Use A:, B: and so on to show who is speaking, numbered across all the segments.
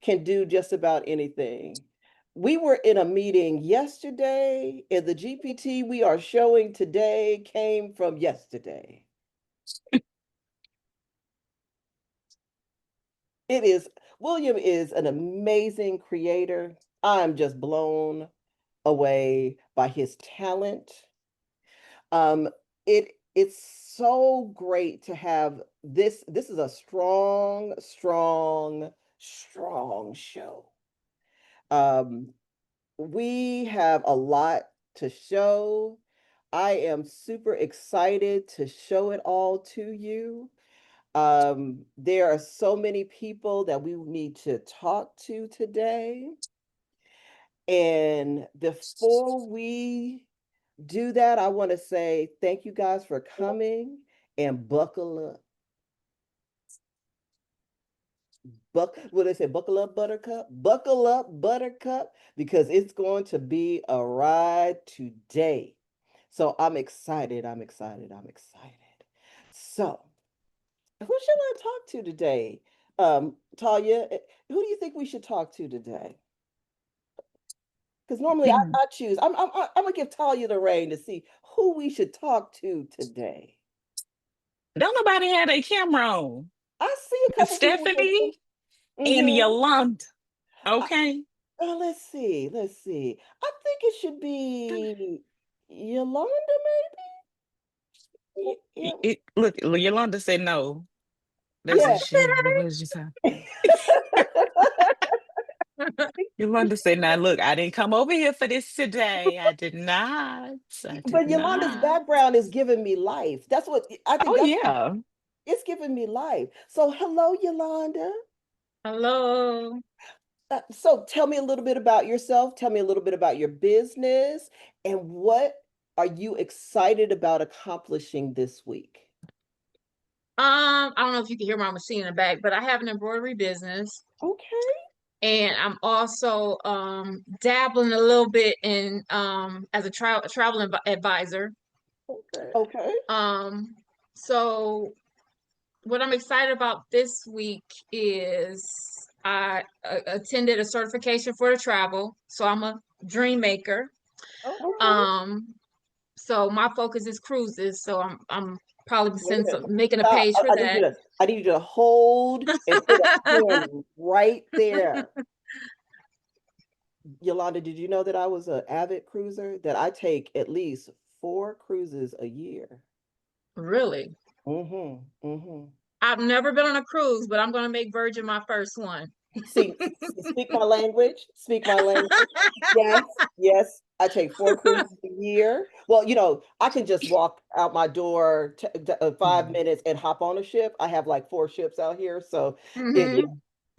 A: can do just about anything. We were in a meeting yesterday, and the GPT we are showing today came from yesterday. William is an amazing creator. I'm just blown away by his talent. Um, it's so great to have this. This is a strong, strong, strong show. Um, we have a lot to show. I am super excited to show it all to you. There are so many people that we need to talk to today. And before we do that, I want to say thank you guys for coming and buckle up. What they say, buckle up, buttercup? Buckle up, buttercup, because it's going to be a ride today. So I'm excited. I'm excited. I'm excited. So, who should I talk to today? Talya, who do you think we should talk to today? Because normally I choose. I'm gonna give Talya the reign to see who we should talk to today.
B: Don't nobody have a camera on.
A: I see a couple people with them.
B: Stephanie and
A: Mm-hmm.
B: Yolanda. Okay.
A: Let's see. Let's see. I think it should be Yolanda, maybe.
B: Look, Yolanda said no. That's
A: Yeah.
B: what she said. Yolanda said, "Now look, I didn't come over here for this today. I did not. I did
A: But Yolanda's
B: not."
A: background is giving me life. That's what I think.
B: Oh
A: That's
B: yeah.
A: it's giving me life. So hello, Yolanda.
C: Hello.
A: So tell me a little bit about yourself. Tell me a little bit about your business and what are you excited about accomplishing this week?
C: I don't know if you can hear my machine in the back, but I have an embroidery business,
A: Okay.
C: and I'm also dabbling a little bit in as a travel advisor.
A: Okay. Okay.
C: So what I'm excited about this week is I attended a certification for the travel, so I'm a dream maker.
A: Okay.
C: So my focus is cruises, so I'm probably
A: Wait a minute.
C: making a
A: Stop.
C: page for that.
A: I need you to hold and put a hand right there. Yolanda, did you know that I was an avid cruiser? That I take at least 4 cruises a year.
C: Really?
A: Mm-hmm. Mm-hmm.
C: I've never been on a cruise, but I'm going to make Virgin my first one.
A: See, speak my language. Speak my language. Yes, yes. I take 4 cruises a year. Well, I can just walk out my door 5 minutes and hop on a ship. I have like 4 ships out here, so it,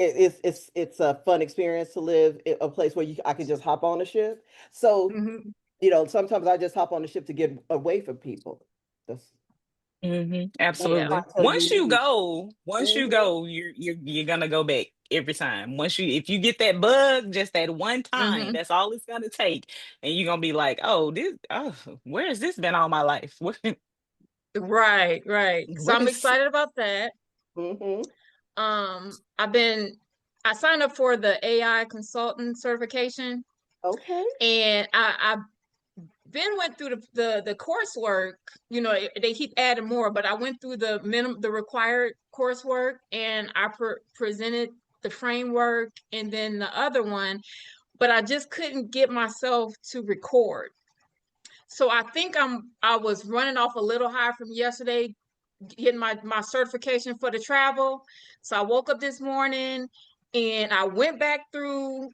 C: Mm-hmm.
A: it's a fun experience to live in a place where I can just hop on a ship. So,
C: Mm-hmm.
A: sometimes I just hop on the ship to get away from people. That's
C: Yeah.
A: I
B: Absolutely.
A: tell you
B: Once you
A: Mhm.
B: go, you're gonna go back every time. If you get that bug, just that one time,
C: Mm-hmm.
B: that's all it's gonna take, and you're gonna be like, where has this been all my life?
C: Right, right. So
B: What
C: I'm
B: is?
C: excited about that.
A: Mhm.
C: Um, I've been I signed up for the AI consultant certification,
A: Okay.
C: and I then went through the coursework. They keep adding more, but I went through the required coursework, and I presented the framework and then the other one, but I just couldn't get myself to record. So I think I was running off a little high from yesterday getting my certification for the travel. So I woke up this morning and I went back through.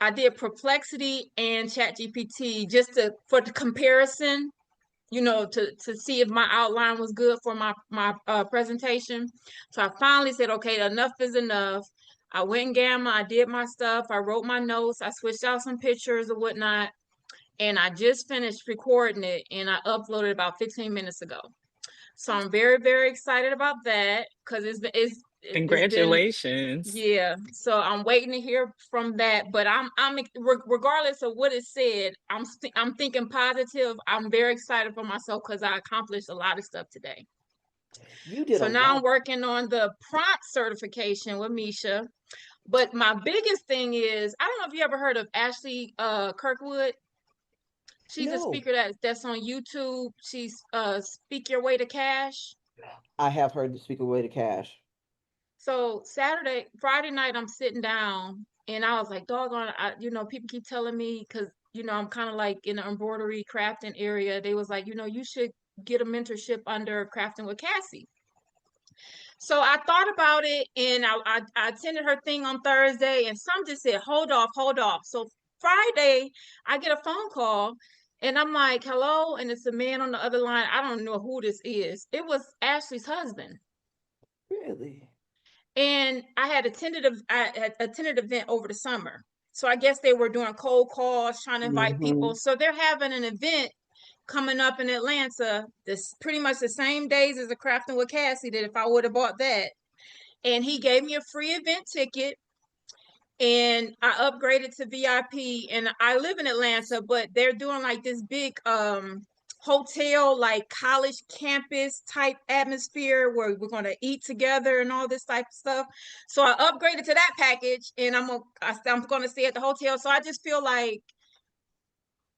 C: I did Perplexity and Chat GPT just for the comparison, to see if my outline was good for my presentation. So I finally said, okay, enough is enough. I went in Gamma, I did my stuff, I wrote my notes, I switched out some pictures or whatnot, and I just finished recording it and I uploaded about 15 minutes ago. So I'm very, very excited about that because it's been
B: Congratulations.
C: yeah. So I'm waiting to hear from that. But I'm regardless of what it said, I'm thinking positive. I'm very excited for myself because I accomplished a lot of stuff today.
A: You did a
C: So now I'm
A: lot.
C: working on the prompt certification with Misha. But my biggest thing is, I don't know if you ever heard of Ashley Kirkwood. She's a
A: No,
C: speaker that's on YouTube. She's Speak Your Way to Cash.
A: I have heard the speaker way to cash.
C: So Friday night, I'm sitting down and I was like, doggone, people keep telling me, because, I'm kind of like in the embroidery crafting area. They was like, you should get a mentorship under Crafting with Cassie. So I thought about it, and I attended her thing on Thursday, and some just said, hold off, hold off. So Friday, I get a phone call, and I'm like, hello, and it's a man on the other line. I don't know who this is. It was Ashley's husband.
A: Really?
C: And I had attended an event over the summer. So I guess they were doing cold calls, trying to invite people. So they're having an event coming up in Atlanta, this pretty much the same days as the Crafting with Cassie, that if I would have bought that. And he gave me a free event ticket, and I upgraded to VIP. And I live in Atlanta, but they're doing like this big hotel, like college campus type atmosphere where we're going to eat together and all this type of stuff. So I upgraded to that package, and I'm going to stay at the hotel. So I just feel like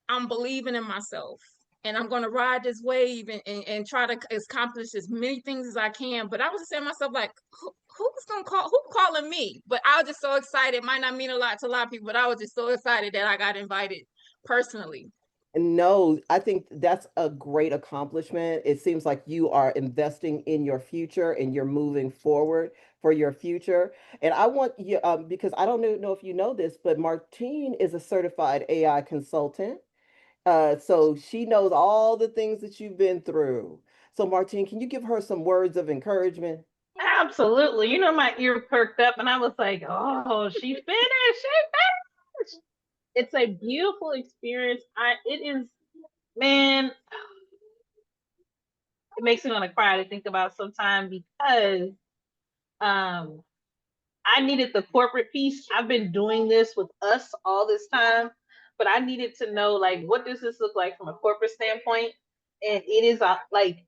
C: I'm believing in myself, and I'm going to ride this wave and try to accomplish as many things as I can. But I was just saying to myself, like, who's going to call? Who's calling me? But I was just so excited. It might not mean a lot to a lot of people, but I was just so excited that I got invited personally.
A: No, I think that's a great accomplishment. It seems like you are investing in your future and you're moving forward for your future. And I want you, because I don't know if you know this, but Martine is a certified AI consultant. So she knows all the things that you've been through. So Martine, can you give her some words of encouragement?
D: Absolutely. You know, my ear perked up and I was like, oh, she finished. She finished. It's a beautiful experience. It is, man, it makes me want to cry to think about sometime because um I needed the corporate piece. I've been doing this with us all this time, but I needed to know, like, what does this look like from a corporate standpoint? And it is like,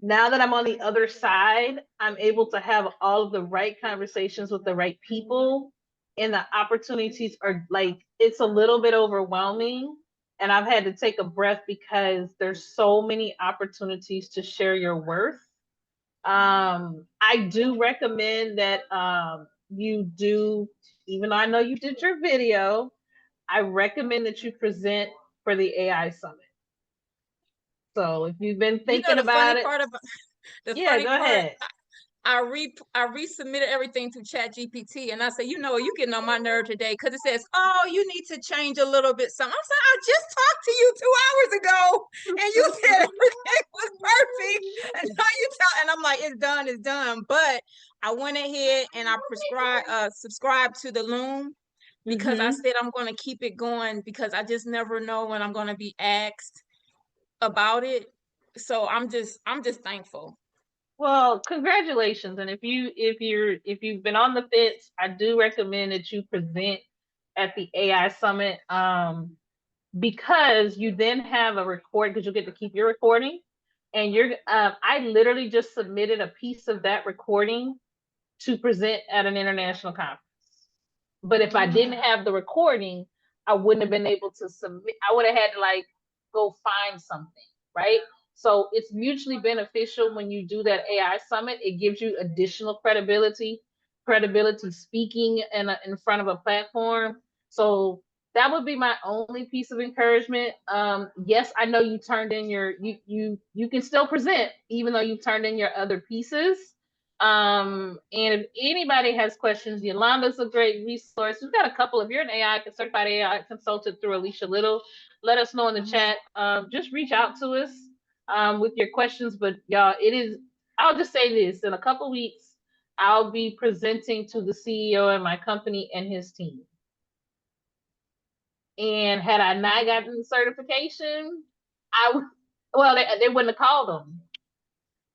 D: now that I'm on the other side, I'm able to have all of the right conversations with the right people. And the opportunities are like, it's a little bit overwhelming. And I've had to take a breath because there's so many opportunities to share your worth. I do recommend that you do, even though I know you did your video, I recommend that you present for the AI Summit. So if you've been thinking
C: The
D: about
C: funny
D: it,
C: part about the
D: yeah,
C: funny
D: go
C: part,
D: ahead.
C: I resubmitted everything to Chat GPT, and I said, you getting on my nerve today, because it says, oh, you need to change a little bit something. I said, I just talked to you 2 hours ago, and you said everything was perfect, and now you tell, and I'm like, it's done. But I went ahead and I subscribed to the Loom, because I said I'm going to keep it going, because I just never know when I'm going to be asked about it. So I'm just thankful.
D: Well, congratulations. And if you've been on the fence, I do recommend that you present at the AI Summit. Because you then have a record, because you'll get to keep your recording. And I literally just submitted a piece of that recording to present at an international conference. But if I didn't have the recording, I wouldn't have been able to submit. I would have had to like go find something, right? So it's mutually beneficial when you do that AI Summit. It gives you additional credibility speaking in front of a platform. So that would be my only piece of encouragement. Yes, I know you turned in you can still present even though you turned in your other pieces. And if anybody has questions, Yolanda's a great resource. We've got a couple. If you're an certified AI consultant through Alicia Little, let us know in the chat. Just reach out to us with your questions. But y'all, I'll just say this: in a couple weeks, I'll be presenting to the CEO of my company and his team. And had I not gotten the certification, they wouldn't have called them.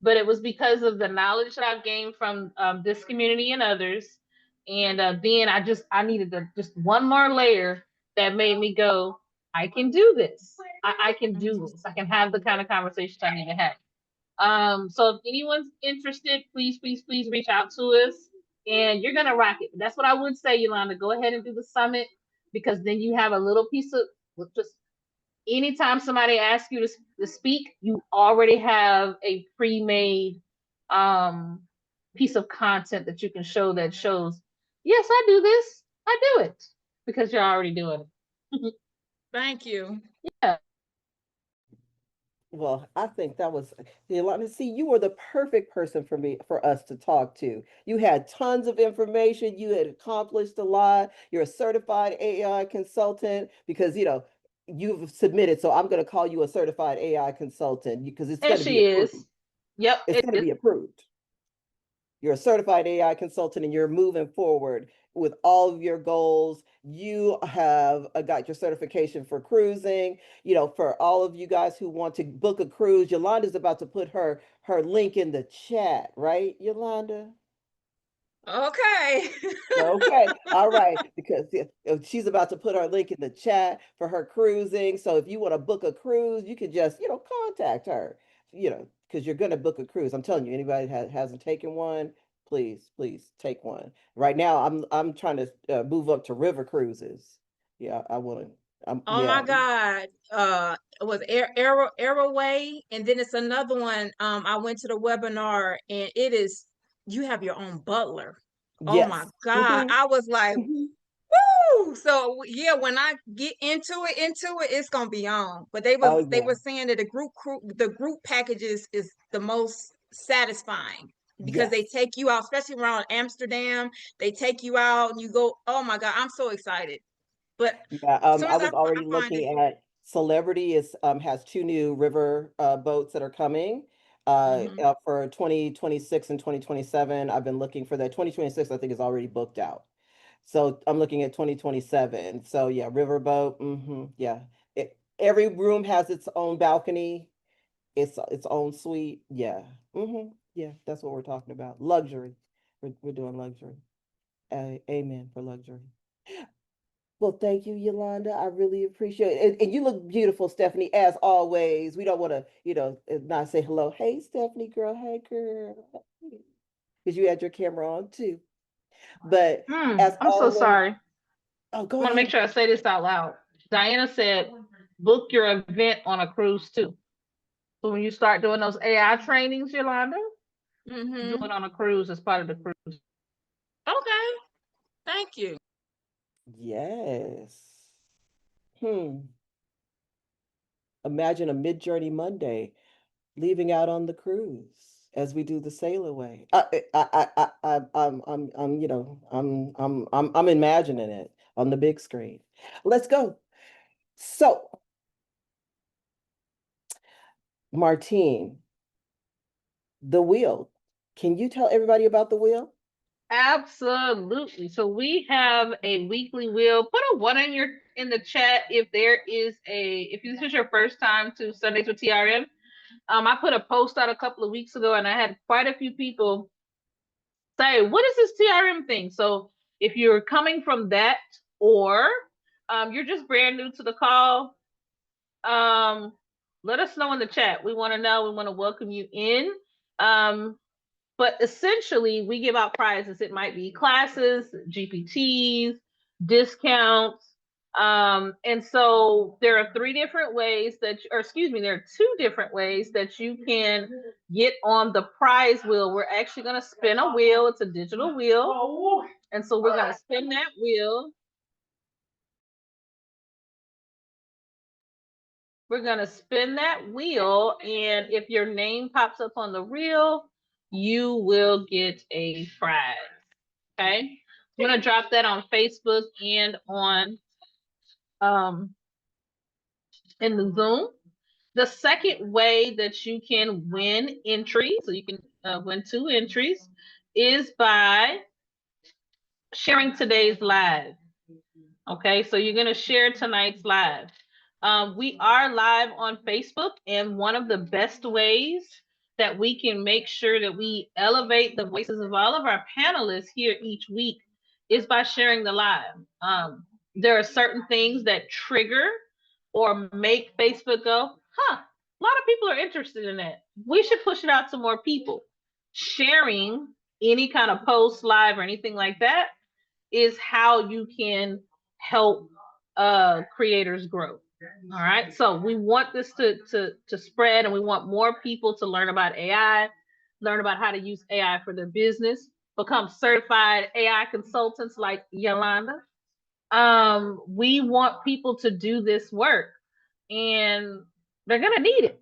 D: But it was because of the knowledge that I've gained from this community and others. And then I needed just one more layer that made me go, I can do this. I can do this. I can have the kind of conversations I need to have. So if anyone's interested, please reach out to us. and you're gonna rock it. That's what I would say, Yolanda. Go ahead and do the summit, because then you have a little piece of just anytime somebody asks you to speak, you already have a pre-made piece of content that you can show that shows, yes, I do this, I do it, because you're already doing it.
C: Thank you.
D: Yeah.
A: Well, I think that was Yolanda. See, you were the perfect person for us to talk to. You had tons of information. You had accomplished a lot. You're a certified AI consultant because you've submitted. So I'm going to call you a certified AI consultant because it's
D: And
A: going to be
D: she is.
A: approved.
D: Yep,
A: It's
D: it
A: going to
D: is.
A: be approved. You're a certified AI consultant and you're moving forward with all of your goals. You have got your certification for cruising. For all of you guys who want to book a cruise, Yolanda's about to put her link in the chat, right, Yolanda?
C: Okay.
A: Okay, all right, because she's about to put her link in the chat for her cruising. So if you want to book a cruise, you can just, contact her, because you're going to book a cruise. I'm telling you, anybody that hasn't taken one, please take one. Right now, I'm trying to move up to river cruises. Yeah, I want to.
C: Oh
A: Yeah,
C: my God. It was Airway, and then it's another one. I went to the webinar, and it is you have your own butler. Oh my
A: yes.
C: God. I was like,
A: Mhm.
C: woo! So yeah, when I get into it, it's gonna be on. But they
A: Oh
C: they
A: yeah,
C: were saying that the group packages is the most satisfying because they
A: yes.
C: take you out, especially around Amsterdam. They take you out and you go, oh my God, I'm so excited. But
A: Yeah,
C: as soon
A: I
C: as
A: was
C: I
A: already
C: find it.
A: looking at Celebrity is has two new river boats that are coming
C: Mhm.
A: for 2026 and 2027. I've been looking for that. 2026, I think, is already booked out. So I'm looking at 2027. So yeah, riverboat. Yeah, every room has its own balcony, its own suite. Yeah. Yeah, that's what we're talking about. Luxury. We're doing luxury. Amen for luxury. Well, thank you, Yolanda. I really appreciate it. And you look beautiful, Stephanie, as always. We don't want to, not say hello. Hey, Stephanie, girl. Hey, girl. Because you had your camera on too. But as
D: I'm so
A: always,
D: sorry.
A: oh, go
D: I want to make
A: ahead.
D: sure I say this out loud. Diana said, book your event on a cruise too. So when you start doing those AI trainings, Yolanda, do it
C: Mhm.
D: on a cruise as part of the cruise.
C: Okay. Thank you.
A: Yes. Hmm. Imagine a mid-journey Monday leaving out on the cruise as we do the sail away. I'm imagining it on the big screen. Let's go. So, Martine, the wheel. Can you tell everybody about the wheel?
D: Absolutely. So we have a weekly wheel. Put a one in the chat if this is your first time to Sundays with TRM. I put a post out a couple of weeks ago, and I had quite a few people say, "What is this TRM thing?" So if you're coming from that, or you're just brand new to the call, let us know in the chat. We want to know. We want to welcome you in. But essentially, we give out prizes. It might be classes, GPTs, discounts. And so there are there are two different ways that you can get on the prize wheel. We're actually going to spin a wheel. It's a digital wheel. And so we're going to spin that wheel. We're going to spin that wheel. And if your name pops up on the reel, you will get a prize. Okay. I'm going to drop that on Facebook and on in the Zoom. The second way that you can win entries, so you can win 2 entries, is by sharing today's live. Okay, so you're going to share tonight's live. We are live on Facebook, and one of the best ways that we can make sure that we elevate the voices of all of our panelists here each week is by sharing the live. There are certain things that trigger or make Facebook go, huh, a lot of people are interested in that. We should push it out to more people. Sharing any kind of post, live, or anything like that is how you can help creators grow. All right. So we want this to spread, and we want more people to learn about AI, learn about how to use AI for their business, become certified AI consultants like Yolanda. We want people to do this work, and they're gonna need it.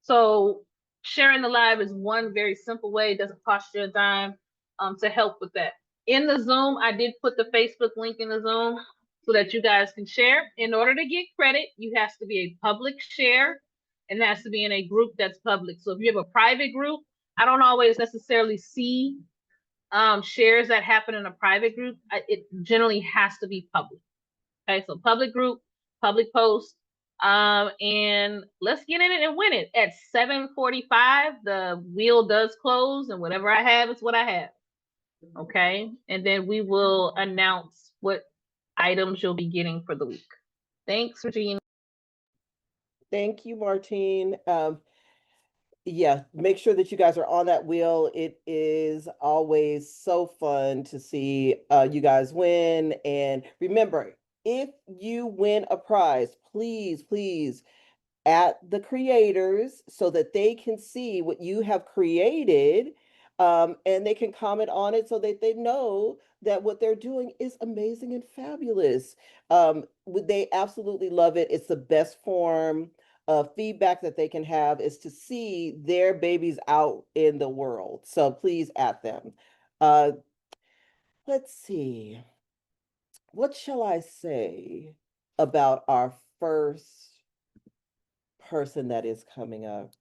D: So sharing the live is one very simple way. It doesn't cost you a dime to help with that. In the Zoom, I did put the Facebook link in the Zoom so that you guys can share. In order to get credit, you have to be a public share, and it has to be in a group that's public. So if you have a private group, I don't always necessarily see shares that happen in a private group. It generally has to be public. Okay, so public group, public post, and let's get in it and win it. At 7:45, the wheel does close, and whatever I have is what I have. Okay, and then we will announce what items you'll be getting for the week. Thanks, Regina.
A: Thank you, Martine. Yeah, make sure that you guys are on that wheel. It is always so fun to see you guys win. And remember, if you win a prize, please, please at the creators so that they can see what you have created, and they can comment on it so that they know that what they're doing is amazing and fabulous. They absolutely love it. It's the best form of feedback that they can have is to see their babies out in the world. So please at them. Uh, let's see. What shall I say about our first person that is coming up?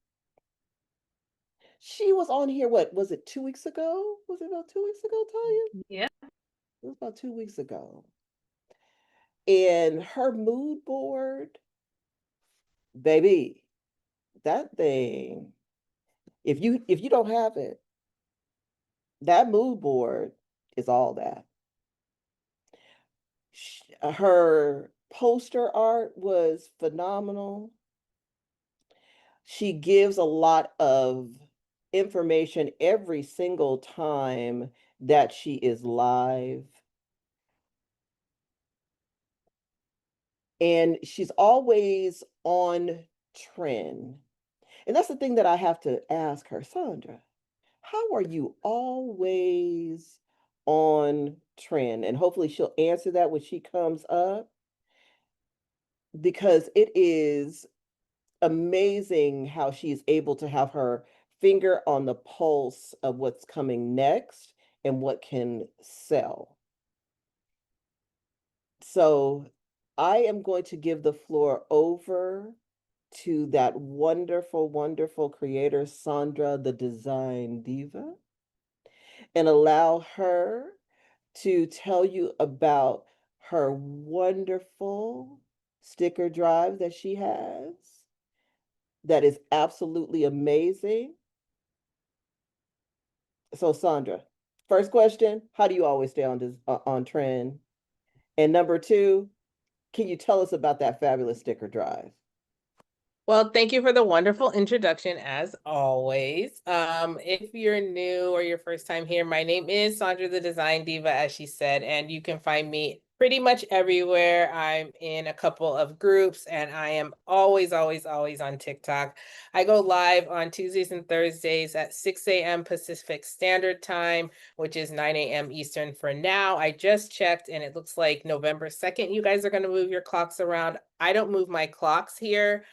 A: She was on here, what was it, 2 weeks ago? Was it about 2 weeks ago, Talya?
D: Yeah.
A: It was about 2 weeks ago. And her mood board, baby, that thing, if you don't have it, that mood board is all that. Her poster art was phenomenal. She gives a lot of information every single time that she is live. And she's always on trend. And that's the thing that I have to ask her, Sandra, how are you always on trend? And hopefully she'll answer that when she comes up, because it is amazing how she's able to have her finger on the pulse of what's coming next and what can sell. So I am going to give the floor over to that wonderful, wonderful creator, Sandra, the design diva, and allow her to tell you about her wonderful sticker drive that she has that is absolutely amazing. So Sandra, first question, how do you always stay on trend? And number two, can you tell us about that fabulous sticker drive?
E: Well, thank you for the wonderful introduction, as always. If you're new or your first time here, my name is Sandra, the Design Diva, as she said, and you can find me pretty much everywhere. I'm in a couple of groups, and I am always, always, always on TikTok. I go live on Tuesdays and Thursdays at 6 a.m. Pacific Standard Time, which is 9 a.m. Eastern for now. I just checked, and it looks like November 2nd, you guys are going to move your clocks around. I don't move my clocks here.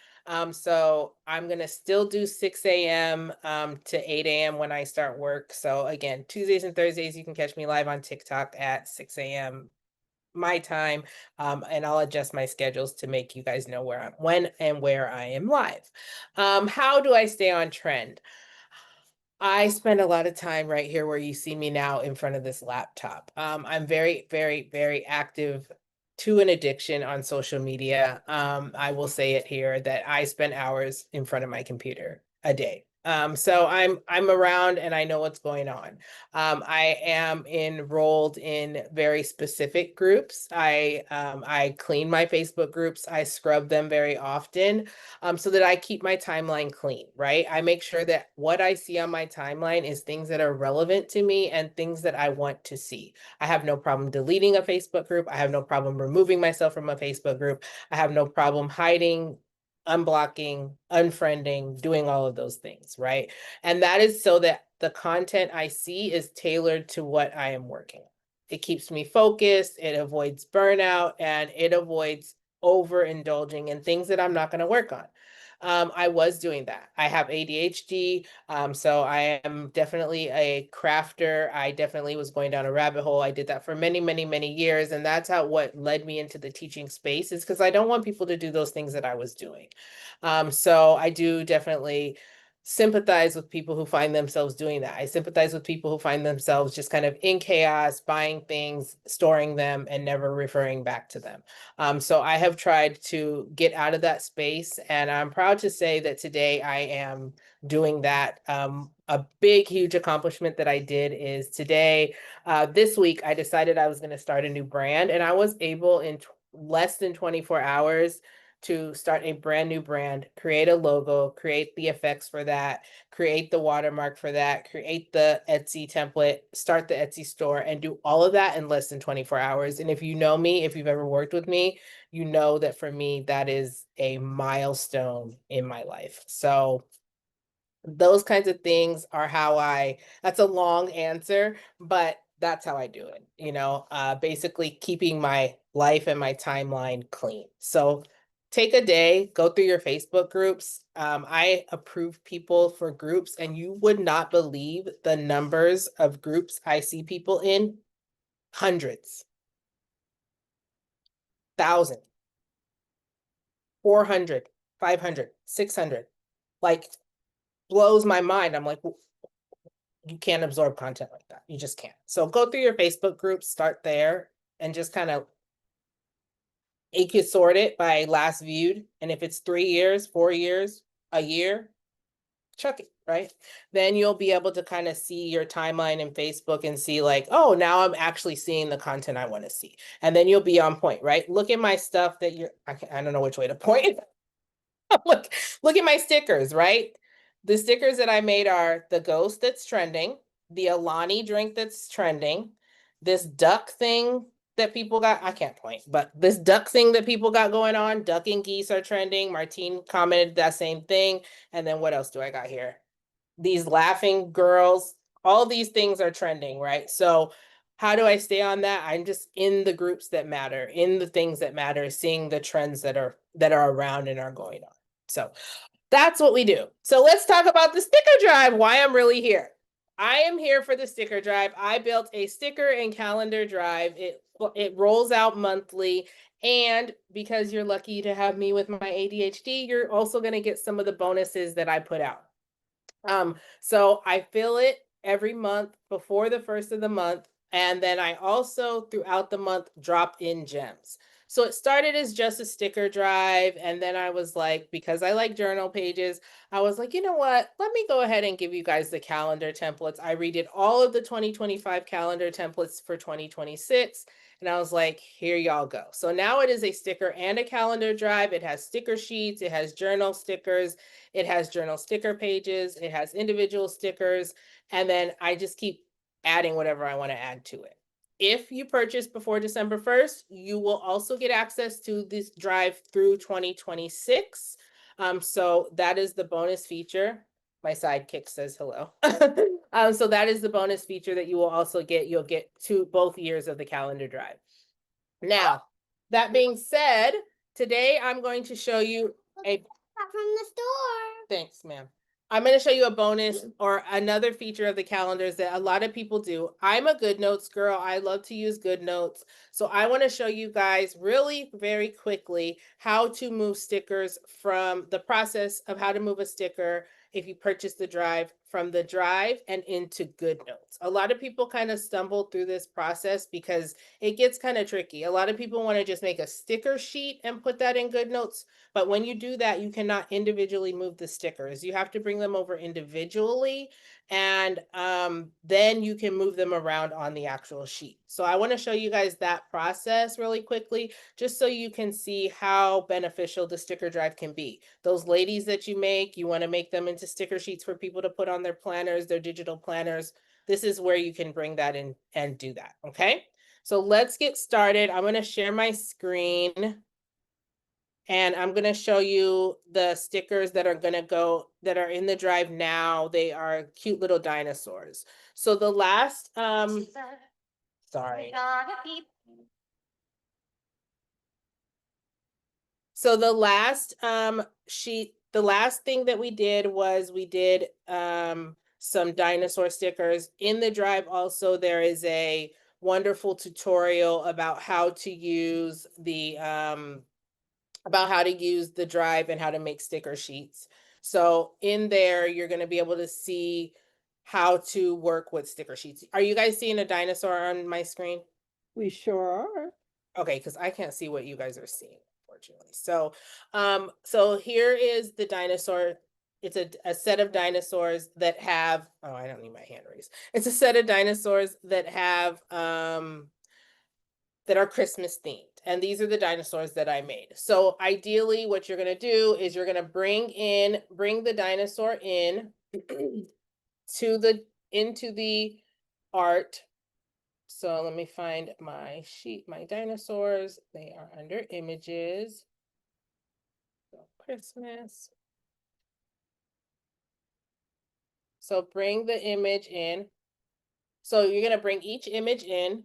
E: So I'm going to still do 6 a.m. To 8 a.m. when I start work. So again, Tuesdays and Thursdays, you can catch me live on TikTok at 6 a.m. my time. And I'll adjust my schedules to make you guys know when and where I am live. How do I stay on trend? I spend a lot of time right here where you see me now in front of this laptop. I'm very, very, very active to an addiction on social media. I will say it here that I spend hours in front of my computer a day. So I'm around and I know what's going on. I am enrolled in very specific groups. I clean my Facebook groups. I scrub them very often, so that I keep my timeline clean, right? I make sure that what I see on my timeline is things that are relevant to me and things that I want to see. I have no problem deleting a Facebook group. I have no problem removing myself from a Facebook group. I have no problem hiding, unblocking, unfriending, doing all of those things, right? And that is so that the content I see is tailored to what I am working on. It keeps me focused, it avoids burnout, and it avoids overindulging in things that I'm not going to work on. I was doing that. I have ADHD, so I am definitely a crafter. I definitely was going down a rabbit hole. I did that for many, many, many years, and that's what led me into the teaching space, is because I don't want people to do those things that I was doing. So I do definitely sympathize with people who find themselves doing that. I sympathize with people who find themselves just kind of in chaos, buying things, storing them, and never referring back to them. So I have tried to get out of that space, and I'm proud to say that today I am doing that. A big, huge accomplishment that I did is today, this week, I decided I was going to start a new brand, and I was able in less than 24 hours to start a brand new brand, create a logo, create the effects for that, create the watermark for that, create the Etsy template, start the Etsy store, and do all of that in less than 24 hours. And if you know me, if you've ever worked with me, you know that for me, that is a milestone in my life. So those kinds of things are that's a long answer, but that's how I do it, basically keeping my life and my timeline clean. So take a day, go through your Facebook groups. I approve people for groups, and you would not believe the numbers of groups I see people in. Hundreds, 1,000, 400, 500, 600, like blows my mind. I'm like, you can't absorb content like that. You just can't. So go through your Facebook groups, start there, and just kind of, you could sort it by last viewed. And if it's 3 years, 4 years, a year, chuck it, right? Then you'll be able to kind of see your timeline in Facebook and see like, oh, now I'm actually seeing the content I want to see. And then you'll be on point, right? Look at my stuff that I don't know which way to point. look at my stickers, right? The stickers that I made are the ghost that's trending, the Alani drink that's trending, this duck thing that people got, I can't point, but this duck thing that people got going on, duck and geese are trending. Martine commented that same thing. And then what else do I got here? These laughing girls, all these things are trending, right? So how do I stay on that? I'm just in the groups that matter, in the things that matter, seeing the trends that are around and are going on. So that's what we do. So let's talk about the sticker drive, why I'm really here. I am here for the sticker drive. I built a sticker and calendar drive. It rolls out monthly. And because you're lucky to have me with my ADHD, you're also going to get some of the bonuses that I put out. So I fill it every month before the first of the month. And then I also throughout the month drop in gems. So it started as just a sticker drive. And then I was like, because I like journal pages, I was like, you know what? Let me go ahead and give you guys the calendar templates. I redid all of the 2025 calendar templates for 2026. And I was like, here y'all go. So now it is a sticker and a calendar drive. It has sticker sheets. It has journal stickers. It has journal sticker pages. It has individual stickers. And then I just keep adding whatever I want to add to it. If you purchase before December 1st, you will also get access to this drive through 2026. So that is the bonus feature. My sidekick says hello. So that is the bonus feature that you will also get. You'll get both years of the calendar drive. Now, that being said, today I'm going to show you from the store. Thanks, ma'am. I'm going to show you a bonus or another feature of the calendars that a lot of people do. I'm a GoodNotes girl. I love to use GoodNotes. So I want to show you guys really very quickly how to move stickers from the process of how to move a sticker if you purchase the drive from the drive and into GoodNotes. A lot of people kind of stumble through this process because it gets kind of tricky. A lot of people want to just make a sticker sheet and put that in GoodNotes, but when you do that, you cannot individually move the stickers. You have to bring them over individually, and then you can move them around on the actual sheet. So I want to show you guys that process really quickly, just so you can see how beneficial the sticker drive can be. Those ladies that you make, you want to make them into sticker sheets for people to put on their planners, their digital planners. This is where you can bring that in and do that, okay? So let's get started. I'm going to share my screen. And I'm going to show you the stickers that are going to go, that are in the drive now. They are cute little dinosaurs. So the last, sorry. So the last sheet, the last thing that we did was we did some dinosaur stickers. In the drive also, there is a wonderful tutorial about how to use the drive and how to make sticker sheets. So in there, you're going to be able to see how to work with sticker sheets. Are you guys seeing a dinosaur on my screen?
A: We sure are.
E: Okay, because I can't see what you guys are seeing, unfortunately. So, so here is the dinosaur. It's a set of dinosaurs that have, oh, I don't need my hand raised. It's a set of dinosaurs that have, that are Christmas themed. And these are the dinosaurs that I made. So ideally what you're going to do is you're going to bring the dinosaur in into the art. So let me find my sheet, my dinosaurs. They are under images. So Christmas. So bring the image in. So you're going to bring each image in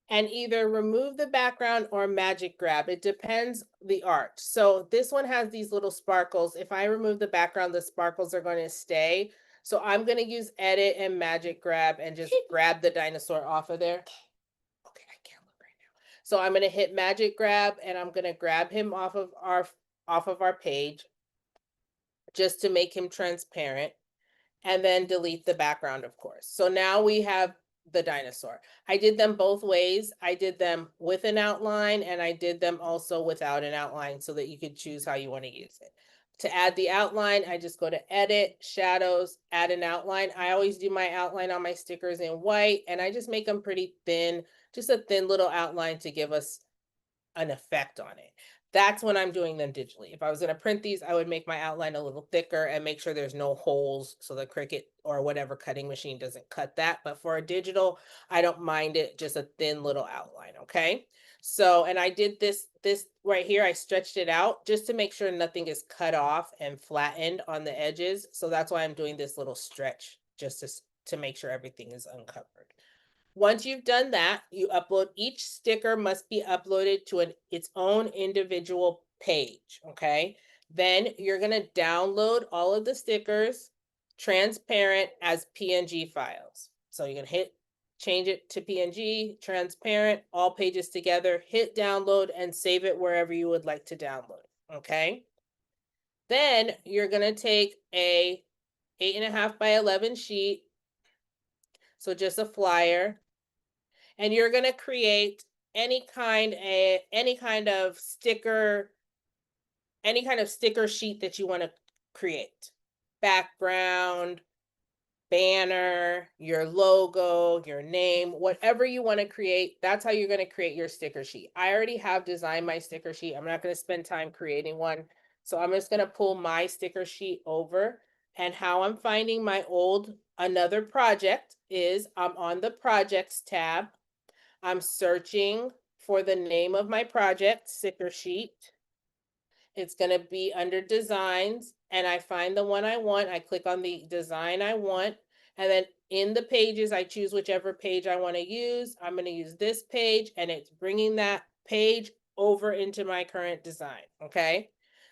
E: and either remove the background or magic grab. It depends the art. So this one has these little sparkles. If I remove the background, the sparkles are going to stay. So I'm going to use edit and magic grab and just grab the dinosaur off of there. Okay, I can't look right now. So I'm going to hit magic grab and I'm going to grab him off of our page just to make him transparent, and then delete the background, of course. So now we have the dinosaur. I did them both ways. I did them with an outline and I did them also without an outline so that you could choose how you want to use it. To add the outline, I just go to edit, shadows, add an outline. I always do my outline on my stickers in white and I just make them pretty thin, just a thin little outline to give us an effect on it. That's when I'm doing them digitally. If I was going to print these, I would make my outline a little thicker and make sure there's no holes so the Cricut or whatever cutting machine doesn't cut that. But for a digital, I don't mind it, just a thin little outline, okay? So, and I did this right here, I stretched it out just to make sure nothing is cut off and flattened on the edges. So that's why I'm doing this little stretch, just to make sure everything is uncovered. Once you've done that, you upload, each sticker must be uploaded to its own individual page, okay? Then you're gonna download all of the stickers transparent as PNG files. So you're gonna change it to PNG, transparent, all pages together, hit download and save it wherever you would like to download, okay? Then you're gonna take a 8.5 by 11 sheet, so just a flyer, and you're going to create any kind of sticker sheet that you want to create. Background, banner, your logo, your name, whatever you want to create, that's how you're going to create your sticker sheet. I already have designed my sticker sheet. I'm not going to spend time creating one. So I'm just going to pull my sticker sheet over, and how I'm finding my another project is I'm on the projects tab. I'm searching for the name of my project, sticker sheet. It's going to be under designs, and I find the one I want. I click on the design I want, and then in the pages, I choose whichever page I want to use. I'm going to use this page, and it's bringing that page over into my current design, okay?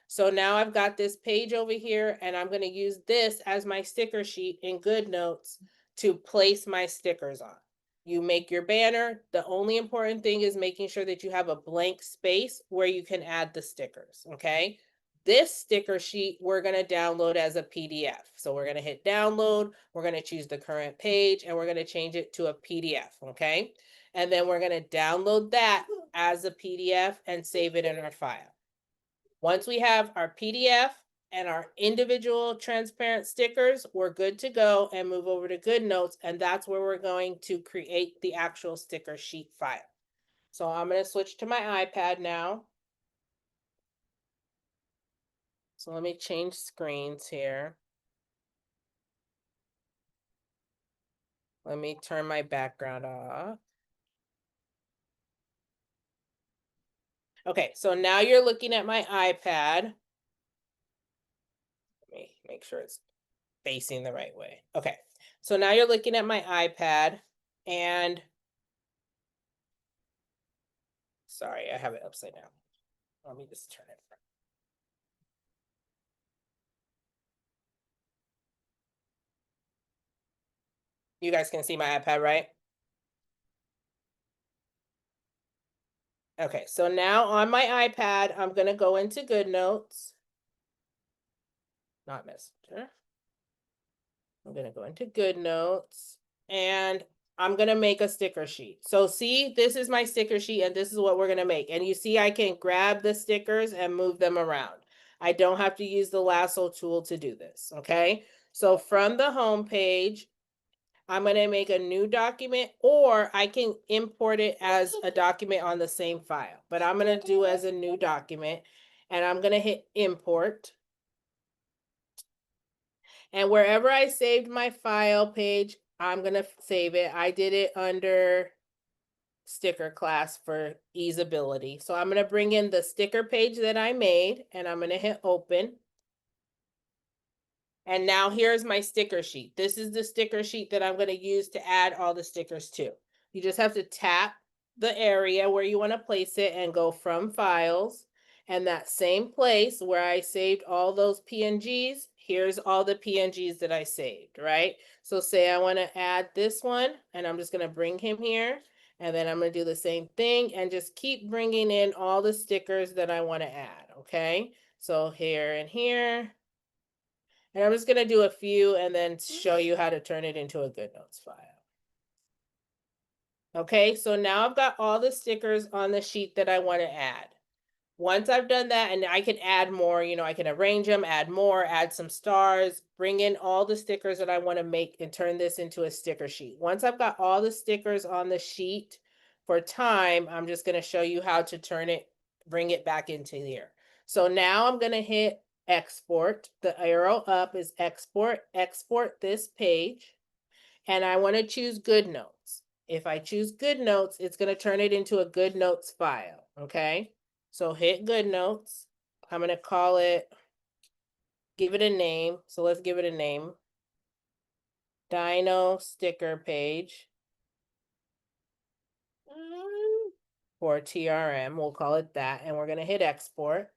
E: So now I've got this page over here, and I'm going to use this as my sticker sheet in GoodNotes to place my stickers on. You make your banner. The only important thing is making sure that you have a blank space where you can add the stickers, okay? This sticker sheet, we're going to download as a PDF. So we're going to hit download. We're going to choose the current page and we're going to change it to a PDF. Okay. And then we're going to download that as a PDF and save it in our file. Once we have our PDF and our individual transparent stickers, we're good to go and move over to GoodNotes. And that's where we're going to create the actual sticker sheet file. So I'm going to switch to my iPad now. So let me change screens here. Let me turn my background off. Okay, so now you're looking at my iPad. Let me make sure it's facing the right way. Okay, so now you're looking at my iPad and sorry, I have it upside down. Let me just turn it. You guys can see my iPad, right? Okay, so now on my iPad, I'm gonna go into GoodNotes. Not Messenger. I'm gonna go into GoodNotes and I'm gonna make a sticker sheet. So see, this is my sticker sheet and this is what we're gonna make. And you see I can grab the stickers and move them around. I don't have to use the lasso tool to do this, okay? So from the home page, I'm gonna make a new document or I can import it as a document on the same file. But I'm gonna do as a new document and I'm gonna hit import. And wherever I saved my file page, I'm going to save it. I did it under sticker class for easeability. So I'm going to bring in the sticker page that I made and I'm going to hit open. And now here's my sticker sheet. This is the sticker sheet that I'm going to use to add all the stickers to. You just have to tap the area where you want to place it and go from files. And that same place where I saved all those PNGs, here's all the PNGs that I saved, right? So say I want to add this one and I'm just going to bring him here. And then I'm going to do the same thing and just keep bringing in all the stickers that I want to add, okay? So here and here. And I'm just going to do a few and then show you how to turn it into a GoodNotes file. Okay, so now I've got all the stickers on the sheet that I want to add. Once I've done that, and I can add more, you know, I can arrange them, add more, add some stars, bring in all the stickers that I want to make and turn this into a sticker sheet. Once I've got all the stickers on the sheet for time, I'm just going to show you how to turn it, bring it back into here. So now I'm going to hit export. The arrow up is export, export this page. And I want to choose GoodNotes. If I choose GoodNotes, it's going to turn it into a GoodNotes file. Okay. So hit GoodNotes. I'm going to call it, give it a name. So let's give it a name. Dino sticker page for TRM. We'll call it that. And we're going to hit export.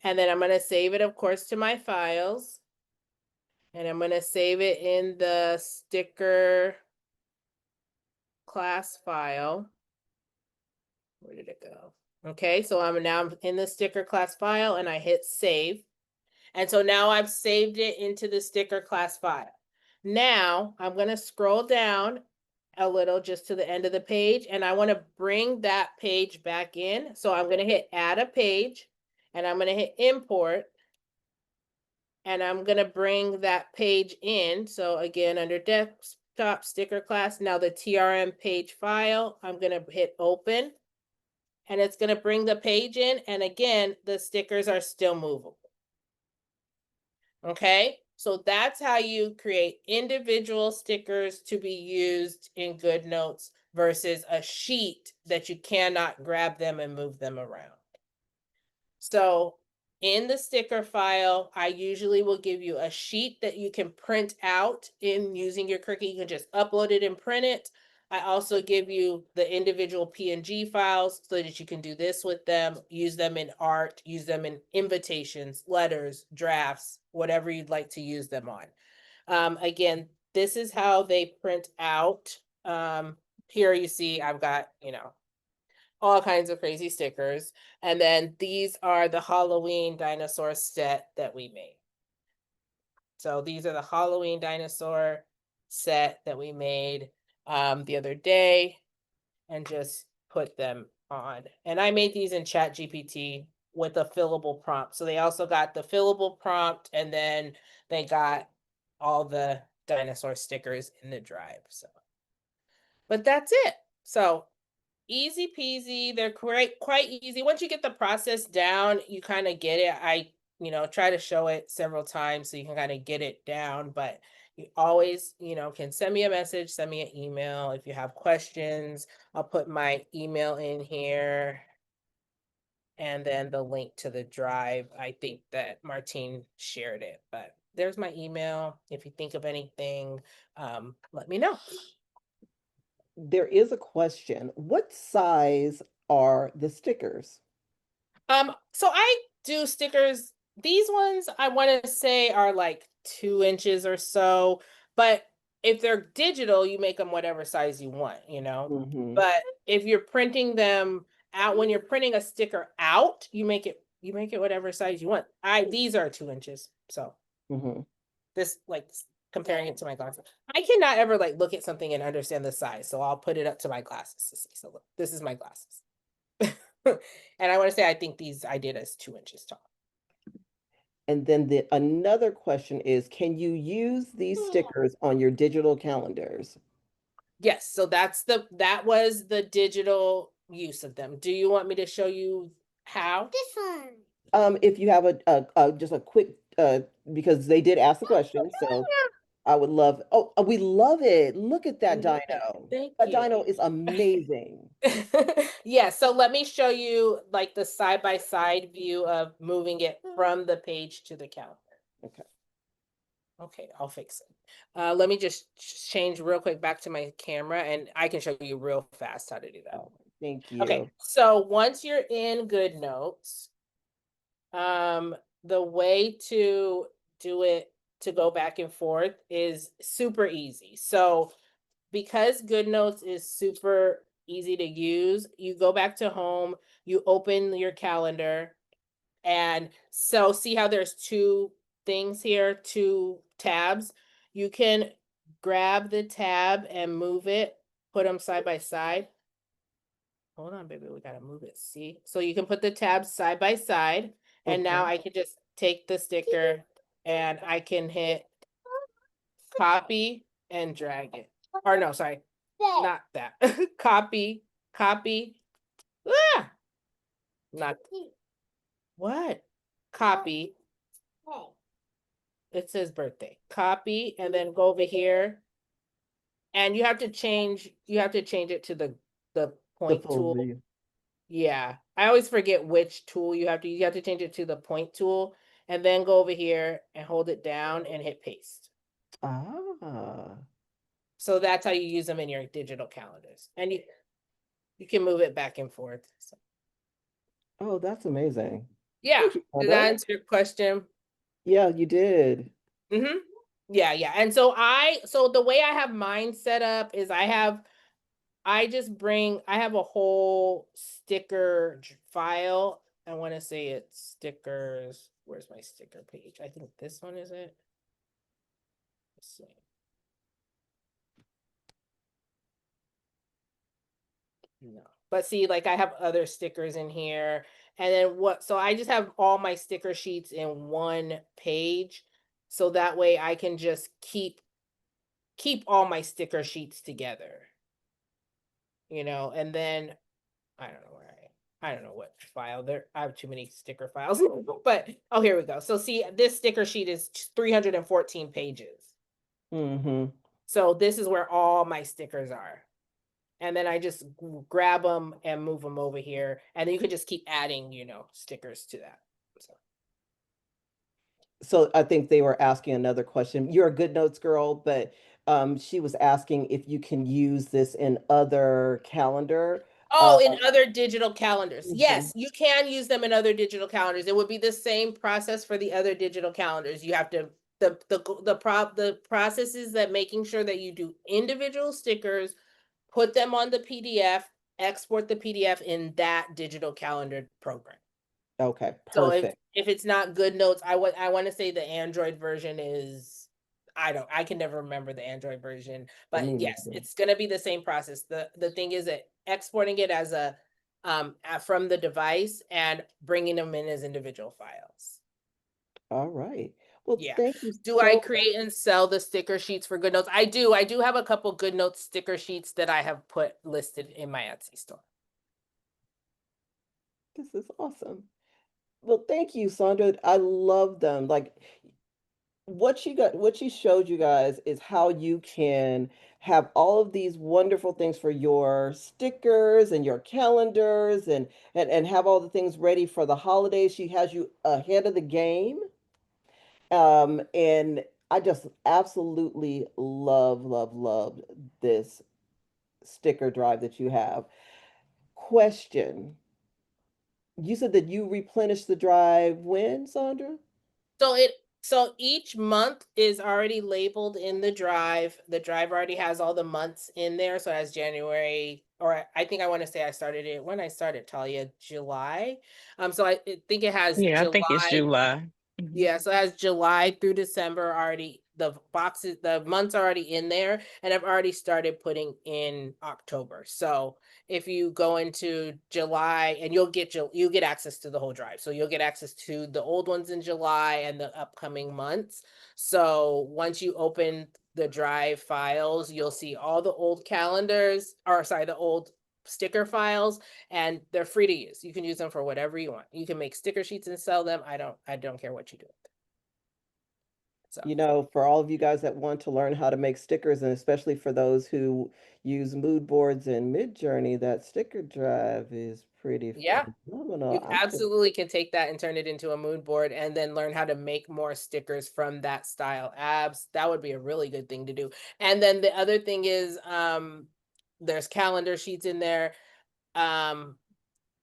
E: And then I'm going to save it, of course, to my files. And I'm going to save it in the sticker class file. Where did it go? Okay, so I'm now in the sticker class file and I hit save. And so now I've saved it into the sticker class file. Now I'm going to scroll down a little just to the end of the page and I want to bring that page back in. So I'm going to hit add a page and I'm going to hit import and I'm going to bring that page in. So again, under desktop sticker class, now the TRM page file, I'm going to hit open. And it's going to bring the page in. And again, the stickers are still movable. Okay, so that's how you create individual stickers to be used in GoodNotes versus a sheet that you cannot grab them and move them around. So in the sticker file, I usually will give you a sheet that you can print out in using your Cricut. You can just upload it and print it. I also give you the individual PNG files so that you can do this with them, use them in art, use them in invitations, letters, drafts, whatever you'd like to use them on. Again, this is how they print out. Here you see I've got, you know, all kinds of crazy stickers. And then these are the Halloween dinosaur set that we made. So these are the Halloween dinosaur set that we made the other day and just put them on. And I made these in Chat GPT with a fillable prompt. So they also got the fillable prompt, and then they got all the dinosaur stickers in the drive. So, but that's it. So easy peasy. They're quite easy. Once you get the process down, you kind of get it. I, try to show it several times so you can kind of get it down, but you always, can send me a message, send me an email. If you have questions, I'll put my email in here. And then the link to the drive. I think that Martine shared it, but there's my email. If you think of anything, let me know.
A: There is a question. What size are the stickers?
E: So I do stickers. These ones I want to say are like 2 inches or so, but if they're digital, you make them whatever size you want,
A: Mhm.
E: But if you're printing them out, when you're printing a sticker out, you make it whatever size you want. These are 2 inches. So
A: Mhm.
E: this, like, comparing it to my glasses, I cannot ever like look at something and understand the size. So I'll put it up to my glasses to see. So look, this is my glasses. And I want to say I think these I did as 2 inches tall.
A: And then another question is, can you use these stickers on your digital calendars?
E: Yes, so that was the digital use of them. Do you want me to show you how?
F: This one.
A: If you have just a quick because they did ask the question, so I would love. Oh, we love it. Look at that dino.
E: Thank
A: That
E: you.
A: dino is amazing.
E: Yeah, so let me show you like the side-by-side view of moving it from the page to the calendar.
A: Okay.
E: Okay, I'll fix it. Let me just change real quick back to my camera, and I can show you real fast how to do that.
A: Oh, thank you.
E: Okay, so once you're in GoodNotes, the way to do it, to go back and forth, is super easy. So because GoodNotes is super easy to use, you go back to home, you open your calendar, and so see how there's 2 things here, 2 tabs. You can grab the tab and move it, put them side by side. Hold on, baby, we gotta move it. See? So you can put the tabs side by side, and now
A: Okay.
E: I can just take the sticker and I can hit copy and drag it. Or no, sorry, not that. Copy. Ah! Not what? Copy. It says birthday. Copy and then go over here. And you have to change it to the
A: The
E: point
A: full
E: tool.
A: view.
E: Yeah. I always forget which tool you have to change it to the point tool, and then go over here and hold it down and hit paste.
A: Ah.
E: So that's how you use them in your digital calendars. And you can move it back and forth. So,
A: Oh, that's amazing.
E: yeah.
A: Thank you,
E: Did that
A: Sandra.
E: answer your question?
A: Yeah, you did.
E: Mm-hmm. Yeah. And so the way I have mine set up is I have a whole sticker file. I want to say it's stickers. Where's my sticker page? I think this one is it. Let's see. No. But see, like I have other stickers in here. And then so I just have all my sticker sheets in one page. So that way I can just keep all my sticker sheets together. And then I don't know I don't know what file there. I have too many sticker files, but here we go. So see, this sticker sheet is 314 pages.
A: Mm-hmm.
E: So this is where all my stickers are. And then I just grab them and move them over here. And then you could just keep adding, stickers to that.
A: So I think they were asking another question. You're a good notes girl, but she was asking if you can use this in other calendar.
E: Oh, in other digital calendars.
A: Mhm.
E: Yes, you can use them in other digital calendars. It would be the same process for the other digital calendars. You have to the process is that making sure that you do individual stickers, put them on the PDF, export the PDF in that digital calendar program.
A: Okay,
E: So
A: perfect.
E: if it's not GoodNotes, I want to say the Android version is, I can never remember the Android version, but
A: Me
E: yes,
A: neither.
E: it's going to be the same process. The thing is that exporting it as a from the device and bringing them in as individual files.
A: All right. Well,
E: Yeah.
A: thank you
E: Do I
A: so
E: create and sell the sticker sheets for GoodNotes? I do. I do have a couple GoodNotes sticker sheets that I have put listed in my Etsy store.
A: This is awesome. Well, thank you, Sandra. I love them. Like what she showed you guys is how you can have all of these wonderful things for your stickers and your calendars and have all the things ready for the holidays. She has you ahead of the game. And I just absolutely love this sticker drive that you have. Question. You said that you replenish the drive when, Sandra?
E: So each month is already labeled in the drive. The drive already has all the months in there. So as January, or I think I want to say I started it when I started Talya, July. So I think it has
B: Yeah, I think it's
E: July.
B: July.
E: Yeah, so it has July through December already. The months are already in there, and I've already started putting in October. So if you go into July, and you'll get access to the whole drive. So you'll get access to the old ones in July and the upcoming months. So once you open the drive files, you'll see all the old calendars, or sorry, the old sticker files, and they're free to use. You can use them for whatever you want. You can make sticker sheets and sell them. I don't care what you do with them. So
A: You know, for all of you guys that want to learn how to make stickers, and especially for those who use mood boards and Midjourney, that sticker drive is pretty
E: yeah,
A: phenomenal.
E: you absolutely can take that and turn it into a mood board and then learn how to make more stickers from that style. That would be a really good thing to do. And then the other thing is there's calendar sheets in there.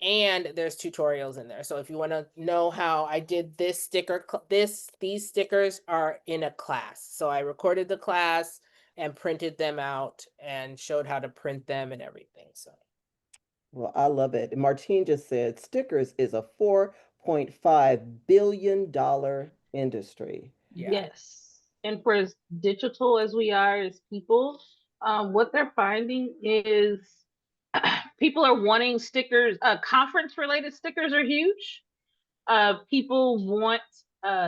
E: And there's tutorials in there. So if you want to know how I did this sticker, these stickers are in a class. So I recorded the class and printed them out and showed how to print them and everything. So
A: Well, I love it. Martine just said stickers is a $4.5 billion industry.
E: yeah.
D: Yes. And for as digital as we are as people, what they're finding is people are wanting stickers. Conference related stickers are huge. People want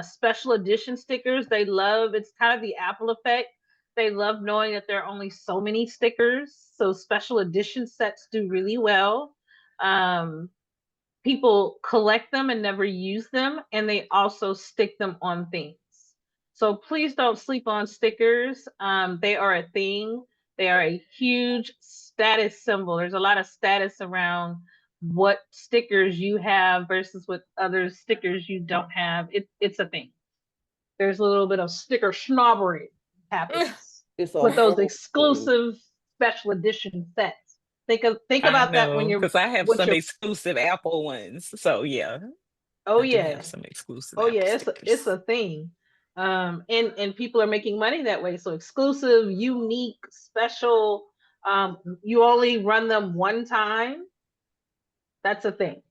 D: special edition stickers. They love, it's kind of the Apple effect. They love knowing that there are only so many stickers. So special edition sets do really well. Um, People collect them and never use them, and they also stick them on things. So please don't sleep on stickers. They are a thing. They are a huge status symbol. There's a lot of status around what stickers you have versus what other stickers you don't have. It's a thing. There's a little bit of sticker snobbery happens
A: It's a
D: with those
A: whole thing.
D: exclusive special edition sets. Think
B: I
D: about that when
B: know,
D: you're
B: because I have
D: what
B: some
D: you're.
B: exclusive Apple ones. So yeah,
D: Oh
B: I do
D: yeah.
B: have some exclusive
D: Oh
B: Apple
D: yeah, it's
B: stickers.
D: a thing. And people are making money that way. So exclusive, unique, special, you only run them one time. That's a thing.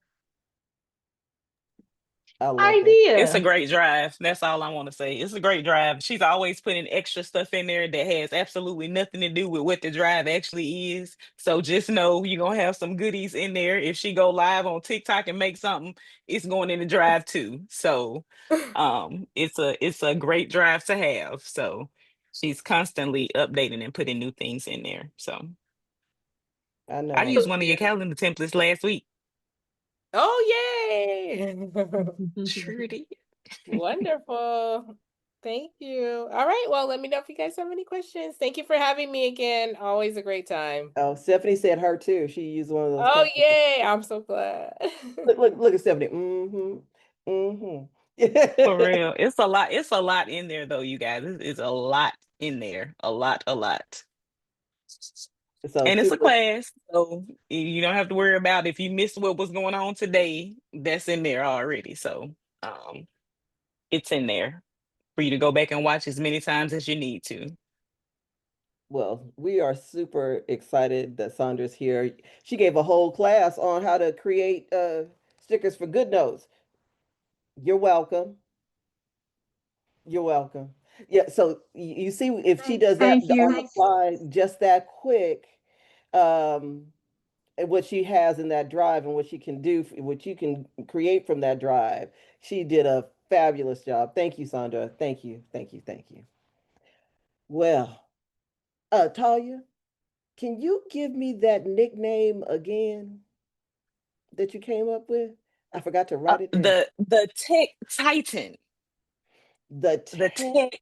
A: I love it.
B: It's a
D: Idea.
B: great drive. That's all I want to say. It's a great drive. She's always putting extra stuff in there that has absolutely nothing to do with what the drive actually is. So just know you're gonna have some goodies in there. If she go live on TikTok and make something, it's going in the drive too. So it's a great drive to have. So she's constantly updating and putting new things in there. So
A: I
B: I
A: know.
B: used one of your calendar templates last week.
E: Oh yay!
B: Sure did.
E: Wonderful. Thank you. All right. Well, let me know if you guys have any questions. Thank you for having me again. Always a great time.
A: Oh, Stephanie said her too. She used one of those
E: Oh,
A: templates.
E: yay. I'm so glad.
A: Look at Stephanie. Mm-hmm.
B: For
A: Mm-hmm.
B: real. It's a lot. It's a lot in there though, you guys. It's a lot in there. A lot, a lot.
A: So
B: And it's a
A: super.
B: class. So you don't have to worry about if you missed what was going on today. That's in there already. So um it's in there for you to go back and watch as many times as you need to.
A: Well, we are super excited that Sandra's here. She gave a whole class on how to create stickers for GoodNotes. You're welcome. You're welcome. Yeah, so you see if she does that
C: Thank you.
A: on the fly just that quick, um, and what she has in that drive and what she can do, what you can create from that drive. She did a fabulous job. Thank you, Sandra. Thank you, thank you, thank you. Well, Talya, can you give me that nickname again that you came up with? I forgot to write it down.
B: The tech titan.
A: The
B: The
A: tech,
B: tech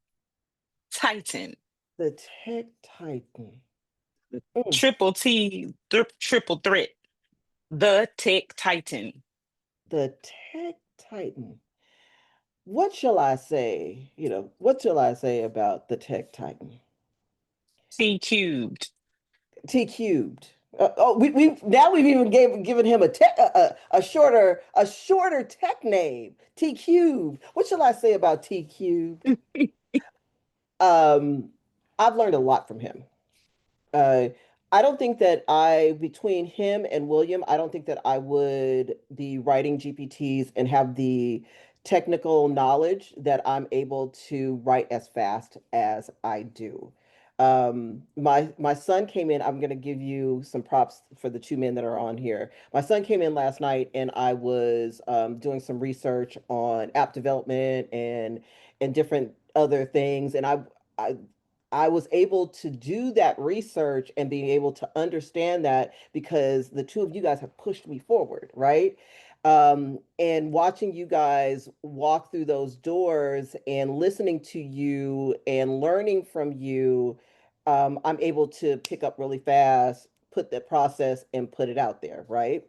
B: titan.
A: the tech titan.
B: The
A: Mm,
B: triple T, triple threat. The tech titan.
A: the tech titan. What shall I say? What shall I say about the tech titan?
B: T cubed.
A: T cubed. Oh, we now we've even given him a shorter tech name. T cubed. What shall I say about T cubed? Um, I've learned a lot from him. Uh, I don't think that between him and William, I don't think that I would be writing GPTs and have the technical knowledge that I'm able to write as fast as I do. My son came in. I'm going to give you some props for the two men that are on here. My son came in last night, and I was doing some research on app development and different other things, and I I was able to do that research and being able to understand that because the two of you guys have pushed me forward, right? And watching you guys walk through those doors and listening to you and learning from you, I'm able to pick up really fast, put that process and put it out there, right?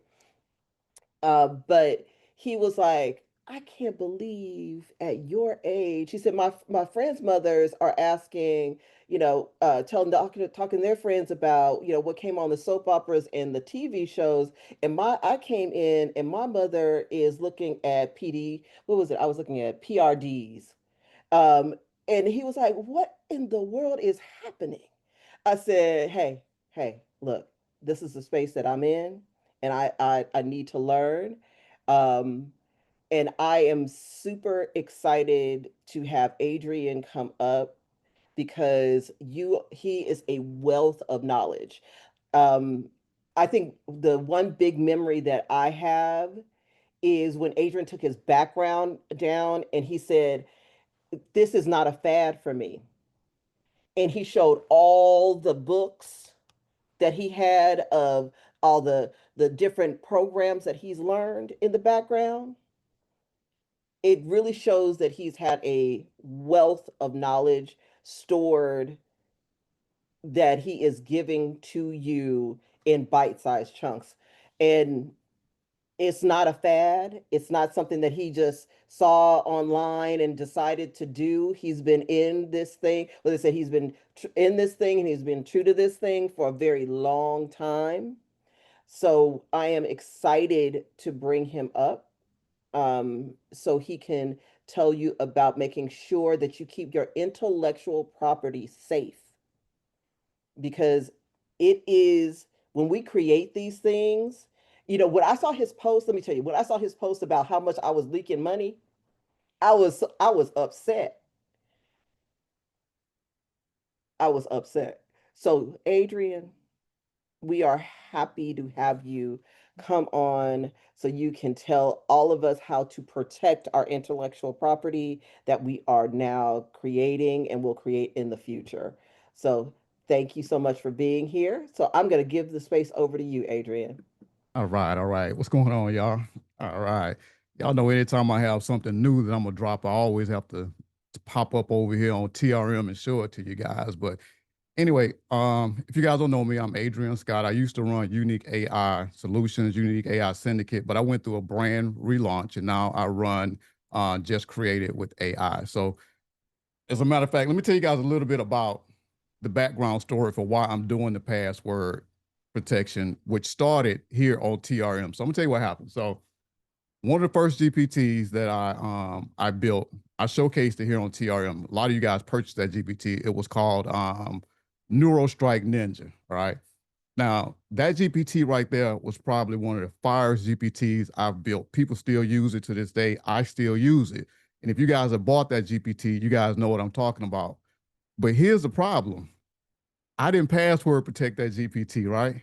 A: But he was like, I can't believe at your age. He said, my friends' mothers are asking, talking to their friends about, what came on the soap operas and the TV shows. And I came in and my mother is looking at what was it? I was looking at PRDs. Um, and he was like, what in the world is happening? I said, hey, look, this is the space that I'm in, and I need to learn. Um, and I am super excited to have Adrian come up because he is a wealth of knowledge. Um, I think the one big memory that I have is when Adrian took his background down and he said, this is not a fad for me. And he showed all the books that he had of all the different programs that he's learned in the background. It really shows that he's had a wealth of knowledge stored that he is giving to you in bite-sized chunks. And it's not a fad. It's not something that he just saw online and decided to do. He's been in this thing. Well, they said he's been in this thing and he's been true to this thing for a very long time. So I am excited to bring him up so he can tell you about making sure that you keep your intellectual property safe because it is when we create these things, when I saw his post, let me tell you, when I saw his post about how much I was leaking money, I was upset. I was upset. So, Adrian, we are happy to have you come on so you can tell all of us how to protect our intellectual property that we are now creating and will create in the future. So, thank you so much for being here. So, I'm going to give the space over to you, Adrian.
F: All right, all right. What's going on, y'all? All right. Y'all know anytime I have something new that I'm gonna drop, I always have to pop up over here on TRM and show it to you guys. But anyway, if you guys don't know me, I'm Adrian Scott. I used to run Unique AI Solutions, Unique AI Syndicate, but I went through a brand relaunch and now I run Just Created with AI. So as a matter of fact, let me tell you guys a little bit about the background story for why I'm doing the password protection, which started here on TRM. So I'm gonna tell you what happened. So one of the first GPTs that I built, I showcased it here on TRM. A lot of you guys purchased that GPT. It was called NeuroStrike Ninja, all right? Now, that GPT right there was probably one of the first GPTs I've built. People still use it to this day. I still use it. And if you guys have bought that GPT, you guys know what I'm talking about. But here's the problem. I didn't password protect that GPT, right?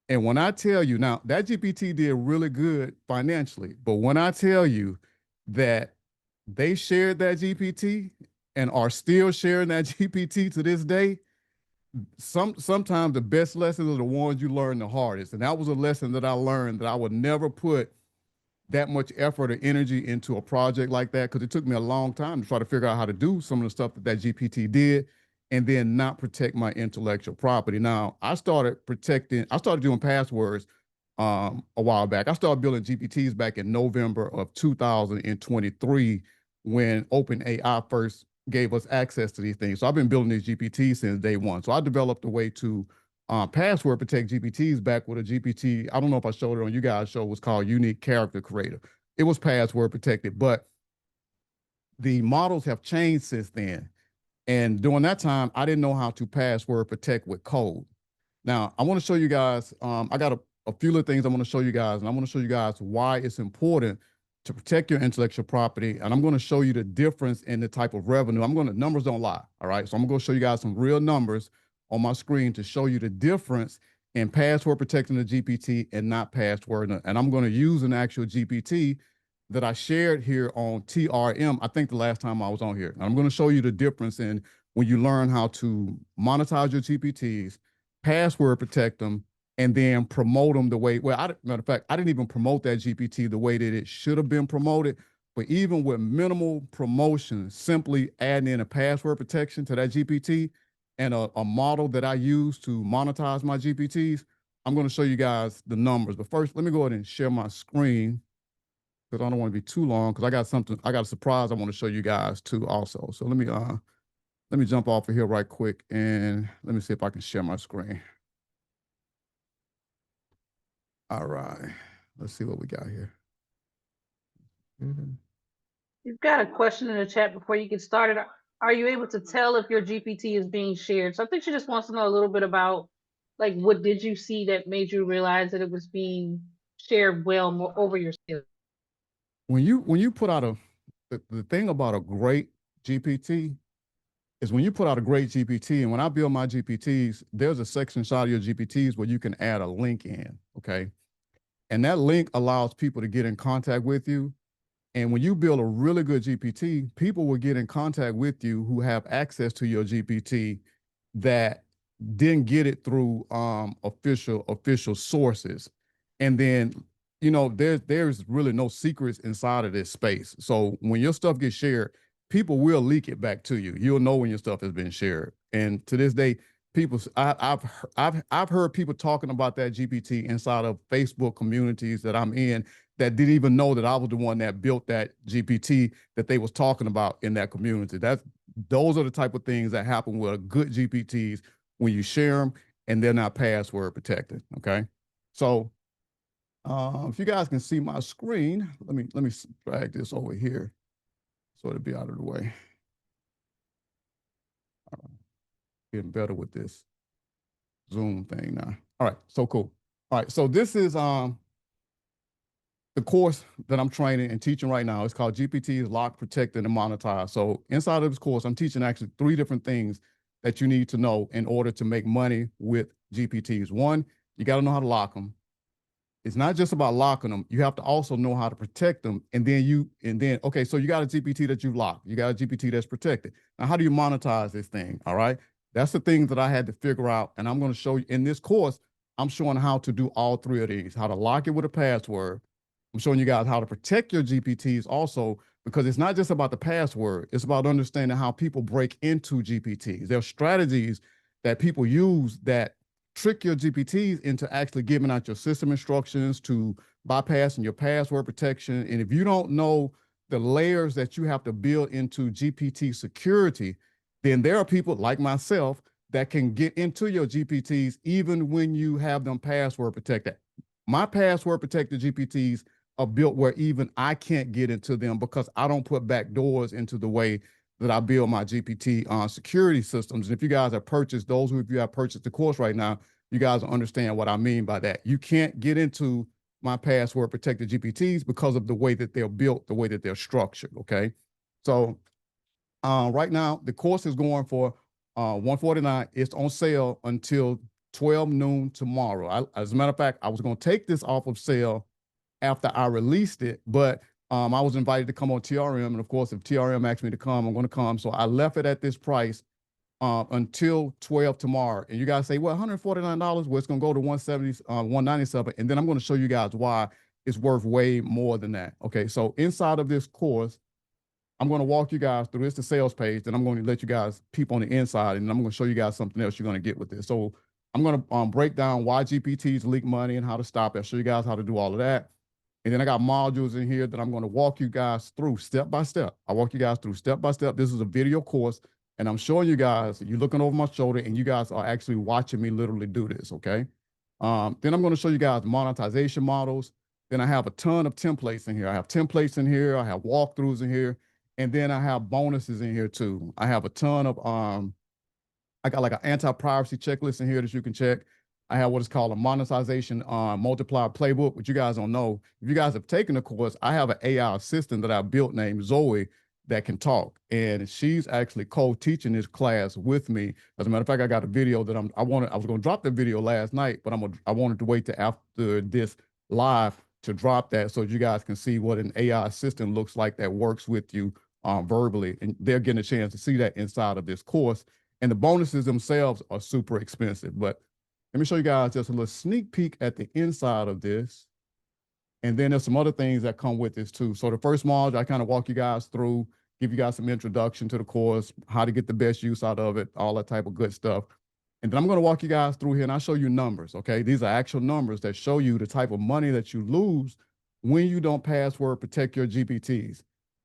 F: And when I tell you, now that GPT did really good financially, but when I tell you that they shared that GPT and are still sharing that GPT to this day, sometimes the best lessons are the ones you learn the hardest. And that was a lesson that I learned, that I would never put that much effort or energy into a project like that, because it took me a long time to try to figure out how to do some of the stuff that GPT did, and then not protect my intellectual property. Now, I started doing passwords a while back. I started building GPTs back in November of 2023 when OpenAI first gave us access to these things. So I've been building these GPTs since day one. So I developed a way to password protect GPTs back with a GPT. I don't know if I showed it on you guys' show. It was called Unique Character Creator. It was password protected, but the models have changed since then. And during that time, I didn't know how to password protect with code. Now, I want to show you guys, I got a few little things I want to show you guys, and I want to show you guys why it's important to protect your intellectual property. And I'm going to show you the difference in the type of revenue. Numbers don't lie, all right? So I'm going to show you guys some real numbers on my screen to show you the difference in password protecting the GPT and not password. And I'm going to use an actual GPT that I shared here on TRM, I think the last time I was on here. And I'm going to show you the difference in when you learn how to monetize your GPTs, password protect them, and then promote them the way, matter of fact, I didn't even promote that GPT the way that it should have been promoted. But even with minimal promotion, simply adding in a password protection to that GPT and a model that I use to monetize my GPTs, I'm going to show you guys the numbers. But first, let me go ahead and share my screen, because I don't want to be too long, because I got a surprise I want to show you guys too also. So let me jump off of here right quick, and let me see if I can share my screen. All right, let's see what we got here.
D: You've got a question in the chat before you get started. Are you able to tell if your GPT is being shared? So I think she just wants to know a little bit about, like, what did you see that made you realize that it was being shared well more over your skills?
F: When you put out the thing about a great GPT is when you put out a great GPT, and when I build my GPTs, there's a section inside of your GPTs where you can add a link in, okay? And that link allows people to get in contact with you. And when you build a really good GPT, people will get in contact with you who have access to your GPT that didn't get it through official sources. And then, there's really no secrets inside of this space. So when your stuff gets shared, people will leak it back to you. You'll know when your stuff has been shared. And to this day, I've heard people talking about that GPT inside of Facebook communities that I'm in that didn't even know that I was the one that built that GPT that they was talking about in that community. Those are the type of things that happen with good GPTs when you share them and they're not password protected. Okay, so if you guys can see my screen, let me drag this over here so it'll be out of the way. All right. Getting better with this Zoom thing now. All right, so cool. All right, so this is the course that I'm training and teaching right now. It's called GPTs Lock, Protected, and Monetized. So inside of this course, I'm teaching actually 3 different things that you need to know in order to make money with GPTs. One, you got to know how to lock them. It's not just about locking them. You have to also know how to protect them. Okay, so you got a GPT that you've locked. You got a GPT that's protected. Now, how do you monetize this thing? All right. That's the thing that I had to figure out. And I'm going to show you in this course, I'm showing how to do all 3 of these, how to lock it with a password. I'm showing you guys how to protect your GPTs also, because it's not just about the password. It's about understanding how people break into GPTs. There are strategies that people use that trick your GPTs into actually giving out your system instructions, to bypassing your password protection. And if you don't know the layers that you have to build into GPT security, then there are people like myself that can get into your GPTs even when you have them password protected. My password protected GPTs are built where even I can't get into them because I don't put back doors into the way that I build my GPT security systems. And if you guys have purchased, those of you have purchased the course right now, you guys will understand what I mean by that. You can't get into my password protected GPTs because of the way that they're built, the way that they're structured, okay? So right now, the course is going for $149. It's on sale until 12 noon tomorrow. As a matter of fact, I was going to take this off of sale after I released it, but I was invited to come on TRM. And of course, if TRM asked me to come, I'm going to come. So I left it at this price until 12 tomorrow. And you guys say, well, $149, well, it's going to go to 170, 197. And then I'm going to show you guys why it's worth way more than that. Okay, so inside of this course, I'm going to walk you guys through. It's the sales page. Then I'm going to let you guys peep on the inside, and I'm going to show you guys something else you're going to get with this. So I'm going to break down why GPTs leak money and how to stop it. I'll show you guys how to do all of that. And then I got modules in here that I'm going to walk you guys through step by step. I walk you guys through step by step. This is a video course, and I'm showing you guys, you're looking over my shoulder, and you guys are actually watching me literally do this, okay? Then I'm going to show you guys monetization models. Then I have a ton of templates in here. I have templates in here. I have walkthroughs in here. And then I have bonuses in here too. I have a ton of, I got like an anti-piracy checklist in here that you can check. I have what is called a monetization multiplier playbook, which you guys don't know. If you guys have taken the course, I have an AI assistant that I built named Zoe that can talk. And she's actually co-teaching this class with me. As a matter of fact, I got a video that I was going to drop the video last night, but I wanted to wait to after this live to drop that so you guys can see what an AI assistant looks like that works with you verbally. And they're getting a chance to see that inside of this course. And the bonuses themselves are super expensive. But let me show you guys just a little sneak peek at the inside of this. And then there's some other things that come with this too. So the first module, I kind of walk you guys through, give you guys some introduction to the course, how to get the best use out of it, all that type of good stuff. And then I'm going to walk you guys through here and I'll show you numbers, okay? These are actual numbers that show you the type of money that you lose when you don't password protect your GPTs.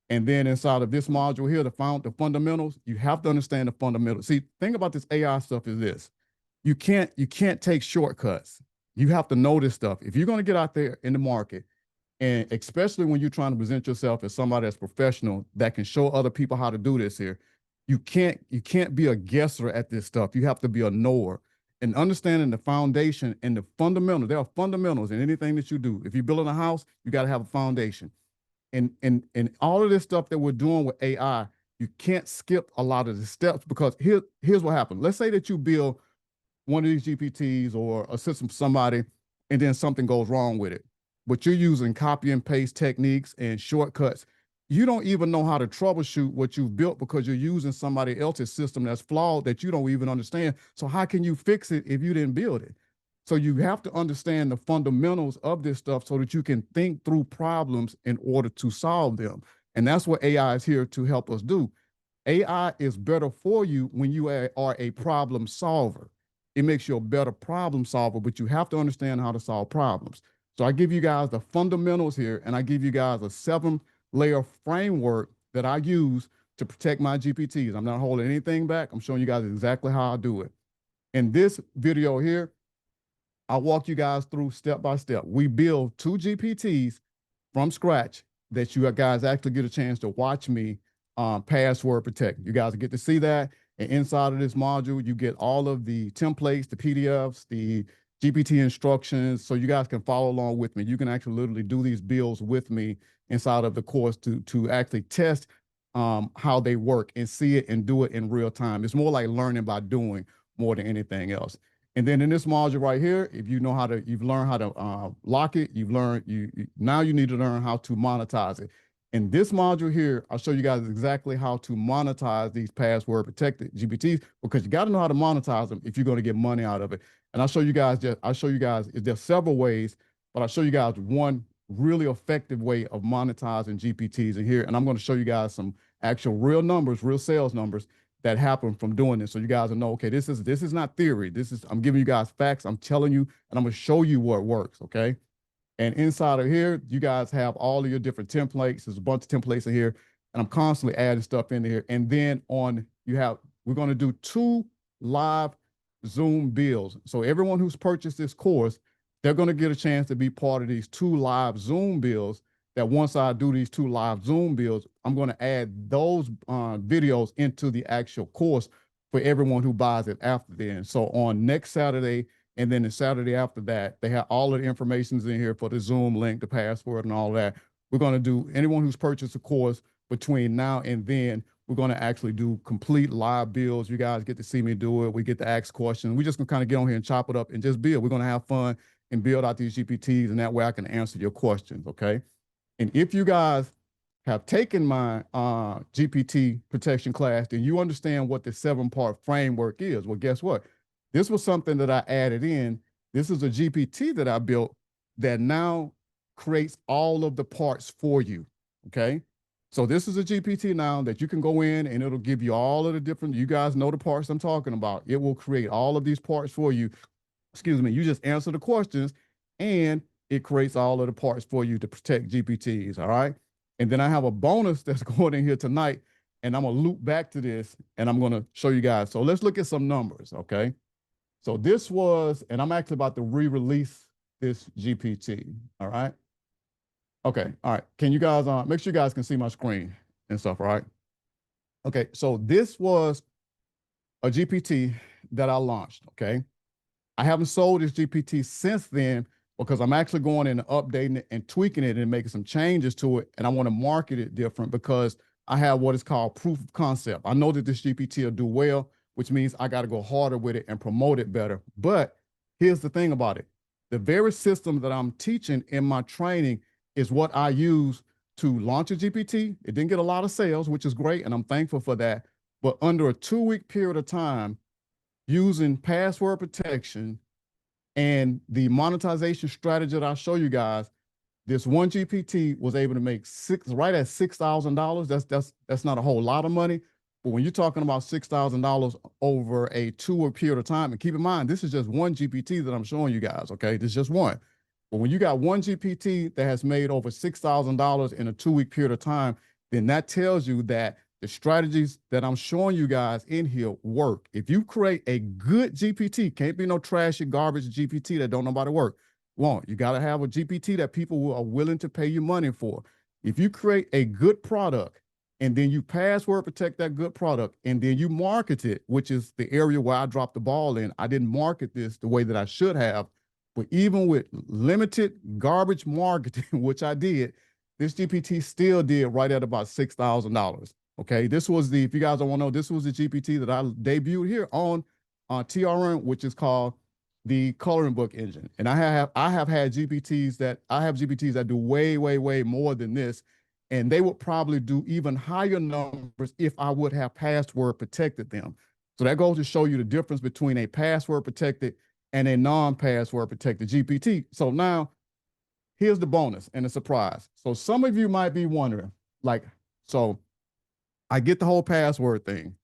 F: And then inside of this module here, the fundamentals, you have to understand the fundamentals. See, thing about this AI stuff is this. You can't take shortcuts. You have to know this stuff. If you're going to get out there in the market, and especially when you're trying to present yourself as somebody that's professional that can show other people how to do this here, you can't be a guesser at this stuff. You have to be a knower. And understanding the foundation and the fundamentals. There are fundamentals in anything that you do. If you're building a house, you got to have a foundation. And all of this stuff that we're doing with AI, you can't skip a lot of the steps because here's what happens. Let's say that you build one of these GPTs or a system for somebody, and then something goes wrong with it. But you're using copy and paste techniques and shortcuts. You don't even know how to troubleshoot what you've built because you're using somebody else's system that's flawed that you don't even understand. So how can you fix it if you didn't build it? So you have to understand the fundamentals of this stuff so that you can think through problems in order to solve them. And that's what AI is here to help us do. AI is better for you when you are a problem solver. It makes you a better problem solver, but you have to understand how to solve problems. So I give you guys the fundamentals here, and I give you guys a 7-layer framework that I use to protect my GPTs. I'm not holding anything back. I'm showing you guys exactly how I do it. In this video here, I'll walk you guys through step by step. We build 2 GPTs from scratch that you guys actually get a chance to watch me password protect. You guys get to see that. And inside of this module, you get all of the templates, the PDFs, the GPT instructions, so you guys can follow along with me. You can actually literally do these builds with me inside of the course to actually test how they work and see it and do it in real time. It's more like learning by doing more than anything else. And then in this module right here, if you know how to, you've learned how to lock it, you've learned, now you need to learn how to monetize it. In this module here, I'll show you guys exactly how to monetize these password protected GPTs, because you got to know how to monetize them if you're going to get money out of it. And I'll show you guys, there's several ways, but I'll show you guys one really effective way of monetizing GPTs in here. And I'm going to show you guys some actual real numbers, real sales numbers that happen from doing this. So you guys will know, okay, this is not theory. I'm giving you guys facts. I'm telling you, and I'm going to show you what works. Okay. And inside of here, you guys have all of your different templates. There's a bunch of templates in here, and I'm constantly adding stuff in here. And then we're going to do 2 live Zoom builds. So everyone who's purchased this course, they're going to get a chance to be part of these 2 live Zoom builds that once I do these 2 live Zoom builds, I'm going to add those videos into the actual course for everyone who buys it after then. So on next Saturday and then the Saturday after that, they have all of the information in here for the Zoom link, the password, and all that. We're going to do anyone who's purchased a course between now and then. We're going to actually do complete live builds. You guys get to see me do it. We get to ask questions. We just gonna kind of get on here and chop it up and just build. We're going to have fun and build out these GPTs, and that way I can answer your questions, okay? And if you guys have taken my GPT protection class, then you understand what the 7-part framework is. Well, guess what? This was something that I added in. This is a GPT that I built that now creates all of the parts for you, okay? So this is a GPT now that you can go in and it'll give you all of the different, you guys know the parts I'm talking about. It will create all of these parts for you. Excuse me, you just answer the questions and it creates all of the parts for you to protect GPTs, all right? And then I have a bonus that's going in here tonight, and I'm gonna loop back to this and I'm gonna show you guys. So let's look at some numbers, okay? So this was, and I'm actually about to re-release this GPT, all right? Okay, all right. Can you guys, make sure you guys can see my screen and stuff, all right? Okay, so this was a GPT that I launched, okay? I haven't sold this GPT since then because I'm actually going in and updating it and tweaking it and making some changes to it. And I want to market it different because I have what is called proof of concept. I know that this GPT will do well, which means I got to go harder with it and promote it better. But here's the thing about it. The very system that I'm teaching in my training is what I use to launch a GPT. It didn't get a lot of sales, which is great, and I'm thankful for that. But under a 2-week period of time, using password protection and the monetization strategy that I'll show you guys, this one GPT was able to make right at $6,000. That's not a whole lot of money, but when you're talking about $6,000 over a 2-week period of time, and keep in mind, this is just one GPT that I'm showing you guys, okay? This is just one. But when you got one GPT that has made over $6,000 in a 2-week period of time, then that tells you that the strategies that I'm showing you guys in here work. If you create a good GPT, can't be no trashy garbage GPT that don't nobody work. You got to have a GPT that people are willing to pay you money for. If you create a good product and then you password protect that good product and then you market it, which is the area where I dropped the ball in. I didn't market this the way that I should have. But even with limited garbage marketing, which I did, this GPT still did right at about $6,000. Okay, this was the, if you guys don't want to know, this was the GPT that I debuted here on TRM, which is called the coloring book engine. And I have had GPTs that do way, way, way more than this. And they would probably do even higher numbers if I would have password protected them. So that goes to show you the difference between a password protected and a non-password protected GPT. So now here's the bonus and the surprise. So some of you might be wondering, like, so I get the whole password thing.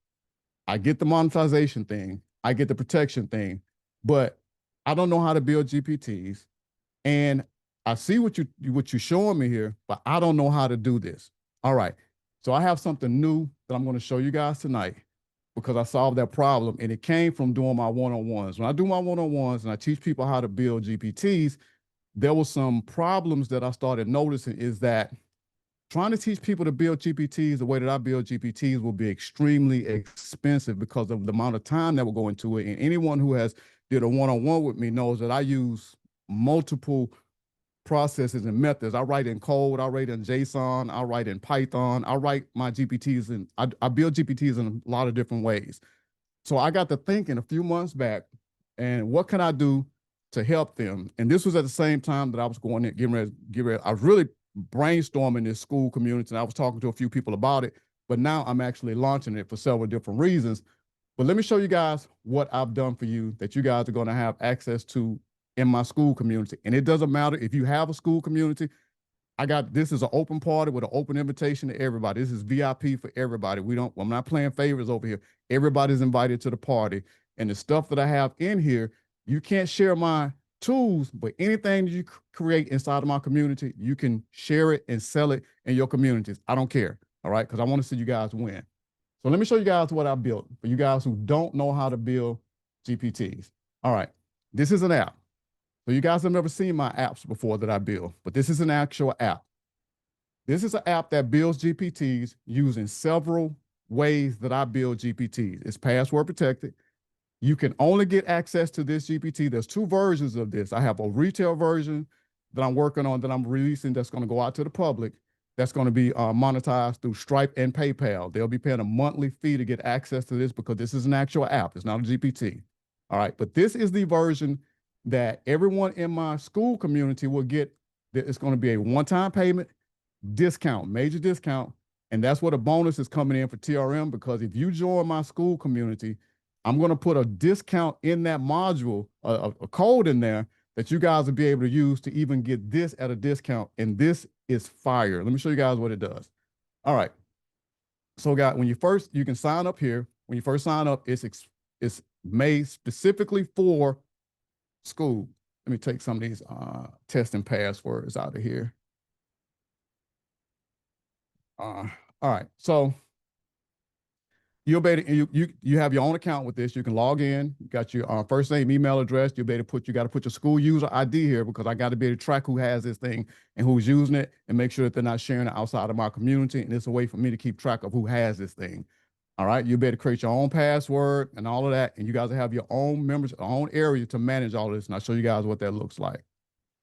F: I get the monetization thing. I get the protection thing, but I don't know how to build GPTs. And I see what you're showing me here, but I don't know how to do this. All right. So I have something new that I'm going to show you guys tonight because I solved that problem. And it came from doing my one-on-ones. When I do my one-on-ones and I teach people how to build GPTs, there were some problems that I started noticing is that trying to teach people to build GPTs the way that I build GPTs will be extremely expensive because of the amount of time that will go into it. And anyone who has did a one-on-one with me knows that I use multiple processes and methods. I write in code, I write in JSON, I write in Python, I write my GPTs, and I build GPTs in a lot of different ways. So I got to thinking a few months back, and what can I do to help them? And this was at the same time that I was going in, getting ready. I was really brainstorming this school community, and I was talking to a few people about it, but now I'm actually launching it for several different reasons. But let me show you guys what I've done for you that you guys are going to have access to in my school community. And it doesn't matter if you have a school community. This is an open party with an open invitation to everybody. This is VIP for everybody. I'm not playing favors over here. Everybody's invited to the party. And the stuff that I have in here, you can't share my tools, but anything that you create inside of my community, you can share it and sell it in your communities. I don't care. All right. Because I want to see you guys win. So let me show you guys what I built for you guys who don't know how to build GPTs. All right. This is an app. So you guys have never seen my apps before that I build, but this is an actual app. This is an app that builds GPTs using several ways that I build GPTs. It's password protected. You can only get access to this GPT. There's two versions of this. I have a retail version that I'm working on, that I'm releasing, that's going to go out to the public. That's going to be monetized through Stripe and PayPal. They'll be paying a monthly fee to get access to this because this is an actual app. It's not a GPT. All right. But this is the version that everyone in my school community will get. It's going to be a one-time payment discount, major discount. And that's what a bonus is coming in for TRM, because if you join my school community, I'm going to put a discount in that module, a code in there that you guys will be able to use to even get this at a discount. And this is fire. Let me show you guys what it does. All right. So guys, you can sign up here. When you first sign up, it's made specifically for school. Let me take some of these testing passwords out of here. All right. So you'll be able to, you have your own account with this. You can log in. You got your first name, email address. You'll be able to you got to put your school user ID here, because I got to be able to track who has this thing and who's using it, and make sure that they're not sharing it outside of my community. And it's a way for me to keep track of who has this thing. All right. You'll be able to create your own password and all of that. And you guys will have your own members, own area to manage all of this. And I'll show you guys what that looks like.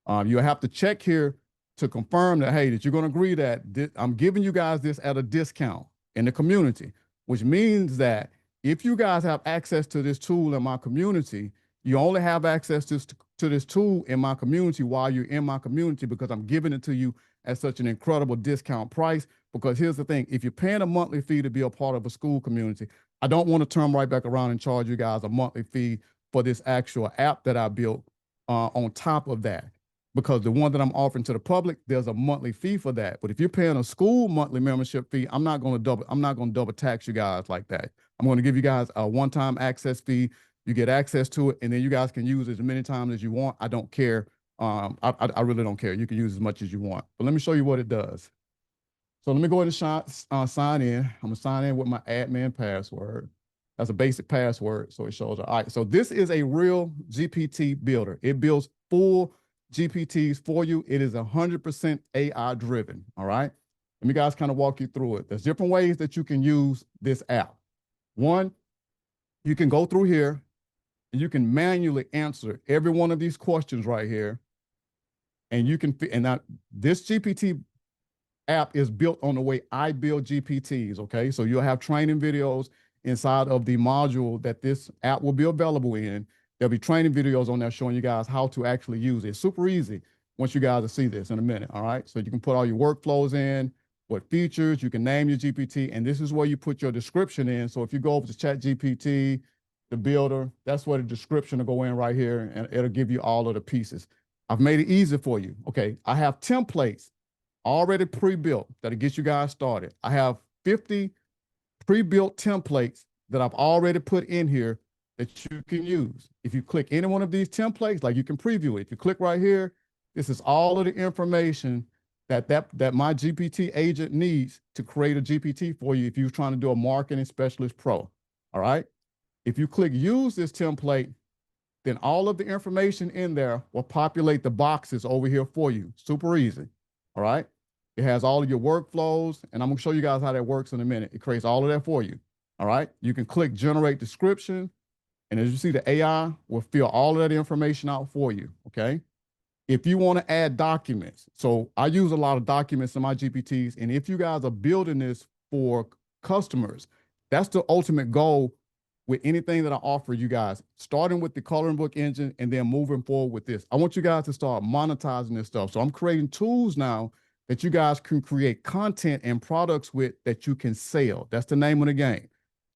F: You'll have to check here to confirm that, hey, that you're going to agree that I'm giving you guys this at a discount in the community, which means that if you guys have access to this tool in my community, you only have access to this tool in my community while you're in my community, because I'm giving it to you at such an incredible discount price. Because here's the thing, if you're paying a monthly fee to be a part of a school community, I don't want to turn right back around and charge you guys a monthly fee for this actual app that I built on top of that. Because the one that I'm offering to the public, there's a monthly fee for that. But if you're paying a school monthly membership fee, I'm not going to double tax you guys like that. I'm going to give you guys a one-time access fee. You get access to it, and then you guys can use it as many times as you want. I don't care. I really don't care. You can use as much as you want. But let me show you what it does. So let me go ahead and sign in. I'm going to sign in with my admin password. That's a basic password, so it shows. All right, so this is a real GPT builder. It builds full GPTs for you. It is 100% AI driven. All right. Let me guys kind of walk you through it. There's different ways that you can use this app. One, you can go through here and you can manually answer every one of these questions right here. And you can, and now this GPT app is built on the way I build GPTs. Okay. So you'll have training videos inside of the module that this app will be available in. There'll be training videos on there showing you guys how to actually use it. It's super easy once you guys will see this in a minute. All right. So you can put all your workflows in, what features, you can name your GPT, and this is where you put your description in. So if you go over to ChatGPT, the builder, that's where the description will go in right here, and it'll give you all of the pieces. I've made it easy for you. Okay. I have templates already pre-built that'll get you guys started. I have 50 pre-built templates that I've already put in here that you can use. If you click any one of these templates, like you can preview it. If you click right here, this is all of the information that my GPT agent needs to create a GPT for you if you're trying to do a marketing specialist pro. All right. If you click use this template, then all of the information in there will populate the boxes over here for you. Super easy. All right. It has all of your workflows, and I'm going to show you guys how that works in a minute. It creates all of that for you. All right. You can click generate description. And as you see, the AI will fill all of that information out for you, okay? If you want to add documents, so I use a lot of documents in my GPTs, and if you guys are building this for customers, that's the ultimate goal with anything that I offer you guys, starting with the coloring book engine and then moving forward with this. I want you guys to start monetizing this stuff. So I'm creating tools now that you guys can create content and products with that you can sell. That's the name of the game.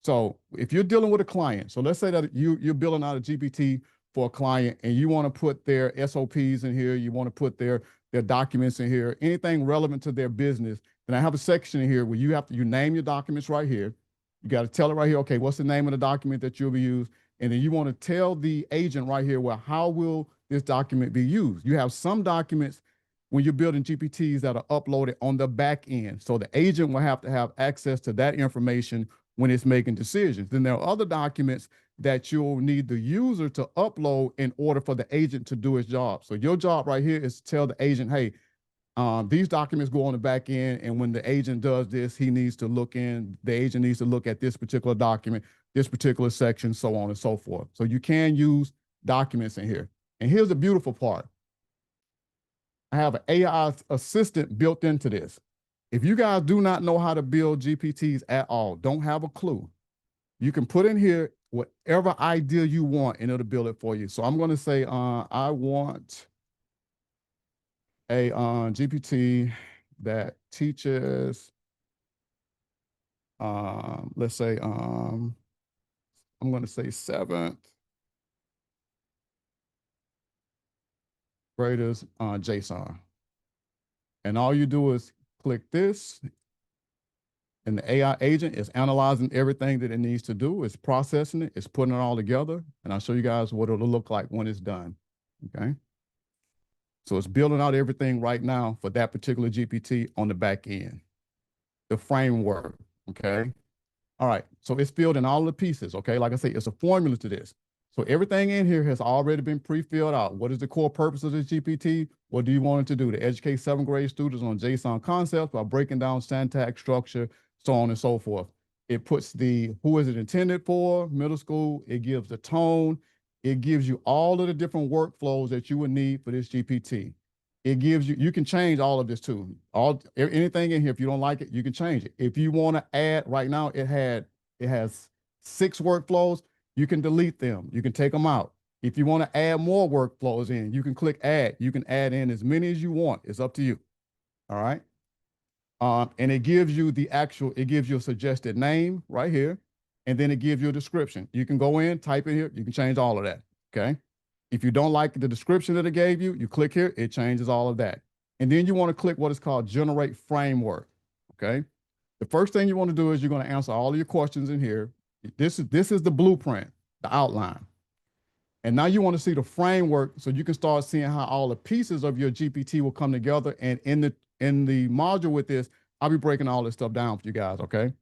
F: So if you're dealing with a client, so let's say that you're building out a GPT for a client and you want to put their SOPs in here, you want to put their documents in here, anything relevant to their business, then I have a section in here where you name your documents right here. You got to tell it right here, okay, what's the name of the document that you'll be used? And then you want to tell the agent right here, well, how will this document be used? You have some documents when you're building GPTs that are uploaded on the back end. So the agent will have to have access to that information when it's making decisions. Then there are other documents that you'll need the user to upload in order for the agent to do his job. So your job right here is to tell the agent, hey, These documents go on the back end, and when the agent does this, the agent needs to look at this particular document, this particular section, so on and so forth. So you can use documents in here. And here's the beautiful part. I have an AI assistant built into this. If you guys do not know how to build GPTs at all, don't have a clue, you can put in here whatever idea you want and it'll build it for you. So I'm going to say, I want a GPT that teaches, let's say, I'm going to say 7th graders JSON. And all you do is click this, and the AI agent is analyzing everything that it needs to do. It's processing it, it's putting it all together, and I'll show you guys what it'll look like when it's done, okay? So it's building out everything right now for that particular GPT on the back end, the framework, okay? All right, so it's filled in all the pieces, okay? Like I say, it's a formula to this. So everything in here has already been pre-filled out. What is the core purpose of this GPT? What do you want it to do? To educate 7th grade students on JSON concepts by breaking down syntax, structure, so on and so forth. It puts the who is it intended for, middle school. It gives the tone. It gives you all of the different workflows that you would need for this GPT. It gives you, you can change all of this too. Anything in here, if you don't like it, you can change it. If you want to add, right now it has 6 workflows. You can delete them. You can take them out. If you want to add more workflows in, you can click add. You can add in as many as you want. It's up to you. All right. And it gives you it gives you a suggested name right here. And then it gives you a description. You can go in, type in here. You can change all of that. Okay. If you don't like the description that it gave you, you click here, it changes all of that. And then you want to click what is called generate framework. Okay. The first thing you want to do is you're going to answer all of your questions in here. This is the blueprint, the outline. And now you want to see the framework so you can start seeing how all the pieces of your GPT will come together. And in the module with this, I'll be breaking all this stuff down for you guys, okay?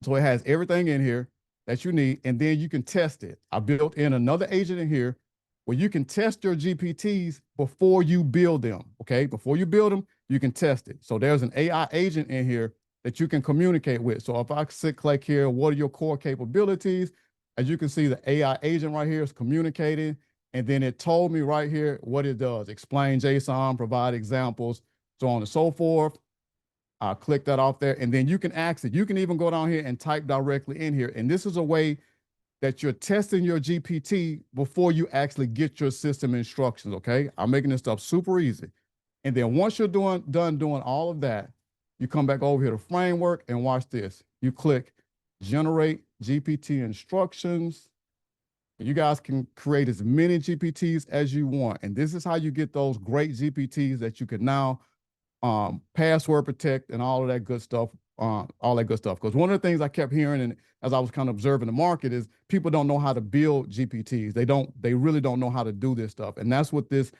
F: So it has everything in here that you need, and then you can test it. I built in another agent in here where you can test your GPTs before you build them, okay? Before you build them, you can test it. So there's an AI agent in here that you can communicate with. So if I click here, what are your core capabilities? As you can see, the AI agent right here is communicating. And then it told me right here what it does. Explain JSON, provide examples, so on and so forth. I'll click that off there. And then you can ask it. You can even go down here and type directly in here. And this is a way that you're testing your GPT before you actually get your system instructions, okay? I'm making this stuff super easy. And then once you're done doing all of that, you come back over here to framework and watch this. You click generate GPT instructions. You guys can create as many GPTs as you want. And this is how you get those great GPTs that you can now password protect and all of that good stuff. Because one of the things I kept hearing, and as I was kind of observing the market, is people don't know how to build GPTs. They really don't know how to do this stuff. And that's what this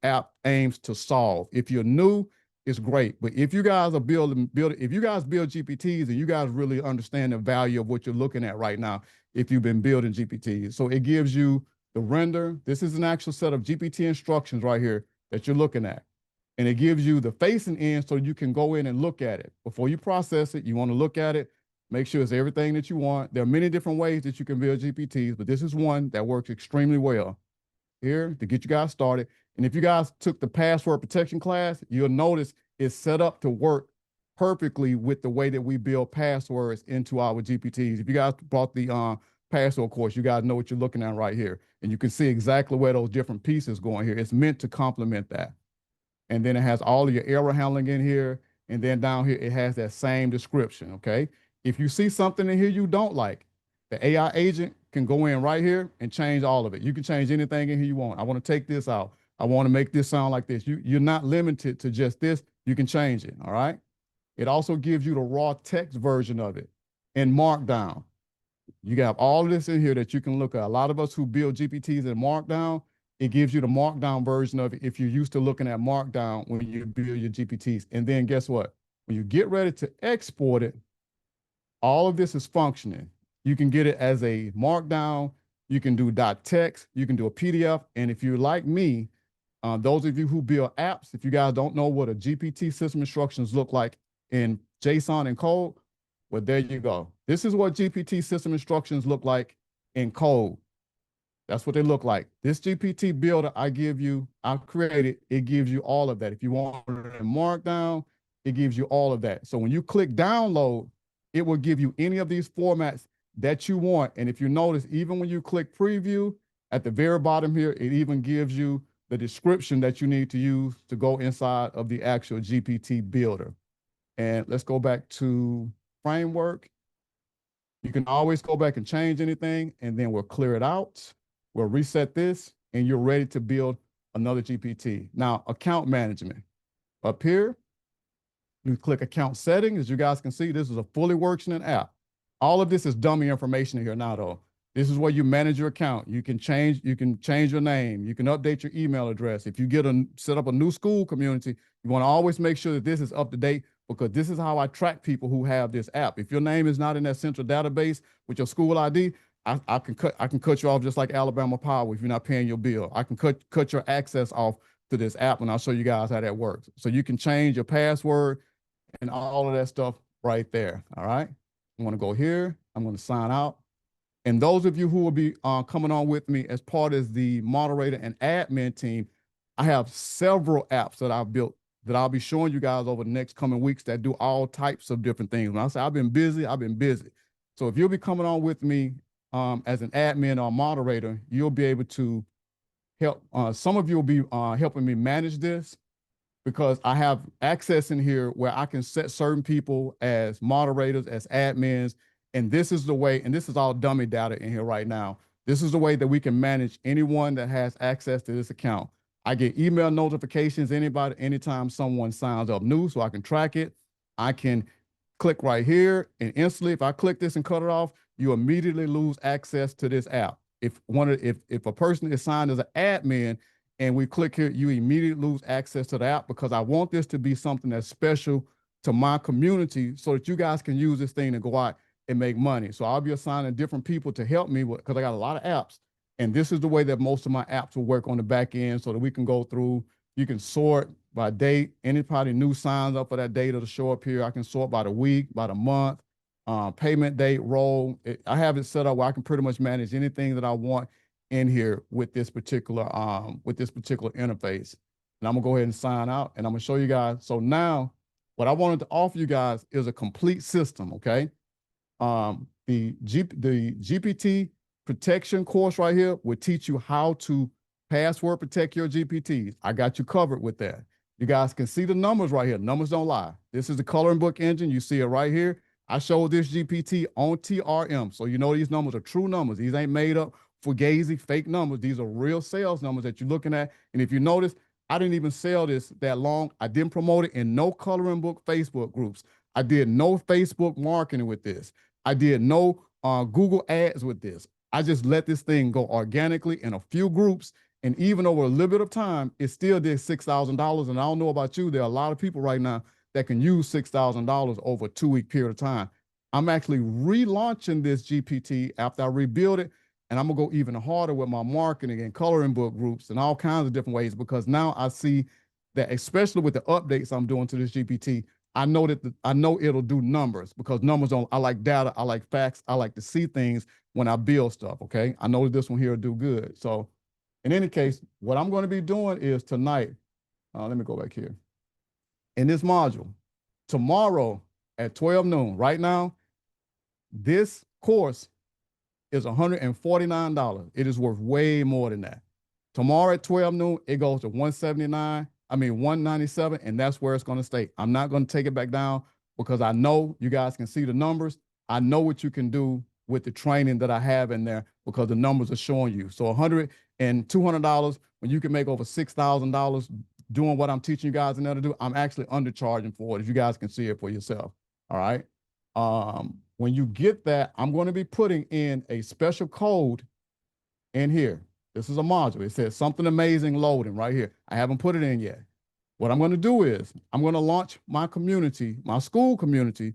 F: app aims to solve. If you're new, it's great. But if you guys are if you guys build GPTs and you guys really understand the value of what you're looking at right now, if you've been building GPTs. So it gives you the render. This is an actual set of GPT instructions right here that you're looking at. And it gives you the facing end so you can go in and look at it. Before you process it, you want to look at it, make sure it's everything that you want. There are many different ways that you can build GPTs, but this is one that works extremely well here to get you guys started. And if you guys took the password protection class, you'll notice it's set up to work perfectly with the way that we build passwords into our GPTs. If you guys bought the password course, you guys know what you're looking at right here. And you can see exactly where those different pieces going here. It's meant to complement that. And then it has all of your error handling in here. And then down here, it has that same description, okay? If you see something in here you don't like, the AI agent can go in right here and change all of it. You can change anything in here you want. I want to take this out. I want to make this sound like this. You're not limited to just this. You can change it, all right? It also gives you the raw text version of it in Markdown. You have all of this in here that you can look at. A lot of us who build GPTs in Markdown, it gives you the Markdown version of it if you're used to looking at Markdown when you build your GPTs. And then guess what? When you get ready to export it, all of this is functioning. You can get it as a Markdown. You can do .text. You can do a PDF. And if you're like me, Those of you who build apps, if you guys don't know what a GPT system instructions look like in JSON and code, well, there you go. This is what GPT system instructions look like in code. That's what they look like. This GPT builder I created, it gives you all of that. If you want it in Markdown, it gives you all of that. So when you click download, it will give you any of these formats that you want. And if you notice, even when you click preview, at the very bottom here, it even gives you the description that you need to use to go inside of the actual GPT builder. And let's go back to framework. You can always go back and change anything, and then we'll clear it out. We'll reset this, and you're ready to build another GPT. Now, account management. Up here, you click account settings. As you guys can see, this is a fully functioning app. All of this is dummy information here now, though. This is where you manage your account. You can change your name. You can update your email address. If you set up a new school community, you want to always make sure that this is up to date, because this is how I track people who have this app. If your name is not in that central database with your school ID, I can cut you off just like Alabama Power if you're not paying your bill. I can cut your access off to this app, and I'll show you guys how that works. So you can change your password and all of that stuff right there. All right. I'm going to go here. I'm going to sign out. And those of you who will be coming on with me as part of the moderator and admin team, I have several apps that I've built that I'll be showing you guys over the next coming weeks that do all types of different things. When I say I've been busy, I've been busy. So if you'll be coming on with me as an admin or moderator, you'll be able to help. Some of you will be helping me manage this, because I have access in here where I can set certain people as moderators, as admins. And this is the way, and this is all dummy data in here right now. This is the way that we can manage anyone that has access to this account. I get email notifications, anytime someone signs up new, so I can track it. I can click right here, and instantly, if I click this and cut it off, you immediately lose access to this app. If a person is signed as an admin and we click here, you immediately lose access to the app, because I want this to be something that's special to my community so that you guys can use this thing to go out and make money. So I'll be assigning different people to help me because I got a lot of apps. And this is the way that most of my apps will work on the back end, so that we can go through, you can sort by date, anybody new signs up for that data to show up here. I can sort by the week, by the month, payment date, role. I have it set up where I can pretty much manage anything that I want in here with this particular interface. And I'm gonna go ahead and sign out, and I'm gonna show you guys. So now what I wanted to offer you guys is a complete system, okay? The GPT protection course right here will teach you how to password protect your GPTs. I got you covered with that. You guys can see the numbers right here. Numbers don't lie. This is the coloring book engine. You see it right here. I showed this GPT on TRM. So you know these numbers are true numbers. These ain't made up fugazi fake numbers. These are real sales numbers that you're looking at. And if you notice, I didn't even sell this that long. I didn't promote it in no coloring book Facebook groups. I did no Facebook marketing with this. I did no Google ads with this. I just let this thing go organically in a few groups. And even over a little bit of time, it still did $6,000. And I don't know about you, there are a lot of people right now that can use $6,000 over a 2-week period of time. I'm actually relaunching this GPT after I rebuild it. And I'm gonna go even harder with my marketing and coloring book groups and all kinds of different ways, because now I see that, especially with the updates I'm doing to this GPT, I know it'll do numbers, because numbers I like data, I like facts, I like to see things when I build stuff, okay? I know that this one here will do good. So in any case, what I'm going to be doing is tonight, let me go back here. In this module, tomorrow at 12 noon, right now, this course is $149. It is worth way more than that. Tomorrow at 12 noon, it goes to $197, and that's where it's going to stay. I'm not going to take it back down, because I know you guys can see the numbers. I know what you can do with the training that I have in there, because the numbers are showing you. So $100 and $200, when you can make over $6,000 doing what I'm teaching you guys in there to do, I'm actually undercharging for it, if you guys can see it for yourself. All right. When you get that, I'm going to be putting in a special code in here. This is a module. It says something amazing loading right here. I haven't put it in yet. What I'm going to do is I'm going to launch my community, my school community,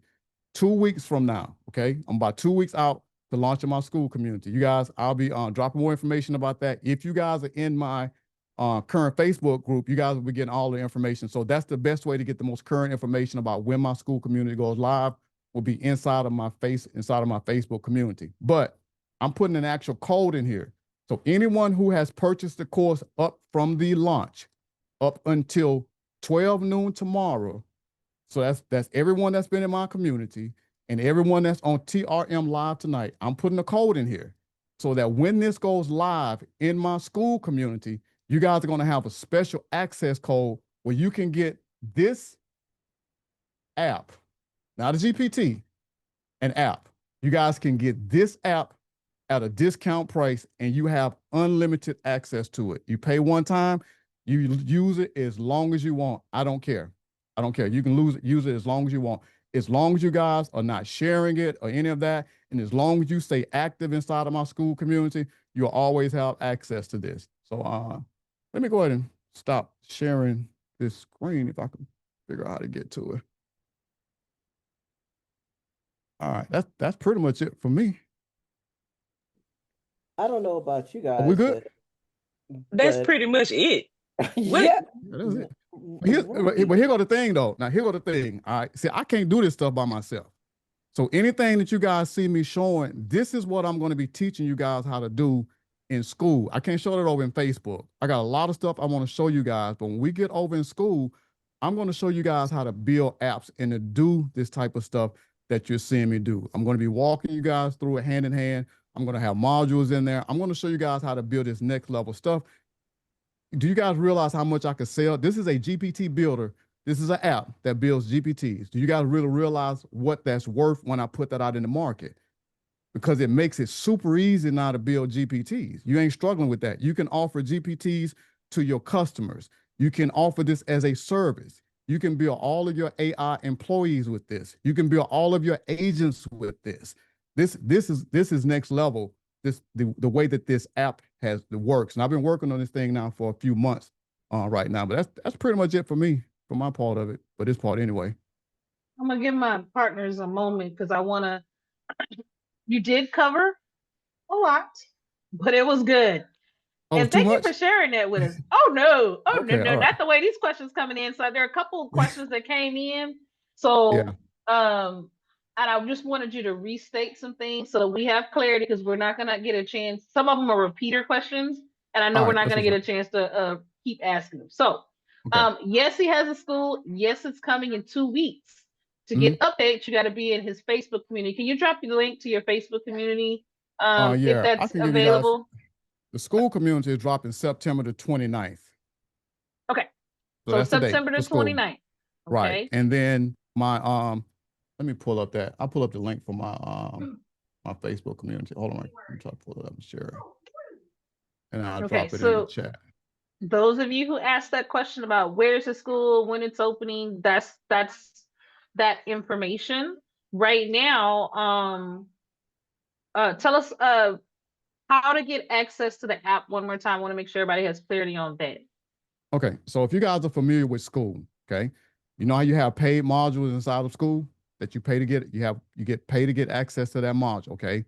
F: 2 weeks from now. Okay. I'm about 2 weeks out to launching my school community. You guys, I'll be dropping more information about that. If you guys are in my current Facebook group, you guys will be getting all the information. So that's the best way to get the most current information about when my school community goes live, will be inside of my Facebook community. But I'm putting an actual code in here. So anyone who has purchased the course up from the launch up until 12 noon tomorrow, so that's everyone that's been in my community and everyone that's on TRM live tonight, I'm putting a code in here so that when this goes live in my school community, you guys are going to have a special access code where you can get this app, not a GPT, an app. You guys can get this app at a discount price and you have unlimited access to it. You pay one time, you use it as long as you want. I don't care. I don't care. You can use it as long as you want. As long as you guys are not sharing it or any of that, and as long as you stay active inside of my school community, you'll always have access to this. So let me go ahead and stop sharing this screen if I can figure out how to get to it. All right, that's pretty much it for me.
A: I don't know about you
F: Are we
A: guys,
F: good?
B: That's
A: but
B: pretty much it.
A: yeah.
F: That's it. But here go the thing though. Now here go the thing. All right. See, I can't do this stuff by myself. So anything that you guys see me showing, this is what I'm going to be teaching you guys how to do in school. I can't show that over in Facebook. I got a lot of stuff I want to show you guys, but when we get over in school, I'm going to show you guys how to build apps and to do this type of stuff that you're seeing me do. I'm going to be walking you guys through it hand in hand. I'm going to have modules in there. I'm going to show you guys how to build this next level stuff. Do you guys realize how much I could sell? This is a GPT builder. This is an app that builds GPTs. Do you guys really realize what that's worth when I put that out in the market? Because it makes it super easy now to build GPTs. You ain't struggling with that. You can offer GPTs to your customers. You can offer this as a service. You can build all of your AI employees with this. You can build all of your agents with this. This is next level. The way that this app works. And I've been working on this thing now for a few months right now. But that's pretty much it for me, for my part of it, for this part anyway.
D: I'm gonna give my partners a moment because I wanna. You did cover a lot, but it was good.
F: Oh,
D: And
F: too
D: thank you
F: much?
D: for sharing that with us. Oh no,
F: Okay, all right.
D: not the way these questions coming in. So there are a couple of questions that came in. So
F: Yeah.
D: and I just wanted you to restate some things so that we have clarity because we're not gonna get a chance. Some of them are repeater questions, and I know
F: All
D: we're
F: right,
D: not
F: that's
D: gonna
F: what's
D: get
F: up.
D: a chance to keep asking them. So
F: Okay.
D: yes, he has a school. Yes, it's coming in 2 weeks. To get updates, you got to be in his Facebook community. Can you drop the link to your Facebook community if
F: Yeah, I
D: that's
F: can give you guys,
D: available?
F: the school community is dropping September the 29th.
D: Okay.
F: So
D: So
F: that's the date
D: September
F: for
D: the
F: school.
D: 29th.
F: Right.
D: Okay.
F: And then my let me pull up that. I'll pull up the link for my my Facebook community. Hold on, let me try to pull it up and share it. And I'll
D: Okay.
F: drop it in the
D: So
F: chat.
D: those of you who asked that question about where's the school, when it's opening, that's that information. Right now, tell us how to get access to the app one more time. I want to make sure everybody has clarity on that.
F: Okay, so if you guys are familiar with school, okay, you know how you have paid modules inside of school that you pay to get, you get paid to get access to that module, okay?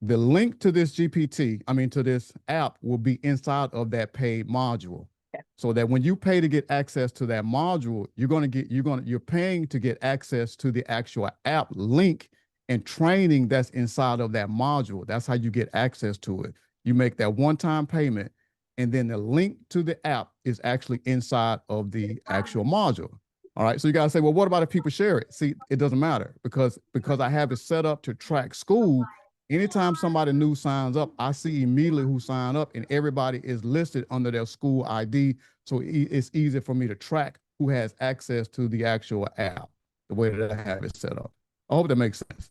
F: The link to this to this app will be inside of that paid module.
D: Okay.
F: So that when you pay to get access to that module, you're paying to get access to the actual app link and training that's inside of that module. That's how you get access to it. You make that one-time payment, and then the link to the app is actually inside of the actual module. All right. So you gotta say, well, what about if people share it? See, it doesn't matter because I have it set up to track school. Anytime somebody new signs up, I see immediately who signed up, and everybody is listed under their school ID. So it's easy for me to track who has access to the actual app, the way that I have it set up. I hope that makes sense.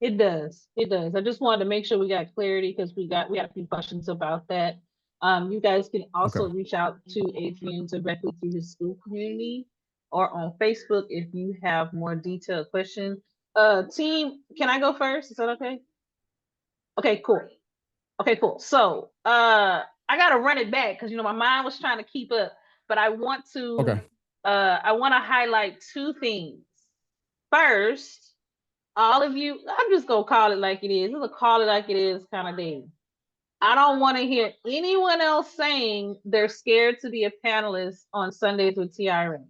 D: It does. It does. I just wanted to make sure we got clarity because we got a few questions about that. You guys can also reach out to Adrian directly through his school community or on Facebook if you have more detailed questions. Team, can I go first? Is that okay? Okay, cool. Okay, cool. So I gotta run it back because my mind was trying to keep up, but I want to highlight two things. First, all of you, I'm just gonna call it like it is. It's a call it like it is kind of day. I don't want to hear anyone else saying they're scared to be a panelist on Sundays with TRM.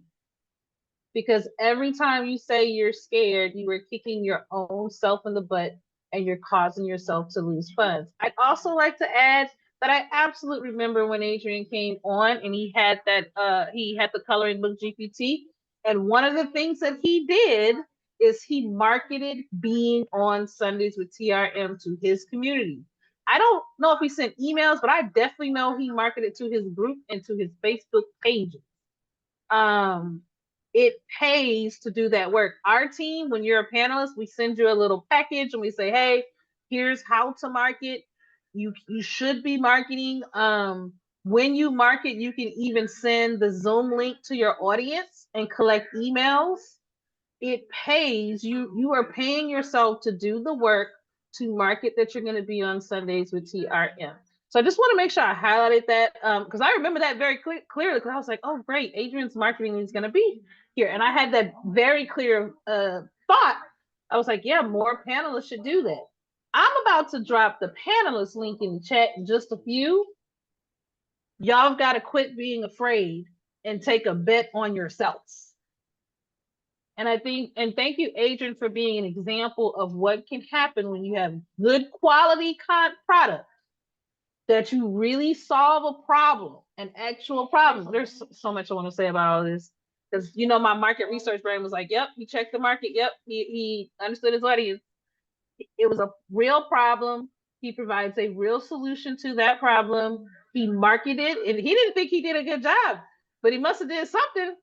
D: Because every time you say you're scared, you are kicking your own self in the butt and you're causing yourself to lose funds. I'd also like to add that I absolutely remember when Adrian came on and he had the coloring book GPT. And one of the things that he did is he marketed being on Sundays with TRM to his community. I don't know if he sent emails, but I definitely know he marketed to his group and to his Facebook pages. It pays to do that work. Our team, when you're a panelist, we send you a little package and we say, hey, here's how to market. You should be marketing. When you market, you can even send the Zoom link to your audience and collect emails. It pays. You are paying yourself to do the work to market that you're going to be on Sundays with TRM. So I just want to make sure I highlighted that because I remember that very clearly because I was like, oh, great, Adrian's marketing is going to be here. And I had that very clear thought. I was like, yeah, more panelists should do that. I'm about to drop the panelist link in the chat in just a few. Y'all got to quit being afraid and take a bet on yourselves. And thank you, Adrian, for being an example of what can happen when you have good quality product that you really solve a problem, an actual problem. There's so much I want to say about all this. Because, my market research brain was like, yep, he checked the market. Yep, he understood his audience. It was a real problem. He provides a real solution to that problem. He marketed, and he didn't think he did a good job, but he must have did something.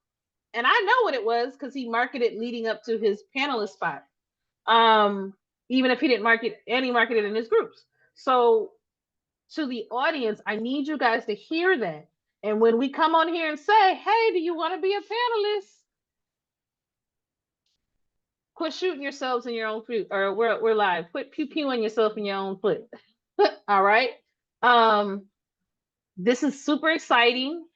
D: And I know what it was because he marketed leading up to his panelist spot. Even if he didn't market, and he marketed in his groups. So to the audience, I need you guys to hear that. And when we come on here and say, hey, do you want to be a panelist? Quit shooting yourselves in your own foot, or we're live. Quit pew-pewing yourself in your own foot. All right. This is super exciting.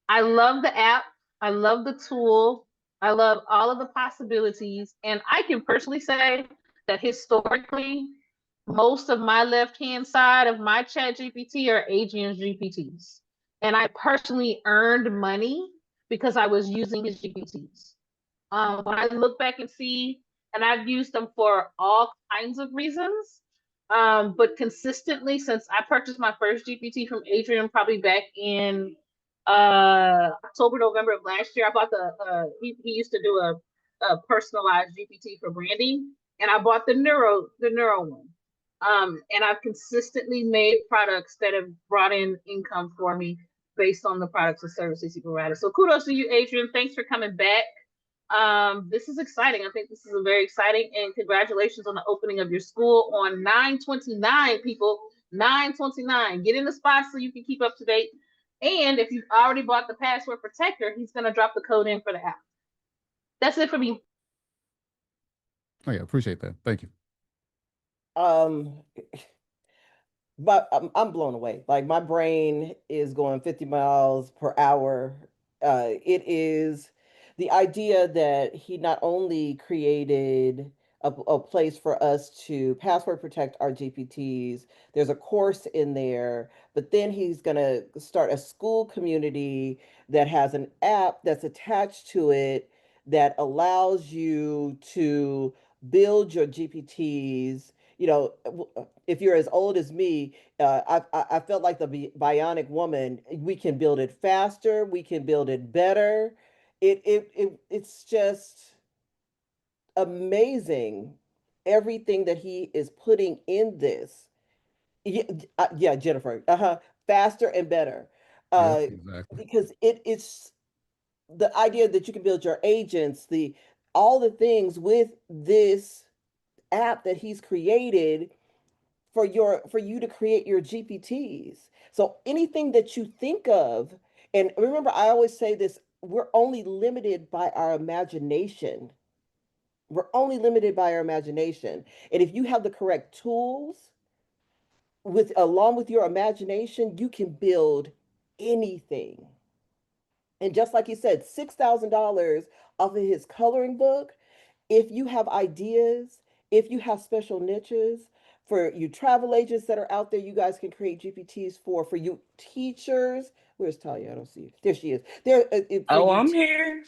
D: I love the app. I love the tool. I love all of the possibilities. And I can personally say that historically, most of my left-hand side of my chat GPT are Adrian's GPTs. And I personally earned money because I was using his GPTs. When I look back and see, and I've used them for all kinds of reasons, but consistently since I purchased my first GPT from Adrian, probably back in October, November of last year, I bought he used to do a personalized GPT for branding, and I bought the neuro one. And I've consistently made products that have brought in income for me based on the products and services he provided. So kudos to you, Adrian. Thanks for coming back. This is exciting. I think this is a very exciting, and congratulations on the opening of your school on 9/29, people. 9/29. Get in the spot so you can keep up to date. And if you've already bought the password protector, he's going to drop the code in for the app. That's it for me.
F: Oh yeah, appreciate that. Thank you.
A: But I'm blown away. Like my brain is going 50 miles per hour. It is the idea that he not only created a place for us to password protect our GPTs, there's a course in there, but then he's going to start a school community that has an app that's attached to it that allows you to build your GPTs. If you're as old as me, I felt like the bionic woman. We can build it faster. We can build it better. It's just amazing everything that he is putting in this. Yeah, yeah, Jennifer. Faster and better.
F: Yep, exactly.
A: Because it's the idea that you can build your agents, all the things with this app that he's created for you to create your GPTs. So anything that you think of, and remember, I always say this, we're only limited by our imagination. We're only limited by our imagination. And if you have the correct tools along with your imagination, you can build anything. And just like he said, $6,000 off of his coloring book. If you have ideas, if you have special niches For you travel agents that are out there, you guys can create GPTs for you teachers. Where's Talya? I don't see it. There she is. There for
B: Oh,
A: you
B: I'm here.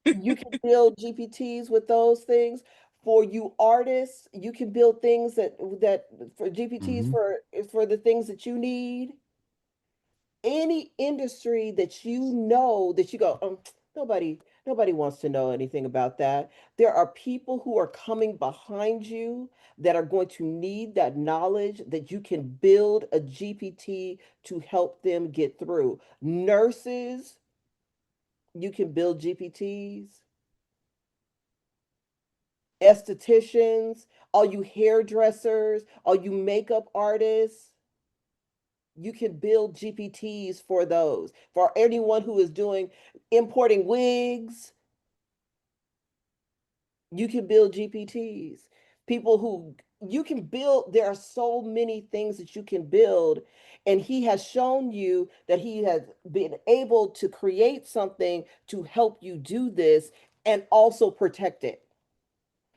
A: you can build GPTs with those things. For you artists, you can build things that for GPTs
F: Mm-hmm.
A: for the things that you need. Any industry that you know that you go, nobody wants to know anything about that. There are people who are coming behind you that are going to need that knowledge that you can build a GPT to help them get through. Nurses, you can build GPTs. Estheticians, all you hairdressers, all you makeup artists, you can build GPTs for those. For anyone who is doing importing wigs, you can build GPTs. People who you can build, there are so many things that you can build. And he has shown you that he has been able to create something to help you do this and also protect it.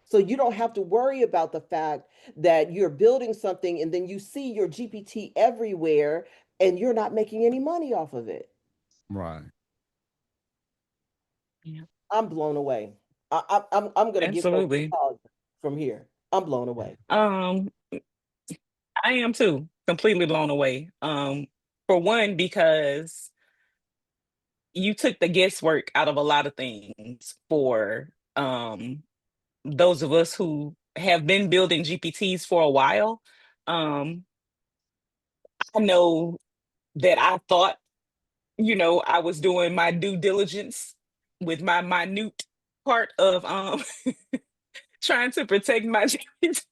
A: So you don't have to worry about the fact that you're building something and then you see your GPT everywhere and you're not making any money off of it.
F: Right.
B: Yeah,
A: I'm blown away. I'm gonna give it over to
B: absolutely.
A: Paul from here. I'm blown away.
B: Um, I am too, completely blown away. For one, because you took the guesswork out of a lot of things for those of us who have been building GPTs for a while. Um, I know that I thought, I was doing my due diligence with my minute part of trying to protect my GPTs.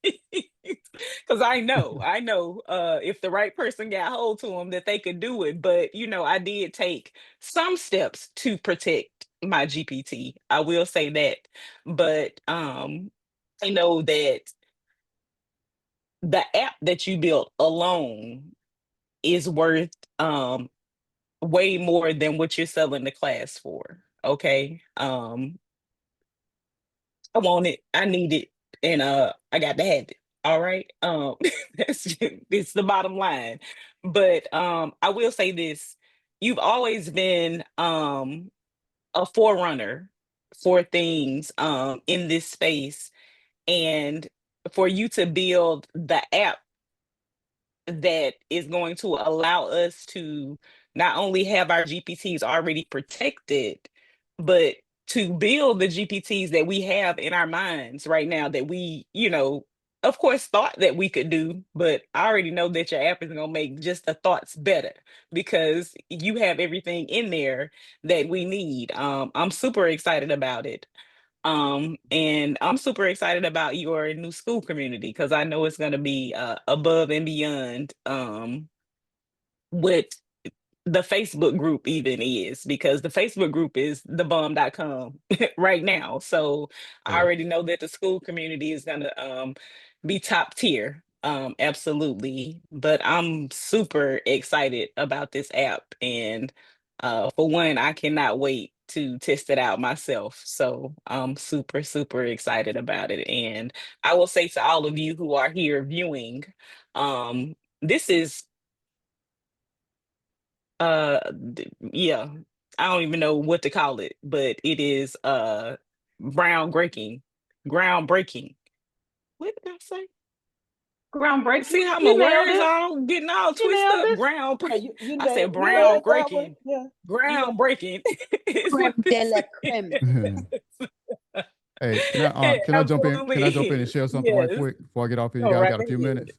B: Because I know if the right person got hold to them that they could do it. But I did take some steps to protect my GPT. I will say that. But I know that the app that you built alone is worth way more than what you're selling the class for. Okay. I want it, I need it, and I got to have it. All right. It's the bottom line. But I will say this. You've always been a forerunner for things in this space, and for you to build the app that is going to allow us to not only have our GPTs already protected, but to build the GPTs that we have in our minds right now that we, of course, thought that we could do. But I already know that your app is going to make just the thoughts better because you have everything in there that we need. I'm super excited about it. And I'm super excited about your new school community because I know it's going to be above and beyond what the Facebook group even is, because the Facebook group is thebomb.com right now. So I
F: Right.
B: already know that the school community is going to be top tier. Absolutely. But I'm super excited about this app. And for one, I cannot wait to test it out myself. So I'm super, super excited about it. And I will say to all of you who are here viewing, this is yeah, I don't even know what to call it, but it is groundbreaking. What did I say?
D: Groundbreaking.
B: See how my
D: You nailed
B: words
D: it.
B: all getting all
D: You
B: twisted
D: nailed
B: up?
D: it.
A: Yeah, you
B: I said
A: you nailed that one.
B: groundbreaking.
A: Yeah.
B: Groundbreaking is what
G: Creme de
B: this
G: la creme.
B: is.
F: Hey, can I jump in? Can I
B: Absolutely
F: jump in and
B: is.
F: share something right
B: Yes.
F: quick before I get off here? You
B: Go
F: guys
B: right
F: got a few
B: ahead.
F: minutes.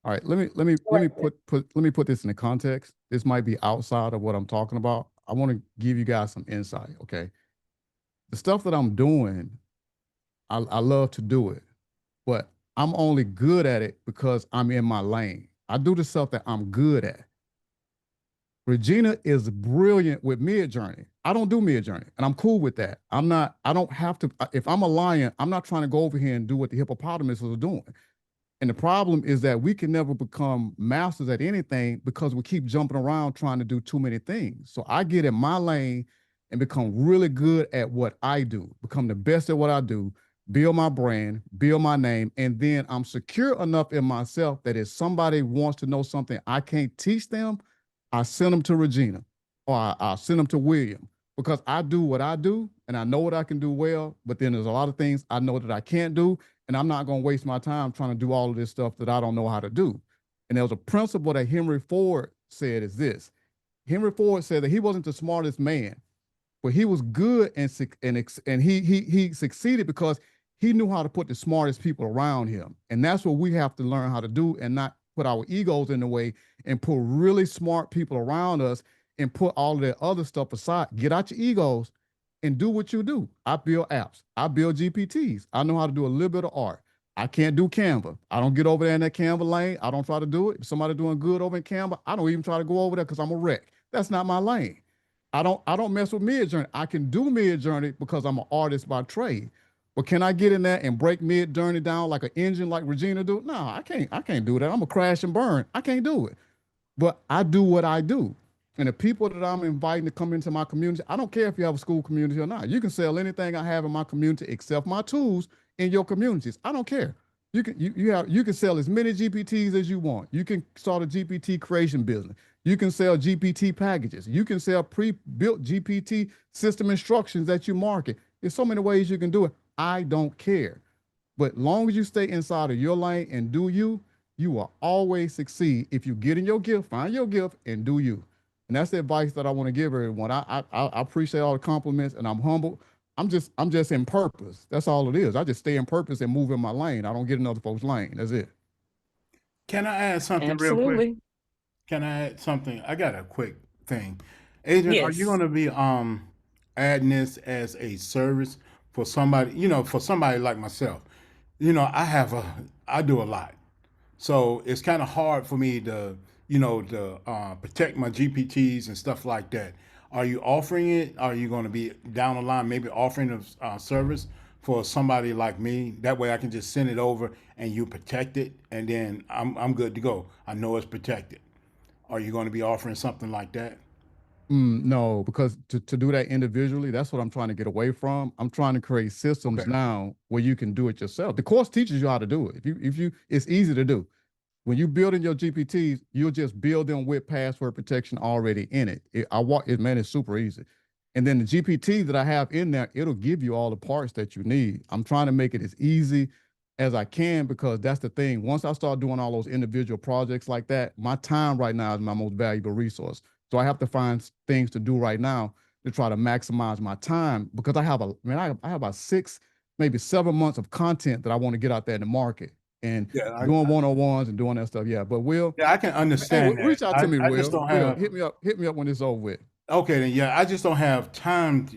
F: All right, let me put this in the context. This might be outside of what I'm talking about. I want to give you guys some insight. Okay, the stuff that I'm doing, I love to do it, but I'm only good at it because I'm in my lane. I do the stuff that I'm good at. Regina is brilliant with Mid Journey. I don't do Mid Journey, and I'm cool with that. I don't have to. If I'm a lion, I'm not trying to go over here and do what the hippopotamuses are doing. And the problem is that we can never become masters at anything because we keep jumping around trying to do too many things. So I get in my lane and become really good at what I do, become the best at what I do, build my brand, build my name, and then I'm secure enough in myself that if somebody wants to know something I can't teach them, I send them to Regina or I'll send them to William because I do what I do and I know what I can do well, but then there's a lot of things I know that I can't do, and I'm not going to waste my time trying to do all of this stuff that I don't know how to do. And there was a principle that Henry Ford said is this. Henry Ford said that he wasn't the smartest man, but he was good and he succeeded because he knew how to put the smartest people around him. And that's what we have to learn how to do and not put our egos in the way and put really smart people around us and put all of that other stuff aside. Get out your egos and do what you do. I build apps. I build GPTs. I know how to do a little bit of art. I can't do Canva. I don't get over there in that Canva lane. I don't try to do it. If somebody doing good over in Canva, I don't even try to go over there because I'm a wreck. That's not my lane. I don't mess with Mid-Journey. I can do Mid-Journey because I'm an artist by trade. But can I get in there and break Mid-Journey down like an engine like Regina do? No, I can't. I can't do that. I'm gonna crash and burn. I can't do it. But I do what I do. And the people that I'm inviting to come into my community, I don't care if you have a school community or not. You can sell anything I have in my community except my tools in your communities. I don't care. You can sell as many GPTs as you want. You can start a GPT creation business. You can sell GPT packages. You can sell pre-built GPT system instructions that you market. There's so many ways you can do it. I don't care. But long as you stay inside of your lane and do you, you will always succeed if you get in your gift, find your gift, and do you. And that's the advice that I want to give everyone. I appreciate all the compliments, and I'm humble. I'm just in purpose. That's all it is. I just stay in purpose and move in my lane. I don't get in other folks' lane. That's it.
G: Can I add something real quick?
B: Absolutely.
G: Can I add something? I got a quick thing. Adrian, are you
B: Yes.
G: going to be adding this as a service for somebody, for somebody like myself? I do a lot. So it's kind of hard for me to protect my GPTs and stuff like that. Are you offering it? Are you going to be down the line maybe offering a service for somebody like me? That way I can just send it over and you protect it, and then I'm good to go. I know it's protected. Are you going to be offering something like that?
F: No, because to do that individually, that's what I'm trying to get away from. I'm trying to create
G: Okay.
F: systems now where you can do it yourself. The course teaches you how to do it. It's easy to do. When you build in your GPTs, you'll just build them with password protection already in it. Man, it's super easy. And then the GPT that I have in there, it'll give you all the parts that you need. I'm trying to make it as easy as I can because that's the thing. Once I start doing all those individual projects like that, my time right now is my most valuable resource. So I have to find things to do right now to try to maximize my time because I have about 6, maybe 7 months of content that I want to get out there in the market and
G: Yeah,
F: doing one-on-ones and doing that stuff. Yeah, but Will,
G: yeah, I can
F: hey,
G: understand that.
F: reach out to me,
G: I just
F: Will.
G: don't
F: Will,
G: have.
F: hit me up when it's over with.
G: Okay, then yeah, I just don't have time.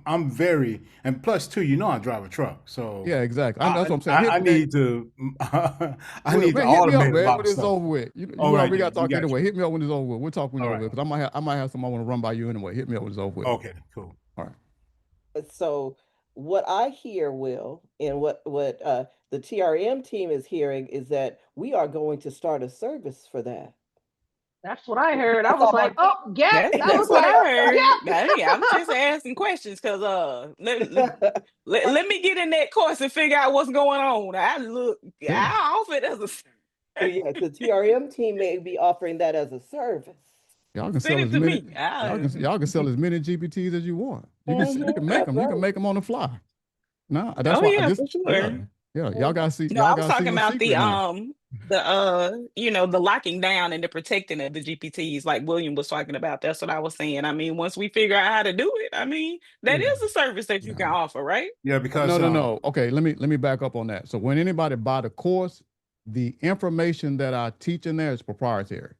G: I'm very, and plus too, I drive a truck, so
F: Yeah, exactly. That's
G: I
F: what I'm saying.
G: I need to I
F: Will,
G: need to
F: man, hit me up,
G: automate a
F: man,
G: lot
F: when
G: of
F: it's
G: stuff.
F: over with.
G: All
F: We
G: right,
F: we
G: then
F: got to
G: we
F: talk
G: got
F: anyway.
G: you.
F: Hit me up when it's over with. We'll talk when it's
G: All
F: over
G: right.
F: with because I might have something I want to run by you anyway. Hit me up when it's over with.
G: Okay, cool.
F: All right.
A: So what I hear, Will, and what the TRM team is hearing is that we are going to start a service for that.
D: That's what I heard. I
A: That's
D: was
A: all
D: like,
A: I'm
D: oh, yeah. I
B: That's
D: was
B: what
D: like,
B: I heard.
D: yeah.
B: Hey, I'm just asking questions because
A: saying.
B: let me get in that course and figure out what's going on.
F: Yeah.
B: I offer it as a
A: Yeah, the TRM team may be offering that as a service.
F: Y'all can
B: send
F: sell
B: it
F: as
B: to
F: many
B: me.
F: y'all can sell as many GPTs as you want. You can make
A: That's
F: them. You can
A: right.
F: make them on the fly. No, that's
B: Oh
F: why I
B: yeah,
F: just
B: for
F: yeah.
B: sure.
F: Yeah,
B: No,
F: y'all
B: I was
F: gotta see
B: talking
F: what's
B: about
F: secret now.
B: the locking down and the protecting of the GPTs like William was talking about. That's what I was saying. I mean, once we figure out how to do it, I mean, that
G: Yeah,
B: is a service that you can
F: Yeah.
B: offer, right?
G: yeah,
F: No,
G: because
F: no, no. Okay, let me back up on that. So when anybody buy the course, the information that I teach in there is proprietary.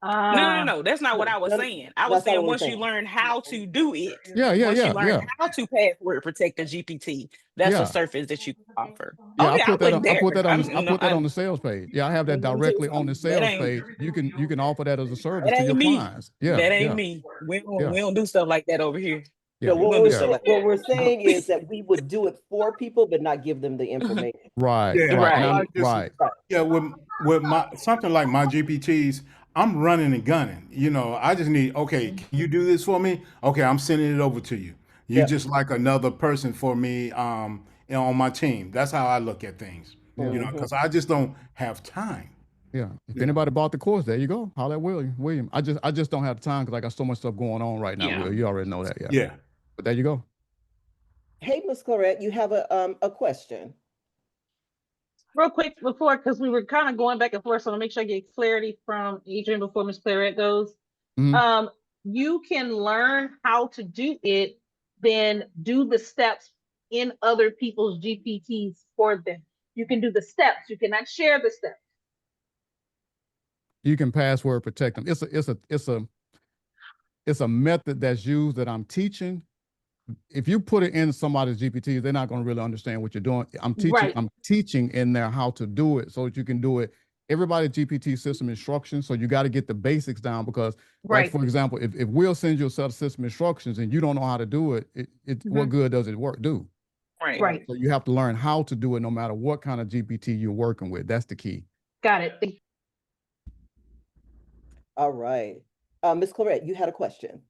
B: No. That's not what I was
A: No,
B: saying. I was
A: that's not
B: saying
A: what we're
B: once you
A: saying.
B: learn how to do it,
F: Yeah, yeah,
B: once you
F: yeah,
B: learn
F: yeah,
B: how to password protect the GPT, that's a
F: yeah.
B: service that you can offer. Oh
F: Yeah,
B: yeah, I went
F: I
B: there.
F: put that on
B: I'm
F: I
B: no,
F: put that on the sales page. Yeah, I have that directly on the
B: that
F: sales
B: ain't
F: page. You can offer that as a service
B: that
F: to your
B: ain't me.
F: clients. Yeah,
B: That ain't
F: yeah,
B: me.
F: yeah,
B: We don't do stuff like that over here.
A: No,
F: yeah,
B: We don't do
F: yeah.
B: stuff like
A: what we're
B: that.
A: saying is that we would do it for people, but not give them the information.
F: Right,
G: yeah,
F: right. And
G: all
B: Right.
G: I
F: I'm
G: just
F: right.
A: Right.
G: yeah with my something like my GPTs, I'm running and gunning. I just need, okay, can you do this for me? Okay, I'm sending it over to you. You
A: Yep.
G: just like another person for me on my team. That's how I look at things, you know,
A: Mhm.
G: because I just don't have time.
F: Yeah. If
G: You know.
F: anybody bought the course, there you go. Holler at William. I just don't have time because I got so much stuff going on right now,
D: Yeah.
F: Will. You already know that, yeah.
G: Yeah.
F: But there you go.
A: Hey, Miss Clarette, you have a question.
D: Real quick before, because we were kind of going back and forth, so I'll make sure I get clarity from Adrian before Miss Claret goes.
F: Mhm.
D: You can learn how to do it, then do the steps in other people's GPTs for them. You can do the steps. You cannot share the steps.
F: You can password protect them. It's a method that's used that I'm teaching. If you put it in somebody's GPT, they're not going to really understand what you're doing.
D: Right.
F: I'm teaching in there how to do it so that you can do it. Everybody's GPT system instructions. So you got to get the basics down because, like,
D: Right.
F: for example, if Will sends you a set of system instructions and you don't know how to do it, what good does it do?
B: Right.
D: Right.
F: So you have to learn how to do it no matter what kind of GPT you're working with. That's the key.
D: Got it.
A: All right. Miss Clarette, you had a question.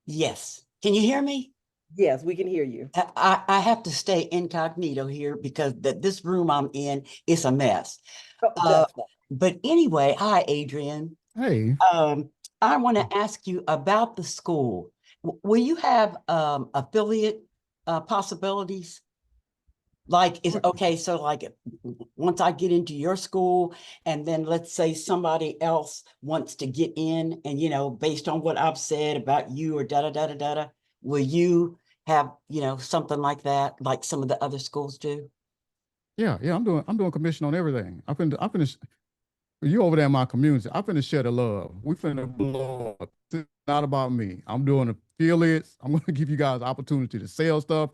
H: Yes. Can you hear me?
A: Yes, we can hear you.
H: I have to stay incognito here because this room I'm in is a mess.
A: Oh, that's fine.
H: But anyway, hi, Adrian.
F: Hey,
H: I want to ask you about the school. Will you have affiliate possibilities? Like, is okay, so like once I get into your school and then let's say somebody else wants to get in and, you know, based on what I've said about you or da da da da da, da, will you have, you know, something like that, like some of the other schools do?
F: yeah, I'm doing commission on everything. You over there in my community. I'm finna share the love. We finna blow up. It's not about me. I'm doing affiliates. I'm gonna give you guys opportunity to sell stuff.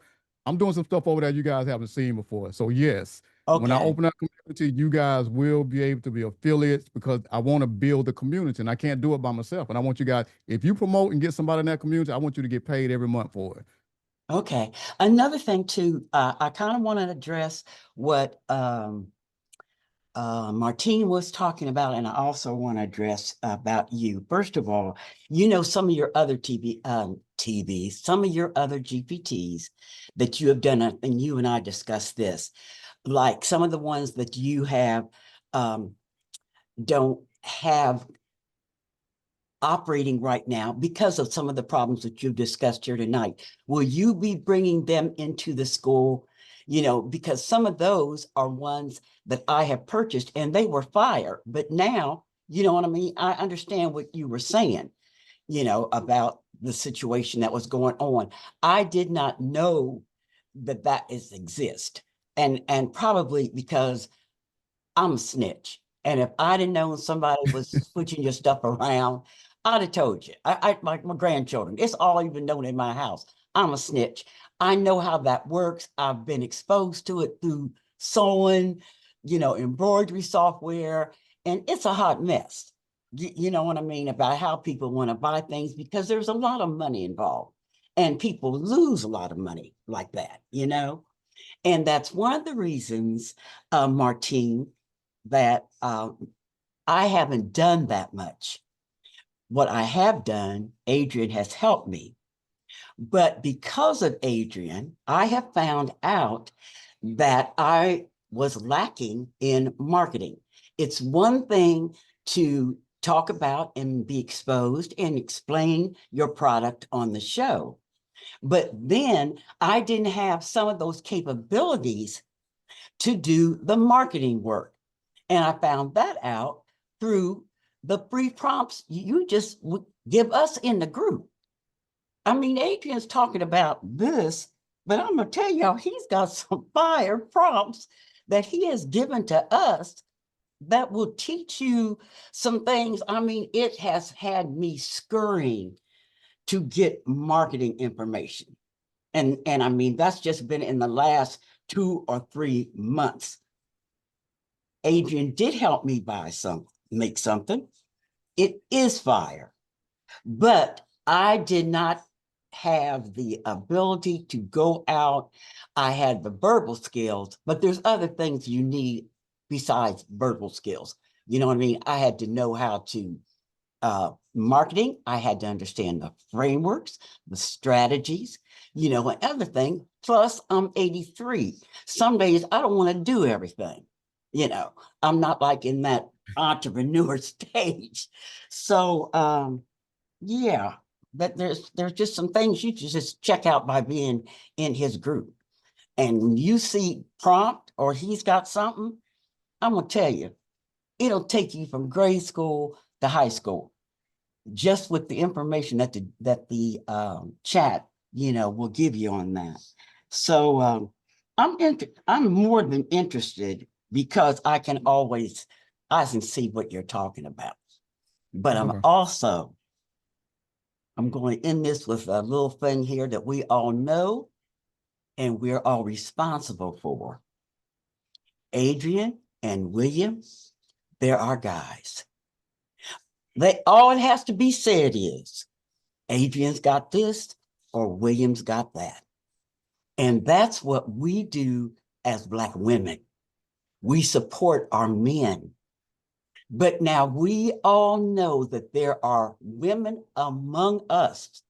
F: I'm doing some stuff over there you guys haven't seen before. So yes, when I
H: Okay.
F: open up community, you guys will be able to be affiliates because I want to build the community and I can't do it by myself. And I want you guys, if you promote and get somebody in that community, I want you to get paid every month for it.
H: Okay. Another thing too, I kind of want to address what Martine was talking about, and I also want to address about you. First of all, you know, some of your other TVs, some of your other GPTs that you have done, and you and I discussed this, like some of the ones that you have don't have operating right now because of some of the problems that you've discussed here tonight. Will you be bringing them into the school? You know, because some of those are ones that I have purchased and they were fire, but now, you know what I mean? I understand what you were saying, you know, about the situation that was going on. I did not know that that is exist. And probably because I'm a snitch. And if I'd have known somebody was switching your stuff around, I'd have told you. Like my grandchildren, it's all even known in my house. I'm a snitch. I know how that works. I've been exposed to it through sewing, you know, embroidery software, and it's a hot mess. You know what I mean about how people want to buy things because there's a lot of money involved, and people lose a lot of money like that, you know. And that's one of the reasons, Martine, that I haven't done that much. What I have done, Adrian has helped me. But because of Adrian, I have found out that I was lacking in marketing. It's one thing to talk about and be exposed and explain your product on the show. But then I didn't have some of those capabilities to do the marketing work. And I found that out through the free prompts you just would give us in the group. I mean, Adrian's talking about this, but I'm going to tell y'all, he's got some fire prompts that he has given to us that will teach you some things. I mean, it has had me scurrying to get marketing information. And I mean, that's just been in the last 2 or 3 months. Adrian did help me make something. It is fire, but I did not have the ability to go out. I had the verbal skills, but there's other things you need besides verbal skills. You know what I mean? I had to know how to marketing, I had to understand the frameworks, the strategies, you know, and everything. Plus, I'm 83. Some days I don't want to do everything. You know, I'm not like in that entrepreneur stage. So, yeah, that there's just some things you just check out by being in his group. And when you see prompt or he's got something, I'm gonna tell you, it'll take you from grade school to high school, just with the information that the chat, you know, will give you on that. So I'm more than interested because I can see what you're talking about. But I'm going to end this with a little thing here that we all know and we're all responsible for. Adrian and William, they're our guys. All it has to be said is Adrian's got this or William's got that. And that's what we do as Black women. We support our men. But now we all know that there are women among us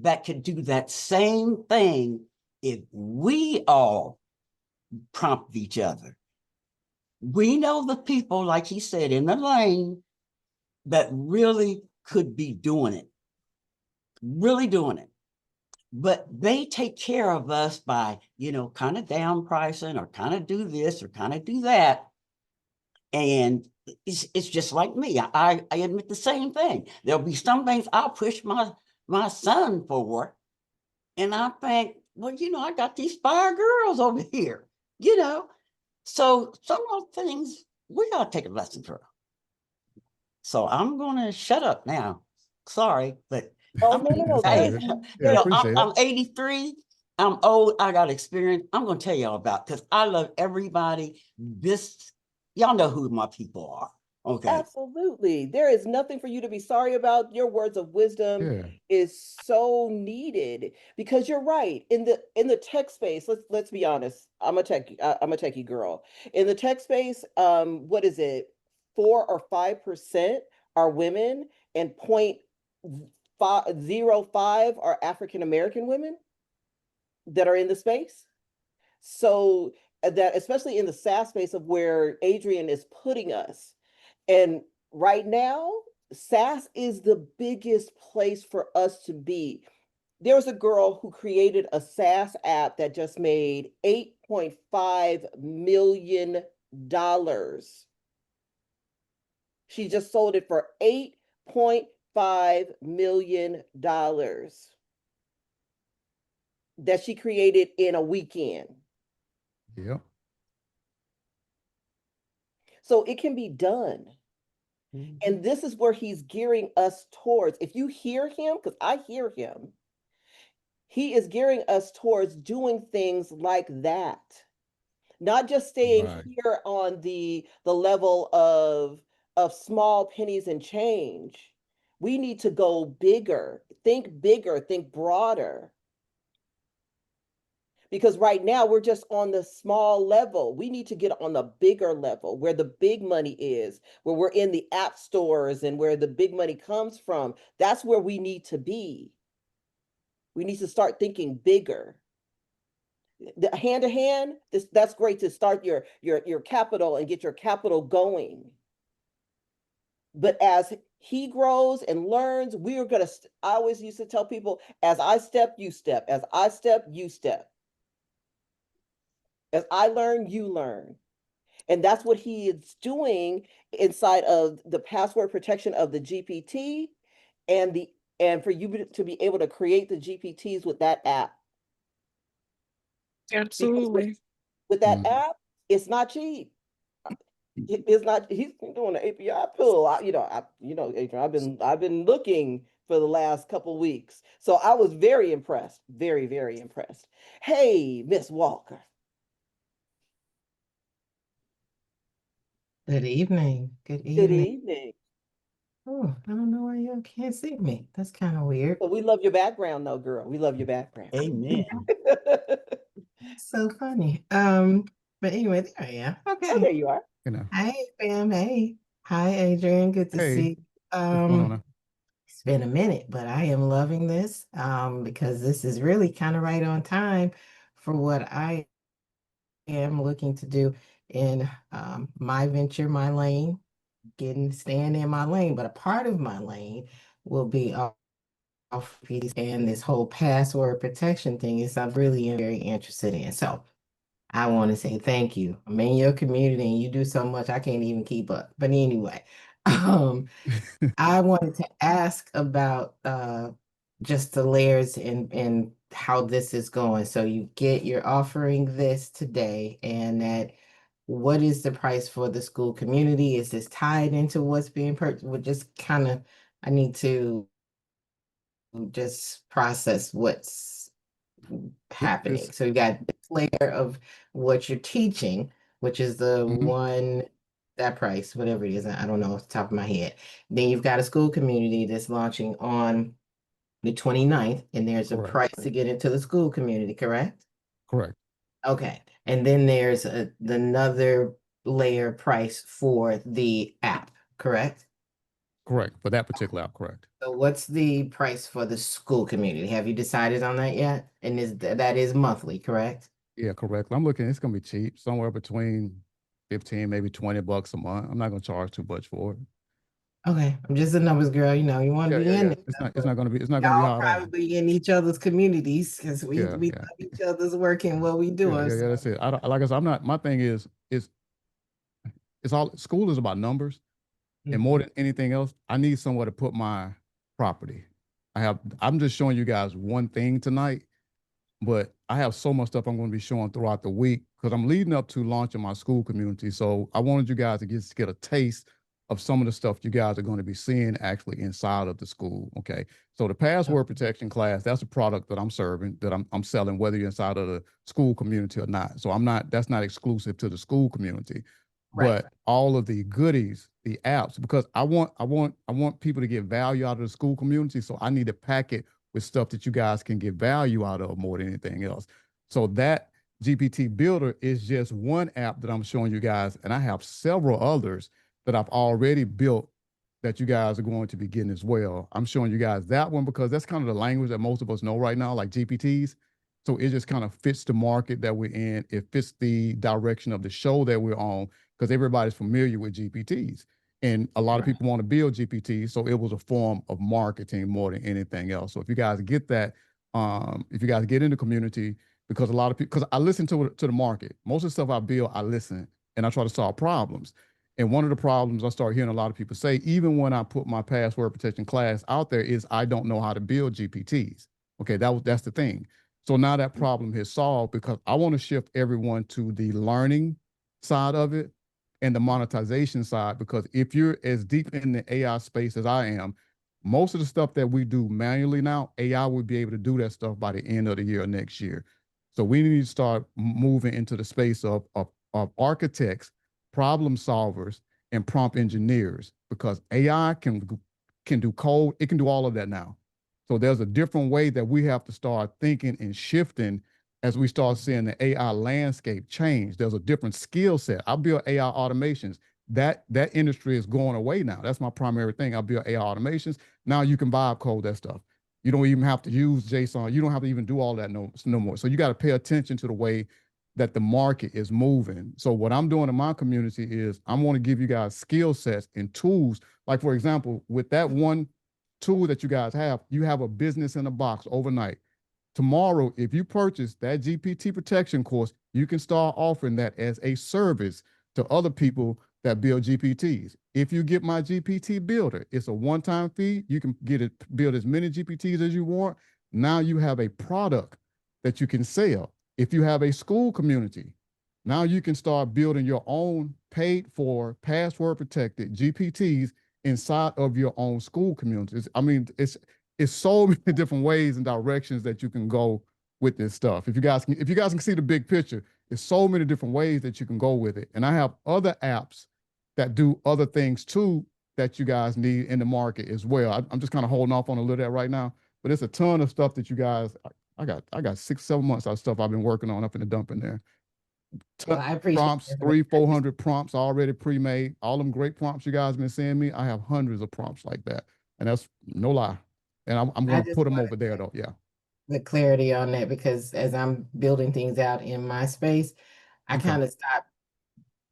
H: that could do that same thing if we all prompt each other. We know the people, like he said, in the lane that really could be doing it, really doing it. But they take care of us by, you know, kind of down pricing or kind of do this or kind of do that. And it's just like me. I admit the same thing. There'll be some things I'll push my son for. And I think, well, you know, I got these 5 girls over here, you know. So some of those things we gotta take a lesson from. So I'm gonna shut up now. Sorry, but
A: Oh, no.
H: hey,
F: Yeah,
H: you know,
F: appreciate it.
H: I'm 83. I'm old. I got experience. I'm gonna tell y'all about because I love everybody. Y'all know who my people are. Okay.
A: Absolutely. There is nothing for you to be sorry about. Your words of wisdom
F: Yeah.
A: is so needed because you're right. In the tech space, let's be honest. I'm a techie girl. In the tech space, what is it? 4 or 5% are women and 0.05 are African American women that are in the space. So that especially in the SaaS space of where Adrian is putting us. And right now, SaaS is the biggest place for us to be. There was a girl who created a SaaS app that just made $8.5 million. She just sold it for $8.5 million that she created in a weekend.
F: Yep.
A: So it can be done. And this is where he's gearing us towards. If you hear him, because I hear him, he is gearing us towards doing things like that. Not just staying here on the level of small pennies and change. We need to go bigger, think broader. Because right now we're just on the small level. We need to get on the bigger level where the big money is, where we're in the app stores and where the big money comes from. That's where we need to be. We need to start thinking bigger. Hand to hand, that's great to start your capital and get your capital going. But as he grows and learns, we are gonna, I always used to tell people, as I step, you step. As I step, you step. As I learn, you learn. And that's what he is doing inside of the password protection of the GPT and for you to be able to create the GPTs with that app.
B: Absolutely.
A: With that app, it's not cheap. It's not. He's doing an API pull. Adrian, I've been looking for the last couple weeks, so I was very impressed. Very, very impressed. Hey, Miss Walker.
I: Good evening. Good
A: Good
I: evening.
A: evening.
I: Oh, I don't know why y'all can't see me. That's kind of weird.
A: But we love your background, though, girl. We love your background.
H: Amen.
I: So funny. But anyway, there I am.
A: Oh,
I: Okay.
A: there you are.
I: Hey, fam. Hey. Hi, Adrian. Good to
F: Hey.
I: see you.
F: What's going on?
I: been a minute, but I am loving this because this is really kind of right on time for what I am looking to do in my venture, my lane, staying in my lane. But a part of my lane will be off PDs, and this whole password protection thing is I'm really very interested in. So I want to say thank you. I'm in your community and you do so much I can't even keep up. But anyway, um, I wanted to ask about just the layers and how this is going. So you're offering this today, and that what is the price for the school community? Is this tied into what's being purchased? We're just kind of, I need to just process what's happening.
F: It's
I: So you got this layer of what you're teaching, which is the
F: mhm,
I: one, that price, whatever it is, I don't know off the top of my head. Then you've got a school community that's launching on the 29th, and there's a
F: correct,
I: price to get into the school community, correct?
F: correct,
I: Okay. And then there's another layer price for the app, correct?
F: correct. For that particular app, correct.
I: So what's the price for the school community? Have you decided on that yet? And that is monthly, correct?
F: Yeah, correct. I'm looking, it's gonna be cheap, somewhere between 15, maybe $20 a month. I'm not gonna charge too much for it.
I: Okay, I'm just a numbers girl, you want to
F: Yeah,
I: be
F: yeah,
I: in
F: yeah.
I: it.
F: It's not gonna be
I: Y'all
F: hard at all.
I: probably in each other's communities because we
F: Yeah,
I: we
F: yeah,
I: love each other's work and what we
F: yeah,
I: doing.
F: yeah, yeah.
I: So
F: That's it. I don't, like I said, I'm not. My thing is, it's all school is about numbers, and more
I: mhm.
F: than anything else, I need somewhere to put my property. I'm just showing you guys one thing tonight, but I have so much stuff I'm going to be showing throughout the week because I'm leading up to launching my school community. So I wanted you guys to get a taste of some of the stuff you guys are going to be seeing actually inside of the school. Okay. So the password protection class, that's a product that I'm serving, that I'm selling, whether you're inside of the school community or not. So that's not exclusive to the school community,
I: Right.
F: but all of the goodies, the apps, because I want people to get value out of the school community. So I need to pack it with stuff that you guys can get value out of more than anything else. So that GPT Builder is just one app that I'm showing you guys, and I have several others that I've already built that you guys are going to be getting as well. I'm showing you guys that one because that's kind of the language that most of us know right now, like GPTs. So it just kind of fits the market that we're in. It fits the direction of the show that we're on because everybody's familiar with GPTs. And a lot of people want to build GPTs. So it was a form of marketing more than anything else. So if you guys get that, if you guys get in the community, because a lot of people, because I listen to the market. Most of the stuff I build, I listen and I try to solve problems. And one of the problems I start hearing a lot of people say, even when I put my password protection class out there, is I don't know how to build GPTs. Okay, that's the thing. So now that problem is solved because I want to shift everyone to the learning side of it and the monetization side. Because if you're as deep in the AI space as I am, most of the stuff that we do manually now, AI will be able to do that stuff by the end of the year or next year. So we need to start moving into the space of architects, problem solvers, and prompt engineers because AI can do code. It can do all of that now. So there's a different way that we have to start thinking and shifting as we start seeing the AI landscape change. There's a different skill set. I build AI automations. That industry is going away now. That's my primary thing. I build AI automations. Now you can vibe code that stuff. You don't even have to use JSON. You don't have to even do all that no more. So you got to pay attention to the way that the market is moving. So what I'm doing in my community is I want to give you guys skill sets and tools. Like for example, with that one tool that you have a business in a box overnight. Tomorrow, if you purchase that GPT protection course, you can start offering that as a service to other people that build GPTs. If you get my GPT builder, it's a one-time fee. You can build as many GPTs as you want. Now you have a product that you can sell. If you have a school community, now you can start building your own paid for password protected GPTs inside of your own school communities. I mean, it's so many different ways and directions that you can go with this stuff. If you guys can see the big picture, there's so many different ways that you can go with it. And I have other apps that do other things too that you guys need in the market as well. I'm just kind of holding off on a little of that right now, but it's a ton of stuff that you guys. I got 6, 7 months of stuff I've been working on up in the dump in there.
I: Well, I appreciate
F: Prompts,
I: it.
F: 300, 400 prompts already pre-made. All them great prompts you guys been sending me. I have hundreds of prompts like that And that's no lie. And I'm
I: I
F: going to
I: just
F: put them
I: wanted
F: over there though. Yeah.
I: the clarity on that because as I'm building things out in my space, I
F: Okay.
I: kind of stopped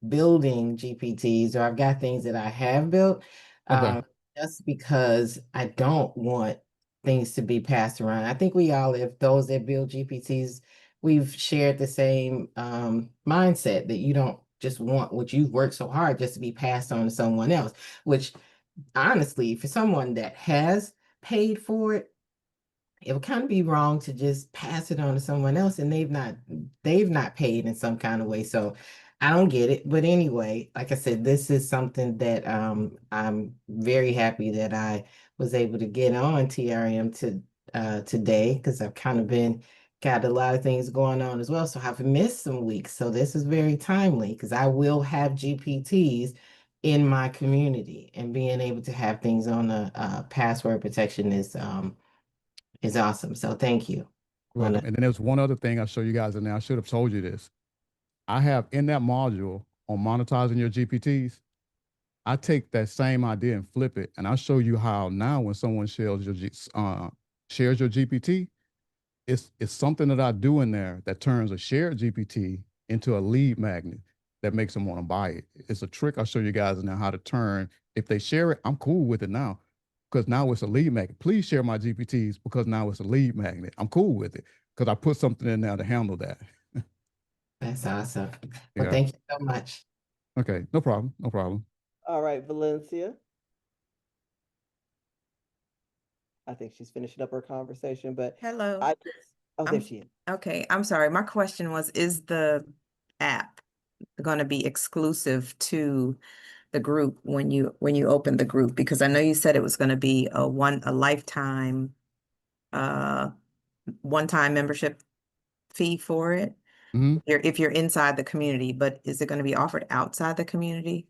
I: building GPTs, or I've got things that I have built,
F: Okay.
I: just because I don't want things to be passed around. I think we all, if those that build GPTs, we've shared the same mindset that you don't just want what you've worked so hard just to be passed on to someone else, which honestly, for someone that has paid for it, it would kind of be wrong to just pass it on to someone else and they've not paid in some kind of way. So I don't get it. But anyway, like I said, this is something that I'm very happy that I was able to get on TRM today because I've kind of got a lot of things going on as well. So I've missed some weeks. So this is very timely because I will have GPTs in my community, and being able to have things on the password protection is awesome. So thank you.
F: Welcome. And then there's one other thing I'll show you guys in there. I should have told you this. I have in that module on monetizing your GPTs, I take that same idea and flip it, and I'll show you how now when someone shares your GPT, it's something that I do in there that turns a shared GPT into a lead magnet that makes them want to buy it. It's a trick I'll show you guys now how to turn. If they share it, I'm cool with it now because now it's a lead magnet. Please share my GPTs because now it's a lead magnet. I'm cool with it because I put something in there to handle that.
I: That's awesome. Well,
F: Yeah.
I: thank you so much.
F: Okay. No problem. No problem.
A: All right, Valencia. I think she's finishing up her conversation, but
J: Hello.
A: oh, there she is.
J: Okay, I'm sorry. My question was, is the app going to be exclusive to the group when you open the group? Because I know you said it was going to be a lifetime one-time membership fee for it.
F: Mm-hmm.
J: If you're inside the community, but is it going to be offered outside the community?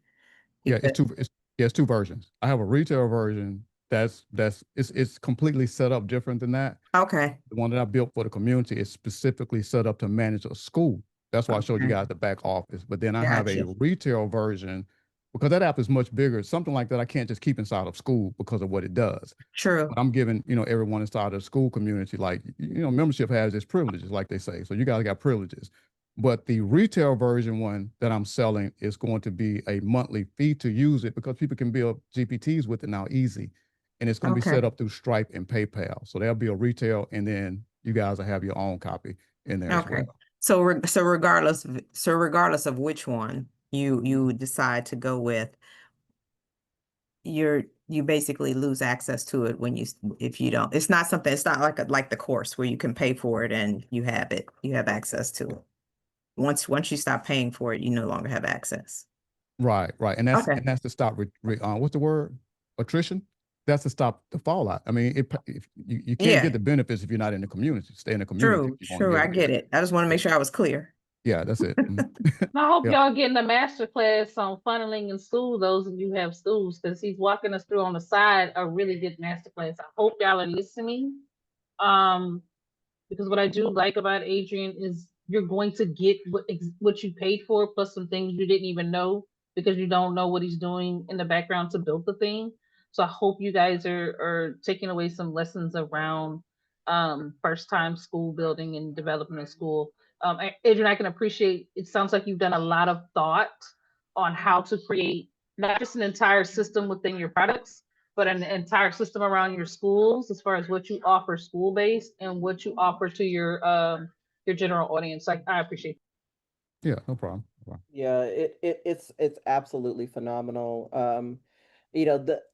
F: Yeah, it's two versions. I have a retail version it's completely set up different than that.
J: Okay.
F: The one that I built for the community is specifically set up to manage a school. That's why I showed you guys the back office. But then I have a retail version because that app is much bigger. Something like that I can't just keep inside of school because of what it does.
J: True.
F: But I'm giving, everyone inside of the school community, like, membership has its privileges, like they say. So you guys got privileges. But the retail version one that I'm selling is going to be a monthly fee to use it because people can build GPTs with it now easy. And it's going to be set up through Stripe and PayPal. So there'll be a retail, and then you guys will have your own copy in there as well.
J: So regardless of which one you decide to go with, you basically lose access to it if you don't. It's not like the course where you can pay for it and you have access to it. Once you stop paying for it, you no longer have access.
F: Right. And that's to stop what's the word? Attrition. That's to stop the fallout. I mean, if you can't get the benefits if you're not in the community. Stay in the community.
J: True. I get it. I just want to make sure I was clear.
F: Yeah, that's it.
D: I hope y'all getting a master class on funneling in school, those of you who have schools, because he's walking us through on the side a really good master class. I hope y'all are listening. Because what I do like about Adrian is you're going to get what you paid for, plus some things you didn't even know because you don't know what he's doing in the background to build the thing. So I hope you guys are taking away some lessons around first time school building and development of school. Adrian, I can appreciate, it sounds like you've done a lot of thought on how to create not just an entire system within your products, but an entire system around your schools as far as what you offer school-based and what you offer to your general audience. I appreciate it.
F: Yeah, no problem.
A: Yeah, it's absolutely phenomenal.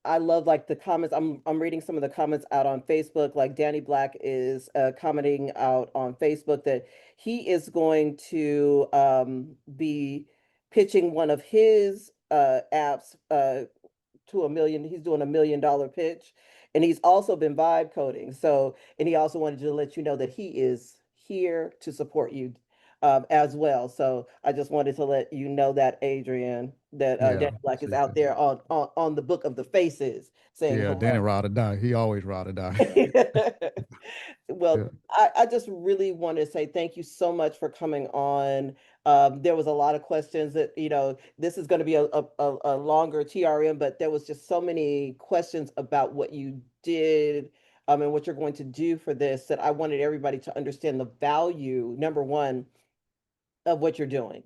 A: I love like the comments. I'm reading some of the comments out on Facebook. Like Danny Black is commenting out on Facebook that he is going to be pitching one of his apps to $1 million. He's doing $1 million pitch, and he's also been vibe coding. So, and he also wanted to let you know that he is here to support you as well. So I just wanted to let you know that, Adrian, that Dan Black is out there on the book of the faces saying hello.
F: Danny ride or die. He always ride or die.
A: Well, Well,
F: Yeah.
A: I just really want to say thank you so much for coming on. There was a lot of questions that, this is going to be a longer TRM, but there was just so many questions about what you did, and what you're going to do for this, that I wanted everybody to understand the value, number one, of what you're doing,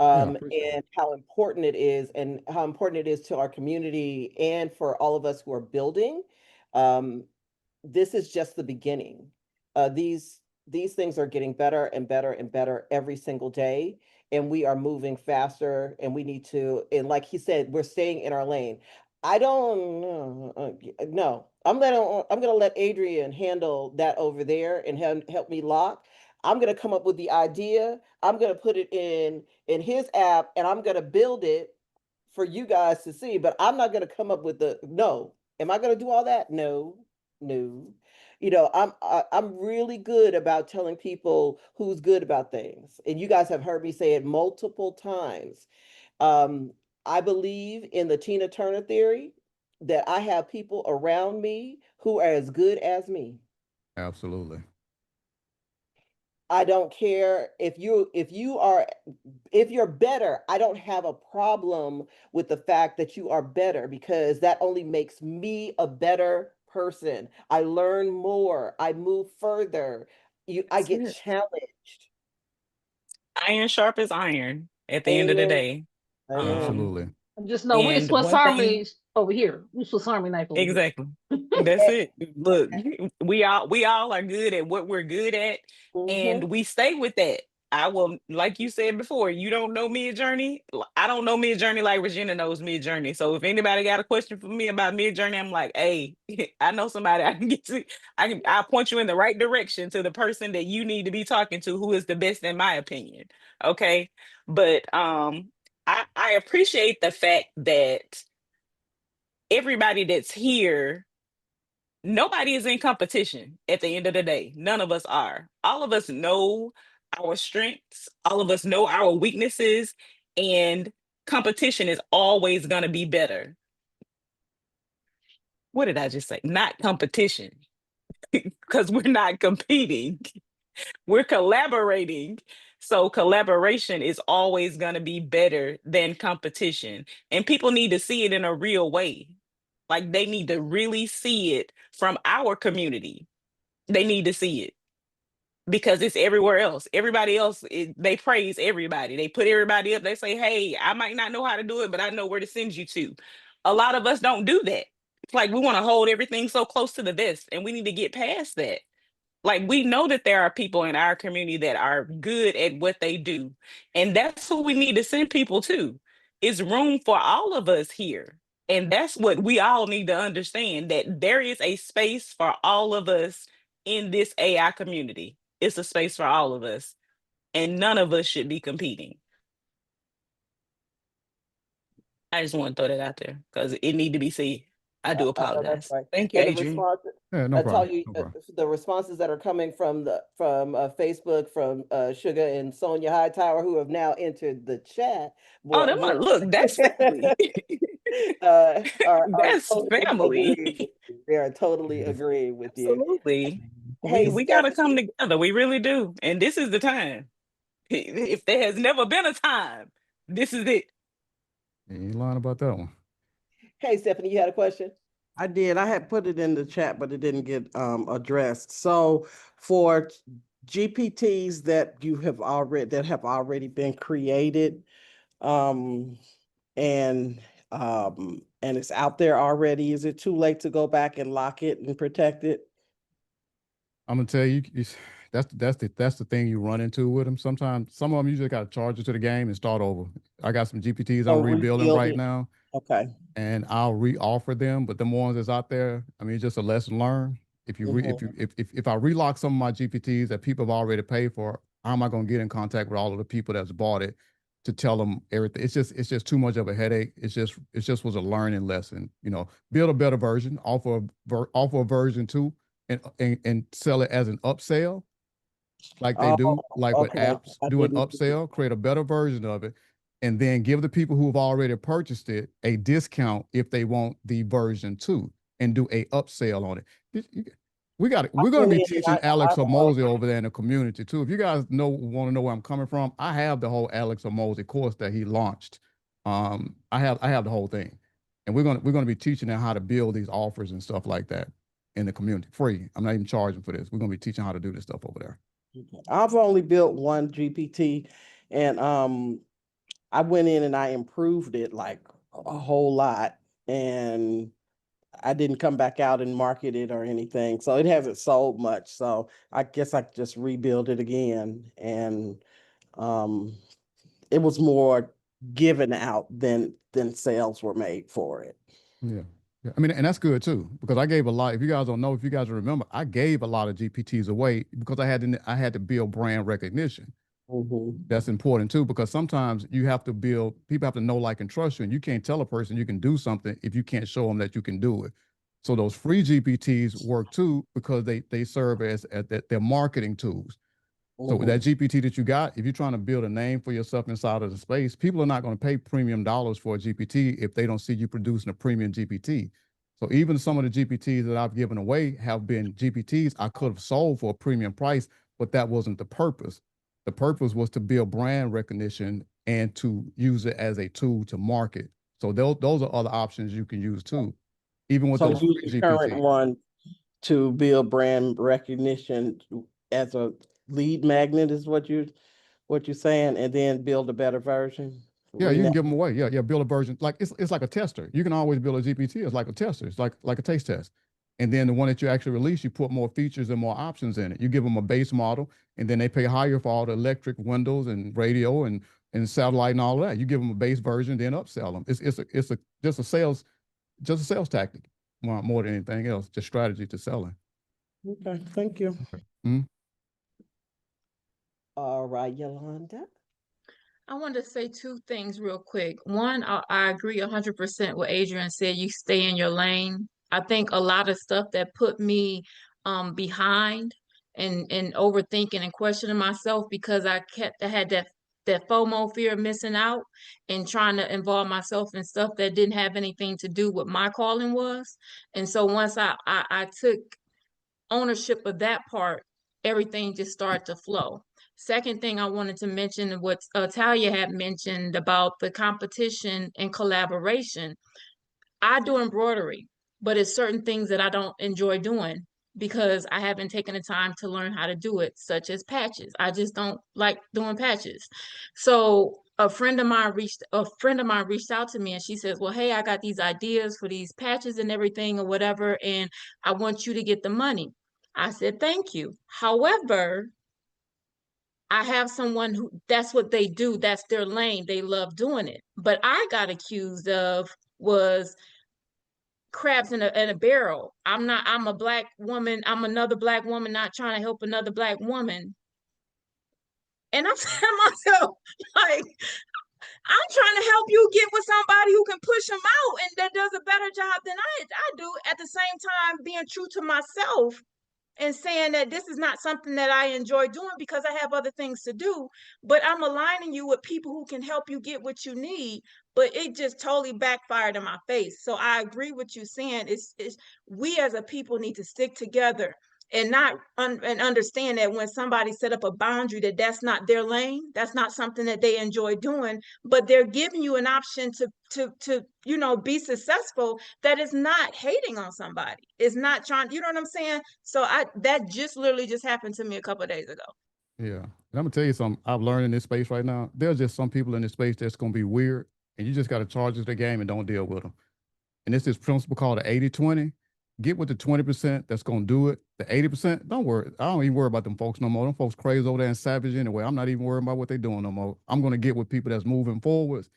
F: Yeah, appreciate it.
A: and how important it is, and how important it is to our community and for all of us who are building. Um, this is just the beginning. These things are getting better and better and better every single day, and we are moving faster. And we need to, and like he said, we're staying in our lane. I don't know. No, I'm gonna let Adrian handle that over there and help me lock. I'm gonna come up with the idea. I'm gonna put it in his app, and I'm gonna build it for you guys to see. But I'm not gonna come up with the no. Am I gonna do all that? No, no. I'm really good about telling people who's good about things, and you guys have heard me say it multiple times. Um, I believe in the Tina Turner theory, that I have people around me who are as good as me.
F: Absolutely.
A: I don't care if you're better. I don't have a problem with the fact that you are better, because that only makes me a better person. I learn more, I move further. I
B: That's
A: get
B: it.
A: challenged.
B: Iron sharp as iron at the end of the
A: Amen.
B: day.
A: Amen.
B: Um,
F: Absolutely.
D: Just know we
B: and
D: Swiss
B: one thing,
D: Army over here. We Swiss Army knife over here.
B: exactly. That's it. Look, we all are good at what we're good at, and
A: Mm-hmm.
B: we stay with that. I will, like you said before, you don't know Mid Journey. I don't know Mid Journey like Regina knows Mid Journey. So if anybody got a question for me about Mid Journey, I'm like, hey, I know somebody I can get to. I'll point you in the right direction to the person that you need to be talking to, who is the best in my opinion. Okay. But I appreciate the fact that everybody that's here, nobody is in competition at the end of the day. None of us are. All of us know our strengths, all of us know our weaknesses, and competition is always going to be better. What did I just say? Not competition, because we're not competing, we're collaborating. So collaboration is always going to be better than competition. And people need to see it in a real way. Like they need to really see it from our community. They need to see it because it's everywhere else. Everybody else, they praise everybody. They put everybody up. They say, hey, I might not know how to do it, but I know where to send you to. A lot of us don't do that. It's like we want to hold everything so close to the vest, and we need to get past that. Like we know that there are people in our community that are good at what they do. And that's who we need to send people to. It's room for all of us here. And that's what we all need to understand, that there is a space for all of us in this AI community. It's a space for all of us. And none of us should be competing. I just want to throw that out there because it need to be said. I do
A: I know that's
B: apologize.
A: right.
B: Thank you,
A: And the
B: Adrian.
A: response,
F: Yeah, no
A: I tell
F: problem.
A: you,
F: No problem.
A: the responses that are coming from Facebook, from Sugar and Sonia Hightower, who have now entered the chat,
B: Oh,
A: boy,
B: them are, look, that's family.
A: are
B: That's
A: totally
B: family.
A: agreeing with you. They are totally agreeing with you.
B: Absolutely.
A: Hey,
B: We gotta come
A: Stephanie.
B: together. We really do. And this is the time. If there has never been a time, this is it.
F: You ain't lying about that one.
A: Hey, Stephanie, you had a question?
K: I did. I had put it in the chat, but it didn't get addressed. So for GPTs that have already been created, um, and it's out there already, is it too late to go back and lock it and protect it?
F: I'm gonna tell you, that's the thing you run into with them. Sometimes some of them you just got to charge it to the game and start over. I got some GPTs I'm
K: Oh,
F: rebuilding
K: rebuild
F: right
K: it.
F: now,
K: Okay.
F: and I'll re-offer them. But the ones that's out there, I mean, it's just a lesson learned. If you re,
K: Mhm.
F: if I relock some of my GPTs that people have already paid for, how am I gonna get in contact with all of the people that's bought it to tell them everything? It's just too much of a headache. It's just was a learning lesson. Build a better version, offer a version 2, and sell it as an upsell, like they do,
K: Oh,
F: like with
K: okay.
F: apps,
K: I
F: do an
K: didn't.
F: upsell, create a better version of it, and then give the people who've already purchased it a discount if they want the version 2, and do a upsell on it. We're going to
K: went
F: be
K: in and
F: teaching Alex Hormozy over there in the community too. If you guys want to know where I'm coming from, I have the whole Alex Hormozy course that he launched. I have the whole thing, and we're going to be teaching them how to build these offers and stuff like that in the community, free. I'm not even charging for this. We're going to be teaching how to do this stuff over there.
K: I've only built one GPT, and I went in and I improved it like a whole lot, and I didn't come back out and market it or anything. So it hasn't sold much. So I guess I could just rebuild it again. And it was more given out than sales were made for it.
F: Yeah. Yeah. I mean, and that's good too, because I gave a lot. If you guys don't know, if you guys remember, I gave a lot of GPTs away because I had to build brand recognition. That's important too, because sometimes you have to build, people have to know, like, and trust you, and you can't tell a person you can do something if you can't show them that you can do it. So those free GPTs work too, because they serve as their marketing tools. So with that GPT that you got, if you're trying to build a name for yourself inside of the space, people are not going to pay premium dollars for a GPT if they don't see you producing a premium GPT. So even some of the GPTs that I've given away have been GPTs I could have sold for a premium price, but that wasn't the purpose. The purpose was to build brand recognition and to use it as a tool to market. So those are other options you can use too, even with those free
K: the current
F: GPTs.
K: one to build brand recognition as a lead magnet is what you're saying, and then build a better version.
F: Yeah, you can give them away. Yeah, yeah, build a version. Like it's like a tester. You can always build a GPT. It's like a tester. It's like a taste test. And then the one that you actually release, you put more features and more options in it. You give them a base model, and then they pay higher for all the electric windows and radio and satellite and all of that. You give them a base version, then upsell them. It's just a sales tactic more than anything else. Just strategy to selling.
K: Okay, thank you.
F: Mm-hmm.
A: All right, Yolanda.
C: I wanted to say two things real quick. One, I agree 100% with Adrian said. You stay in your lane. I think a lot of stuff that put me behind and overthinking and questioning myself, because I had that FOMO, fear of missing out, and trying to involve myself in stuff that didn't have anything to do with my calling was. And so once I took ownership of that part, everything just started to flow. Second thing I wanted to mention, what Talya had mentioned about the competition and collaboration. I do embroidery, but it's certain things that I don't enjoy doing because I haven't taken the time to learn how to do it, such as patches. I just don't like doing patches. So a friend of mine reached out to me, and she says, well, hey, I got these ideas for these patches and everything or whatever, and I want you to get the money. I said, thank you. However, I have someone who that's what they do. That's their lane. They love doing it. But I got accused of was crabs in a barrel. I'm a black woman. I'm another black woman not trying to help another black woman. And I'm saying to myself, like, I'm trying to help you get with somebody who can push them out and that does a better job than I do, at the same time being true to myself and saying that this is not something that I enjoy doing because I have other things to do, but I'm aligning you with people who can help you get what you need. But it just totally backfired in my face. So I agree with you saying it's we as a people need to stick together and not and understand that when somebody set up a boundary that's not their lane, that's not something that they enjoy doing, but they're giving you an option to be successful, that is not hating on somebody. It's not trying, you know what I'm saying? So that just literally just happened to me a couple of days ago.
F: Yeah. And I'm gonna tell you something I've learned in this space right now. There's just some people in this space that's gonna be weird, and you just gotta charge the game and don't deal with them. And it's this principle called the 80-20. Get with the 20% that's gonna do it. The 80%, don't worry. I don't even worry about them folks no more. Them folks crazy over there and savage anyway. I'm not even worried about what they're doing no more. I'm gonna get with people that's moving forwards.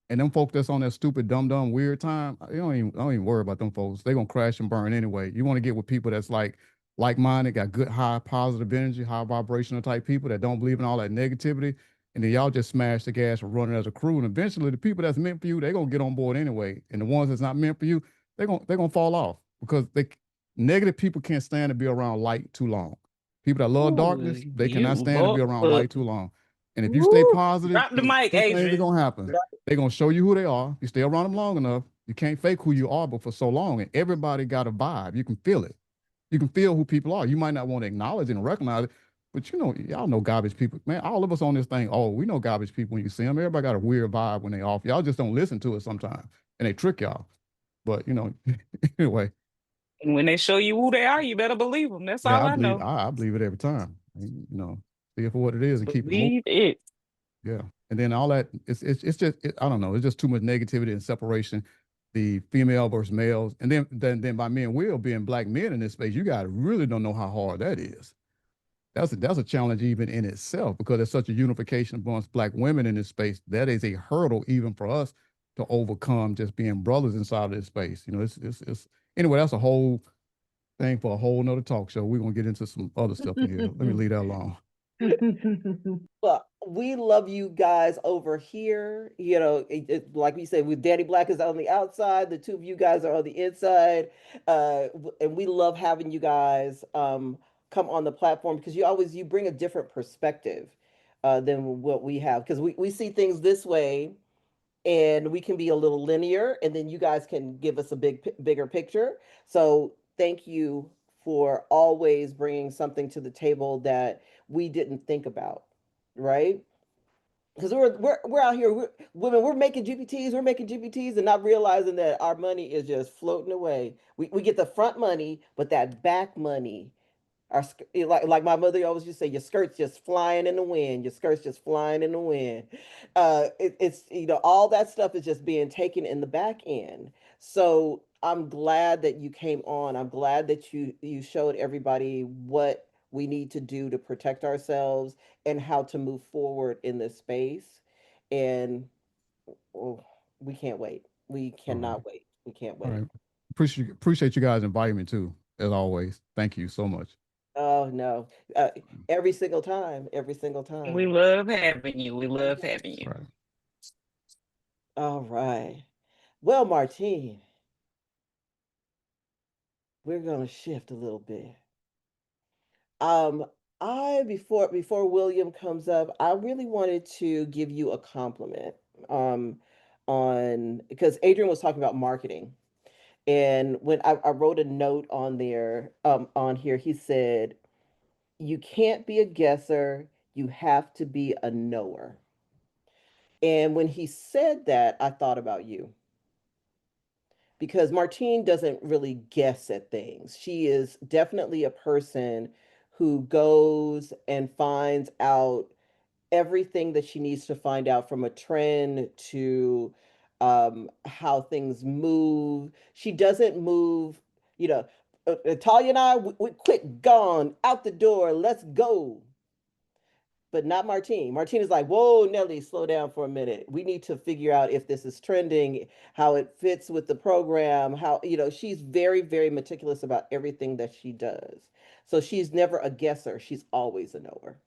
F: And them folks that's on that stupid, dumb, weird time, I don't even worry about them folks. They're gonna crash and burn anyway. You want to get with people that's like-minded, got good, high positive energy, high vibrational type people that don't believe in all that negativity. And then y'all just smash the gas and run it as a crew. And eventually the people that's meant for you, they're gonna get on board anyway. And the ones that's not meant for you, they're gonna fall off, because negative people can't stand to be around light too long. People that love darkness, they cannot stand to be around light too long. And if you stay positive,
B: Drop the mic,
F: two things are
B: Adrian.
F: gonna happen. They're gonna show you who they are. You stay around them long enough, you can't fake who you are, but for so long, and everybody got a vibe. You can feel it. You can feel who people are. You might not want to acknowledge and recognize it, but you know, y'all know garbage people. Man, all of us on this thing, oh, we know garbage people when you see them. Everybody got a weird vibe when they off. Y'all just don't listen to it sometimes, and they trick y'all. But you know, anyway,
B: And when they show you who they are, you better believe them. That's
F: yeah,
B: all I know.
F: I believe it every time. You know, see it for what it is and keep it moving.
B: Believe it.
F: Yeah, and then all that it's just I don't know. It's just too much negativity and separation. The female versus males, and then by me and Will being black men in this space, you guys really don't know how hard that is. That's a challenge even in itself because there's such a unification amongst black women in this space. That is a hurdle even for us to overcome just being brothers inside of this space. You know, it's anyway, that's a whole thing for a whole nother talk show. We're gonna get into some other stuff in here. Let me leave that alone.
A: Well, we love you guys over here. You know, like we said, with Daddy Black is on the outside, the two of you guys are on the inside, and we love having you guys come on the platform because you bring a different perspective than what we have because we see things this way and we can be a little linear and then you guys can give us a bigger picture. So thank you for always bringing something to the table that we didn't think about, right? Because we're out here, women, we're making GPTs and not realizing that our money is just floating away. We get the front money, but that back money, like my mother always used to say, your skirt's just flying in the wind. Your skirt's just flying in the wind. It's all that stuff is just being taken in the back end. So I'm glad that you came on. I'm glad that you showed everybody what we need to do to protect ourselves and how to move forward in this space. And oh, we can't wait. We
F: All right.
A: cannot wait. We can't
F: All
A: wait.
F: right. Appreciate you guys inviting me too, as always. Thank you so much.
A: Oh no. Every single time, every single
B: We
A: time.
B: love having you. We love having you.
F: Right.
A: All right. Well, Martine, we're gonna shift a little bit. Um, I before William comes up, I really wanted to give you a compliment. Um, on because Adrian was talking about marketing. And when I wrote a note on there, on here, he said, you can't be a guesser, you have to be a knower. And when he said that, I thought about you because Martine doesn't really guess at things. She is definitely a person who goes and finds out everything that she needs to find out from a trend to how things move. She doesn't move, you know. Talya and I, we quick, gone, out the door, let's go, but not Martine. Martine is like, whoa, Nelly, slow down for a minute. We need to figure out if this is trending, how it fits with the program, how, she's very, very meticulous about everything that she does. So she's never a guesser, she's always a knower.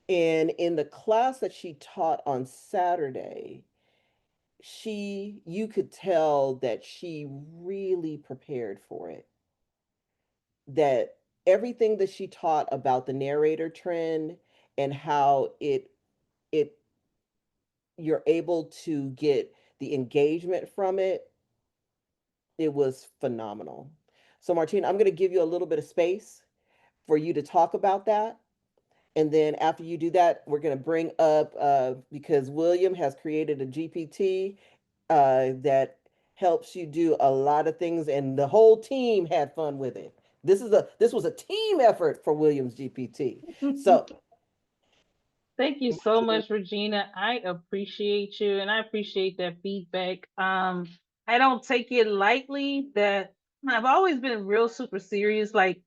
A: And in the class that she taught on Saturday, you could tell that she really prepared for it. That everything that she taught about the narrator trend and how it you're able to get the engagement from it, it was phenomenal. So Martine, I'm going to give you a little bit of space for you to talk about that. And then after you do that, we're going to bring up, because William has created a GPT that helps you do a lot of things, and the whole team had fun with it. This was a team effort for William's GPT. So
D: thank you so much, Regina. I appreciate you and I appreciate that feedback. I don't take it lightly that I've always been real super serious. Like,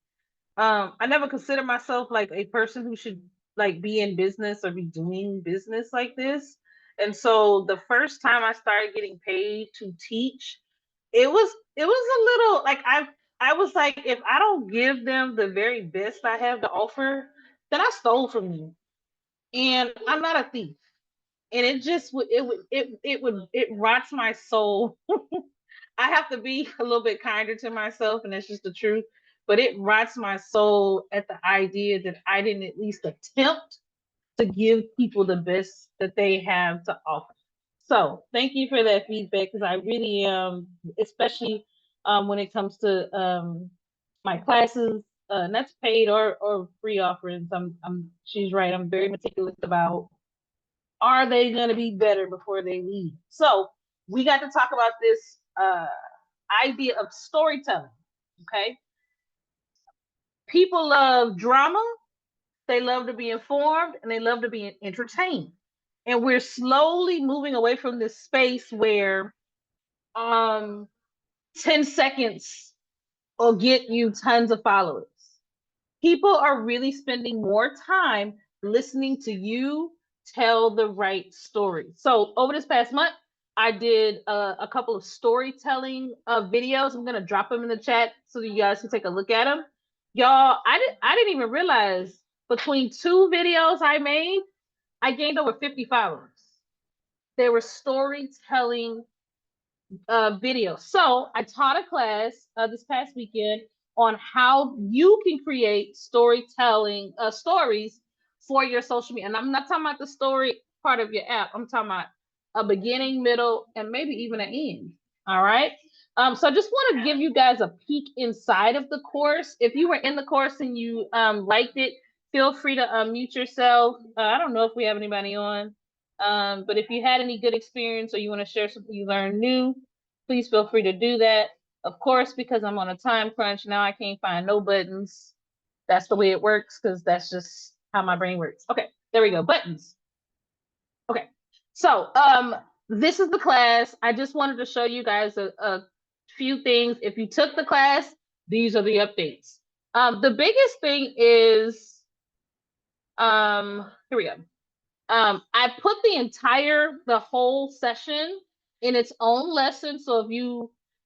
D: I never consider myself like a person who should like be in business or be doing business like this. And so the first time I started getting paid to teach, it was a little like I was like, if I don't give them the very best I have to offer, then I stole from you. And I'm not a thief. And it just it rots my soul. I have to be a little bit kinder to myself, and that's just the truth. But it rots my soul at the idea that I didn't at least attempt to give people the best that they have to offer. So thank you for that feedback because I really especially when it comes to my classes, and that's paid or free offerings. She's right. I'm very meticulous about, are they going to be better before they leave? So we got to talk about this idea of storytelling. Okay, people love drama, they love to be informed, and they love to be entertained. And we're slowly moving away from this space where 10 seconds will get you tons of followers. People are really spending more time listening to you tell the right story. So over this past month, I did a couple of storytelling videos. I'm gonna drop them in the chat so that you guys can take a look at them. Y'all, I didn't even realize between two videos I made, I gained over 50 followers. They were storytelling video. So I taught a class this past weekend on how you can create storytelling stories for your social media. And I'm not talking about the story part of your app. I'm talking about a beginning, middle, and maybe even an end. All right. So I just want to give you guys a peek inside of the course. If you were in the course and you liked it, feel free to unmute yourself. I don't know if we have anybody on. But if you had any good experience or you want to share something you learned new, please feel free to do that. Of course, because I'm on a time crunch now, I can't find no buttons. That's the way it works because that's just how my brain works. Okay, there we go. Buttons. Okay, so this is the class. I just wanted to show you guys a few things. If you took the class, these are the updates. The biggest thing is, here we go. I put the whole session in its own lesson. So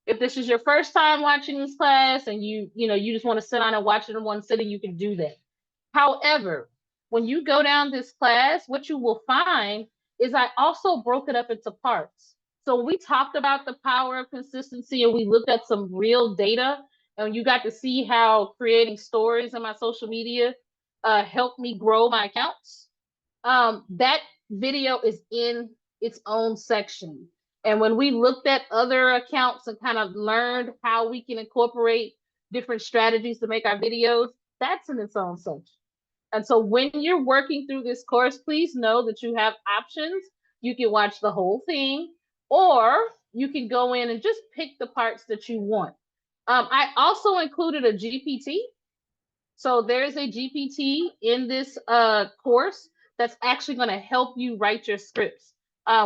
D: if this is your first time watching this class and you just want to sit down and watch it in one sitting, you can do that. However, when you go down this class, what you will find is I also broke it up into parts. So we talked about the power of consistency and we looked at some real data and you got to see how creating stories in my social media helped me grow my accounts. That video is in its own section. And when we looked at other accounts and kind of learned how we can incorporate different strategies to make our videos, that's in its own section. And so when you're working through this course, please know that you have options. You can watch the whole thing, or you can go in and just pick the parts that you want. I also included a GPT. So there's a GPT in this course that's actually going to help you write your scripts.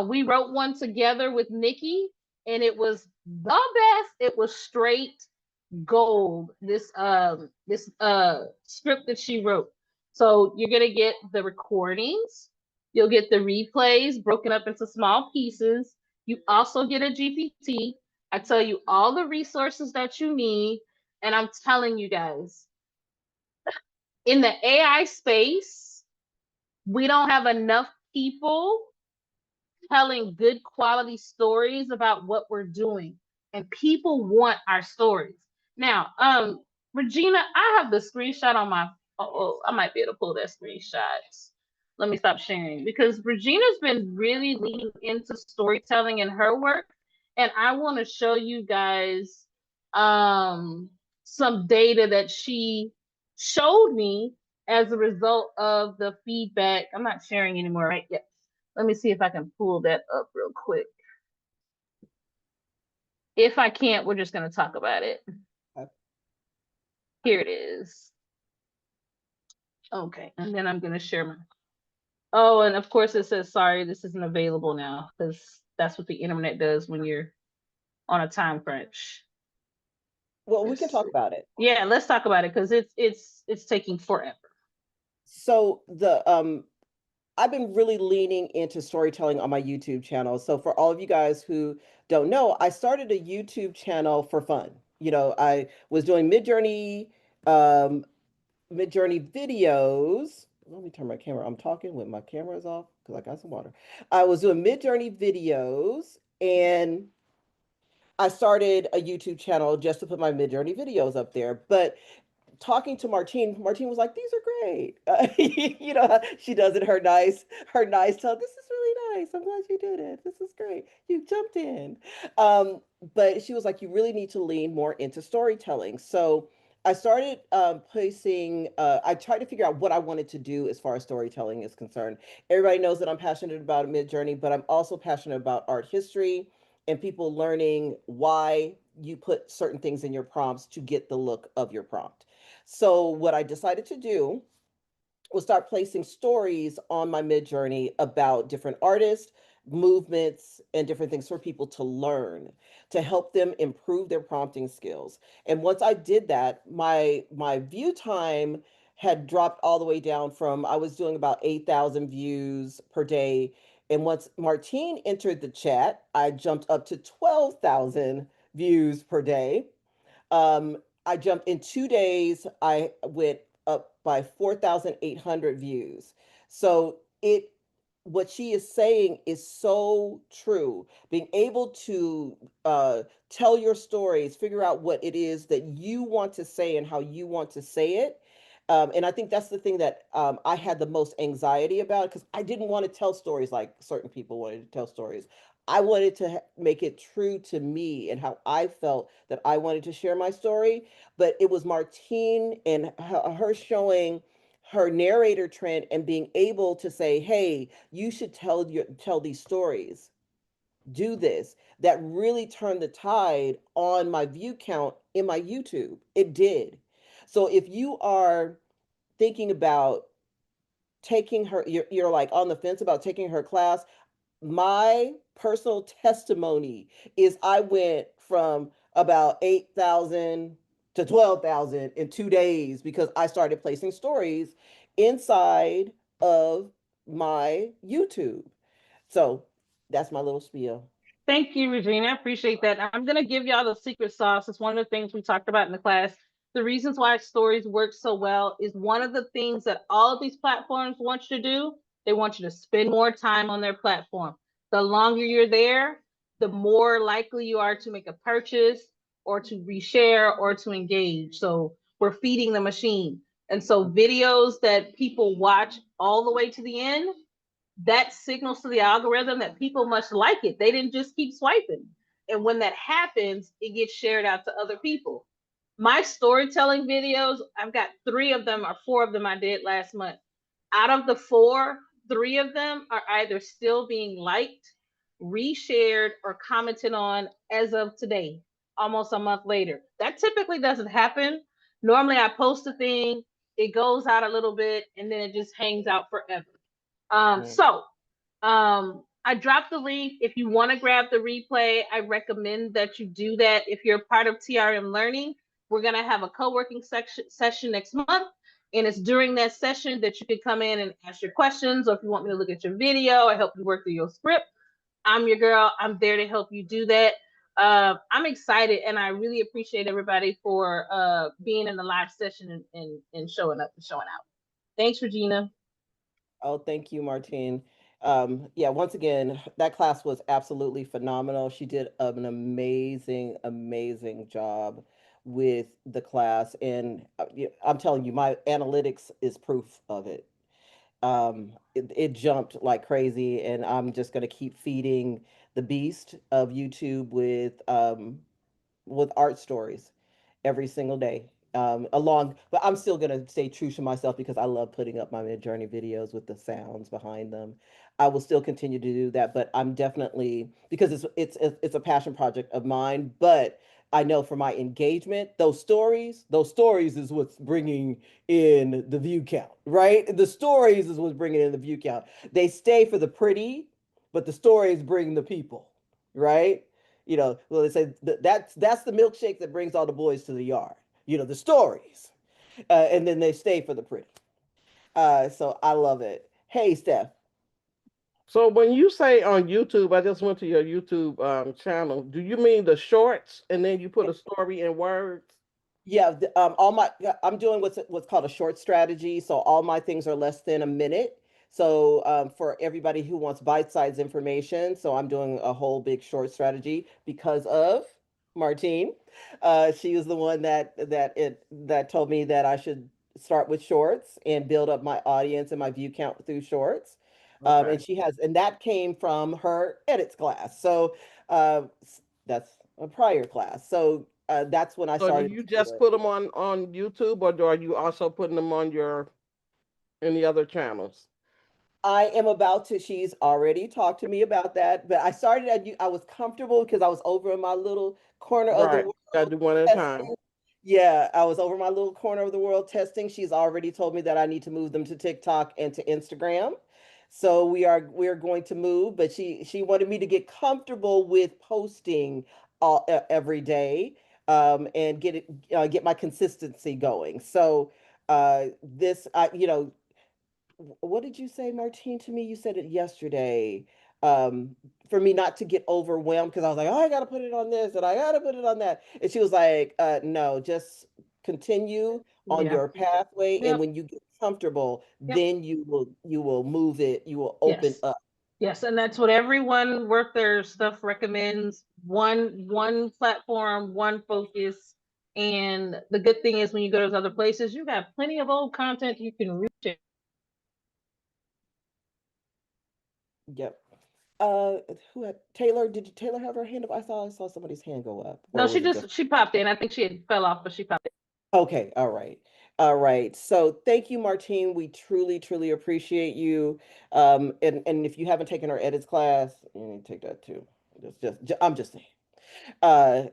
D: We wrote one together with Nikki, and it was the best. It was straight gold. This script that she wrote. So you're gonna get the recordings. You'll get the replays broken up into small pieces. You also get a GPT. I tell you all the resources that you need, and I'm telling you guys, in the AI space, we don't have enough people telling good quality stories about what we're doing, and people want our stories. Now, Regina, I have the screenshot on my, I might be able to pull that screenshot. Let me stop sharing because Regina's been really leaning into storytelling in her work, and I want to show you guys some data that she showed me as a result of the feedback. I'm not sharing anymore, right? Yeah. Let me see if I can pull that up real quick. If I can't, we're just going to talk about it. Okay. Here it is. Okay, and then I'm going to share my. Oh, and of course it says, sorry, this isn't available now because that's what the internet does when you're on a time crunch.
A: Well, we can talk about it.
D: Yeah, let's talk about it because it's taking forever.
A: So I've been really leaning into storytelling on my YouTube channel. So for all of you guys who don't know, I started a YouTube channel for fun. I was doing Midjourney videos. Let me turn my camera. I'm talking with my camera's off because I got some water. I was doing Midjourney videos and I started a YouTube channel just to put my Midjourney videos up there. But talking to Martine was like, "These are great." She does it her nice tone. "This is really nice. I'm glad you did it. This is great. You jumped in." But she was like, "You really need to lean more into storytelling." So I started placing, I tried to figure out what I wanted to do as far as storytelling is concerned. Everybody knows that I'm passionate about Midjourney, but I'm also passionate about art history and people learning why you put certain things in your prompts to get the look of your prompt. So, what I decided to do will start placing stories on my Midjourney about different artists, movements, and different things for people to learn to help them improve their prompting skills. And once I did that, my view time had dropped all the way down from I was doing about 8,000 views per day. And once Martine entered the chat, I jumped up to 12,000 views per day. I jumped in 2 days. I went up by 4,800 views. So what she is saying is so true. Being able to tell your stories, figure out what it is that you want to say and how you want to say it. And I think that's the thing that I had the most anxiety about because I didn't want to tell stories like certain people wanted to tell stories. I wanted to make it true to me and how I felt that I wanted to share my story. But it was Martine and her showing her narrator trend and being able to say, "Hey, you should tell these stories. Do this." That really turned the tide on my view count in my YouTube. It did. So if you are thinking about taking her, you're like on the fence about taking her class, my personal testimony is I went from about 8,000 to 12,000 in 2 days because I started placing stories inside of my YouTube. So that's my little spiel.
D: Thank you, Regina. I appreciate that. I'm going to give y'all the secret sauce. It's one of the things we talked about in the class. The reasons why stories work so well is one of the things that all of these platforms want you to do. They want you to spend more time on their platform. The longer you're there, the more likely you are to make a purchase or to reshare or to engage. So we're feeding the machine. And so videos that people watch all the way to the end, that signals to the algorithm that people must like it. They didn't just keep swiping. And when that happens, it gets shared out to other people. My storytelling videos, I've got 3 of them or 4 of them I did last month. Out of the 4, 3 of them are either still being liked, reshared, or commented on as of today, almost a month later. That typically doesn't happen. Normally, I post a thing, it goes out a little bit, and then it just hangs out forever. I dropped the link. If you want to grab the replay, I recommend that you do that. If you're a part of TRM Learning, we're going to have a co-working session next month. And it's during that session that you can come in and ask your questions, or if you want me to look at your video or help you work through your script, I'm your girl. I'm there to help you do that. I'm excited, and I really appreciate everybody for being in the live session and showing up and showing out. Thanks, Regina.
A: Oh, thank you, Martine. Yeah, once again, that class was absolutely phenomenal. She did an amazing, amazing job with the class. And I'm telling you, my analytics is proof of it. It jumped like crazy, and I'm just going to keep feeding the beast of YouTube with art stories every single day. But I'm still gonna stay true to myself because I love putting up my Midjourney videos with the sounds behind them. I will still continue to do that, but I'm definitely because it's a passion project of mine. But I know for my engagement, those stories is what's bringing in the view count, right? The stories is what's bringing in the view count. They stay for the pretty, but the stories bring the people, right? Well, they say that's the milkshake that brings all the boys to the yard. The stories, and then they stay for the pretty. So I love it. Hey, Steph.
K: So when you say on YouTube, I just went to your YouTube channel. Do you mean the shorts and then you put a story in words?
A: Yeah, I'm doing what's called a short strategy. So all my things are less than a minute. So for everybody who wants bite-sized information, so I'm doing a whole big short strategy because of Martine. She was the one that told me that I should start with shorts and build up my audience and my view count through shorts.
K: Okay.
A: And that came from her edits class. So that's a prior class. So that's when I
K: So do
A: started
K: you
A: to do
K: just
A: it.
K: put them on YouTube, or are you also putting them on your any other channels?
A: I am about to, she's already talked to me about that, but I started I was comfortable because I was over in my little corner of the
K: Right.
A: world
K: Gotta do one at a time.
A: testing. Yeah, I was over my little corner of the world testing. She's already told me that I need to move them to TikTok and to Instagram. So we are going to move, but she wanted me to get comfortable with posting every day, and get my consistency going. So this I what did you say, Martine, to me? You said it yesterday. Um, for me not to get overwhelmed because I was like, oh, I gotta put it on this and I gotta put it on that. And she was like, no, just continue on
D: Yeah.
A: your pathway. And
D: Yep.
A: when you get comfortable,
D: Yep.
A: then you will move it, you will open
D: Yes.
A: up.
D: Yes, and that's what everyone worth their stuff recommends. One platform, one focus. And the good thing is when you go to those other places, you got plenty of old content you can reach it.
A: Yep. Who had Taylor? Did Taylor have her hand up? I saw somebody's hand go up,
D: No,
A: or was it just
D: she popped in. I think she had fell off, but she popped in.
A: okay? All right. All right. So thank you, Martine. We truly, truly appreciate you. And if you haven't taken our edits class, you need to take that too. I'm just saying. Uh,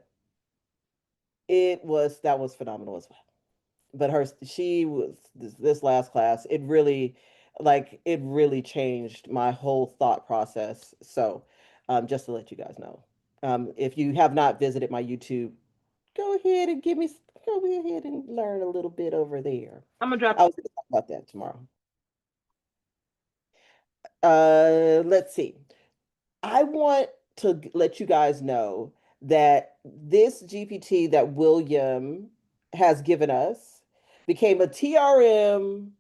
A: that was phenomenal as well. But she was this last class. It really changed my whole thought process. So, just to let you guys know, if you have not visited my YouTube, go ahead and go ahead and learn a little bit over there.
D: I'm gonna drop.
A: I was going to talk about that tomorrow. Let's see. I want to let you guys know that this GPT that William has given us became a TRM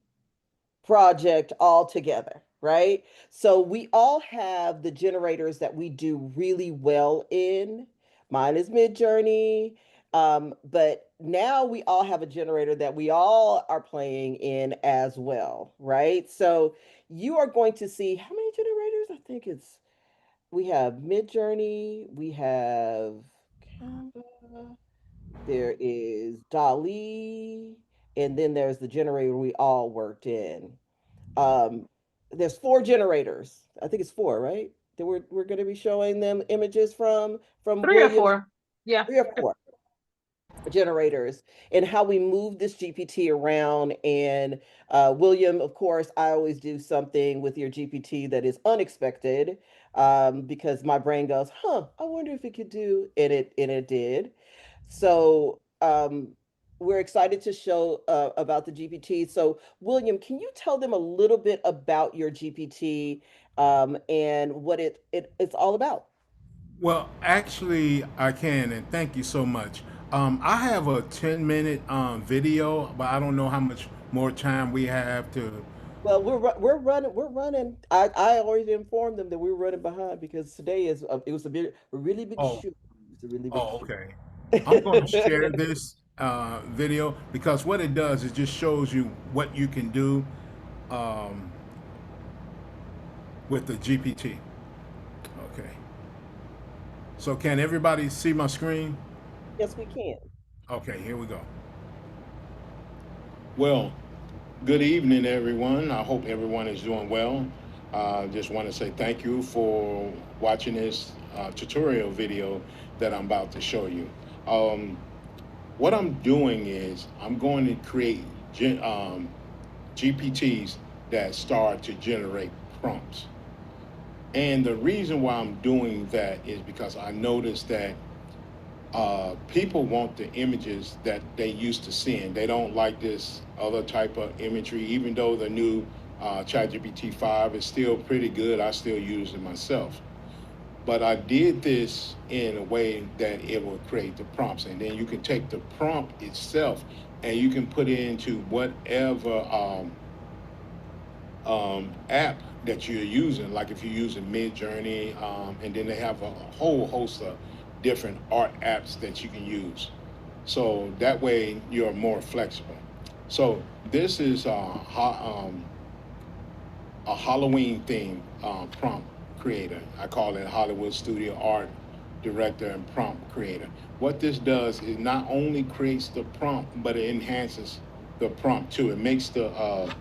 A: project all together, right? So we all have the generators that we do really well in. Mine is Midjourney, but now we all have a generator that we all are playing in as well, right? So you are going to see how many generators? I think we have Midjourney, we have Canva, there is Dali, and then there's the generator we all worked in. Um, there's four generators. I think it's four, right? That we're going to be showing them images from
D: Three or
A: Williams.
D: four. Yeah.
A: 3 or 4 generators, and how we move this GPT around. And William, of course, I always do something with your GPT that is unexpected, because my brain goes, huh, I wonder if it could do, and it did. So we're excited to show about the GPT. So William, can you tell them a little bit about your GPT, and what it's all about?
G: Well, actually, I can, and thank you so much. I have a 10-minute video, but I don't know how much more time we have to.
A: Well, we're running. I already informed them that we were running behind because today it was a really big
G: Oh,
A: shoot. It's a really big
G: oh,
A: shoot.
G: okay. I'm going to share this video because what it does is just shows you what you can do um, with the GPT. Okay. So can everybody see my screen?
A: Yes, we can.
G: Okay, here we go. Well, good evening, everyone. I hope everyone is doing well. Just want to say thank you for watching this tutorial video that I'm about to show you. What I'm doing is I'm going to create GPTs that start to generate prompts. And the reason why I'm doing that is because I noticed that people want the images that they used to seeing. They don't like this other type of imagery, even though the new ChatGPT 5 is still pretty good. I still use it myself. But I did this in a way that it will create the prompts. And then you can take the prompt itself and you can put it into whatever app that you're using, like if you're using Midjourney, and then they have a whole host of different art apps that you can use. So that way you're more flexible. So this is a Halloween theme prompt creator. I call it Hollywood Studio Art director and prompt creator. What this does is not only creates the prompt, but it enhances the prompt too. It makes the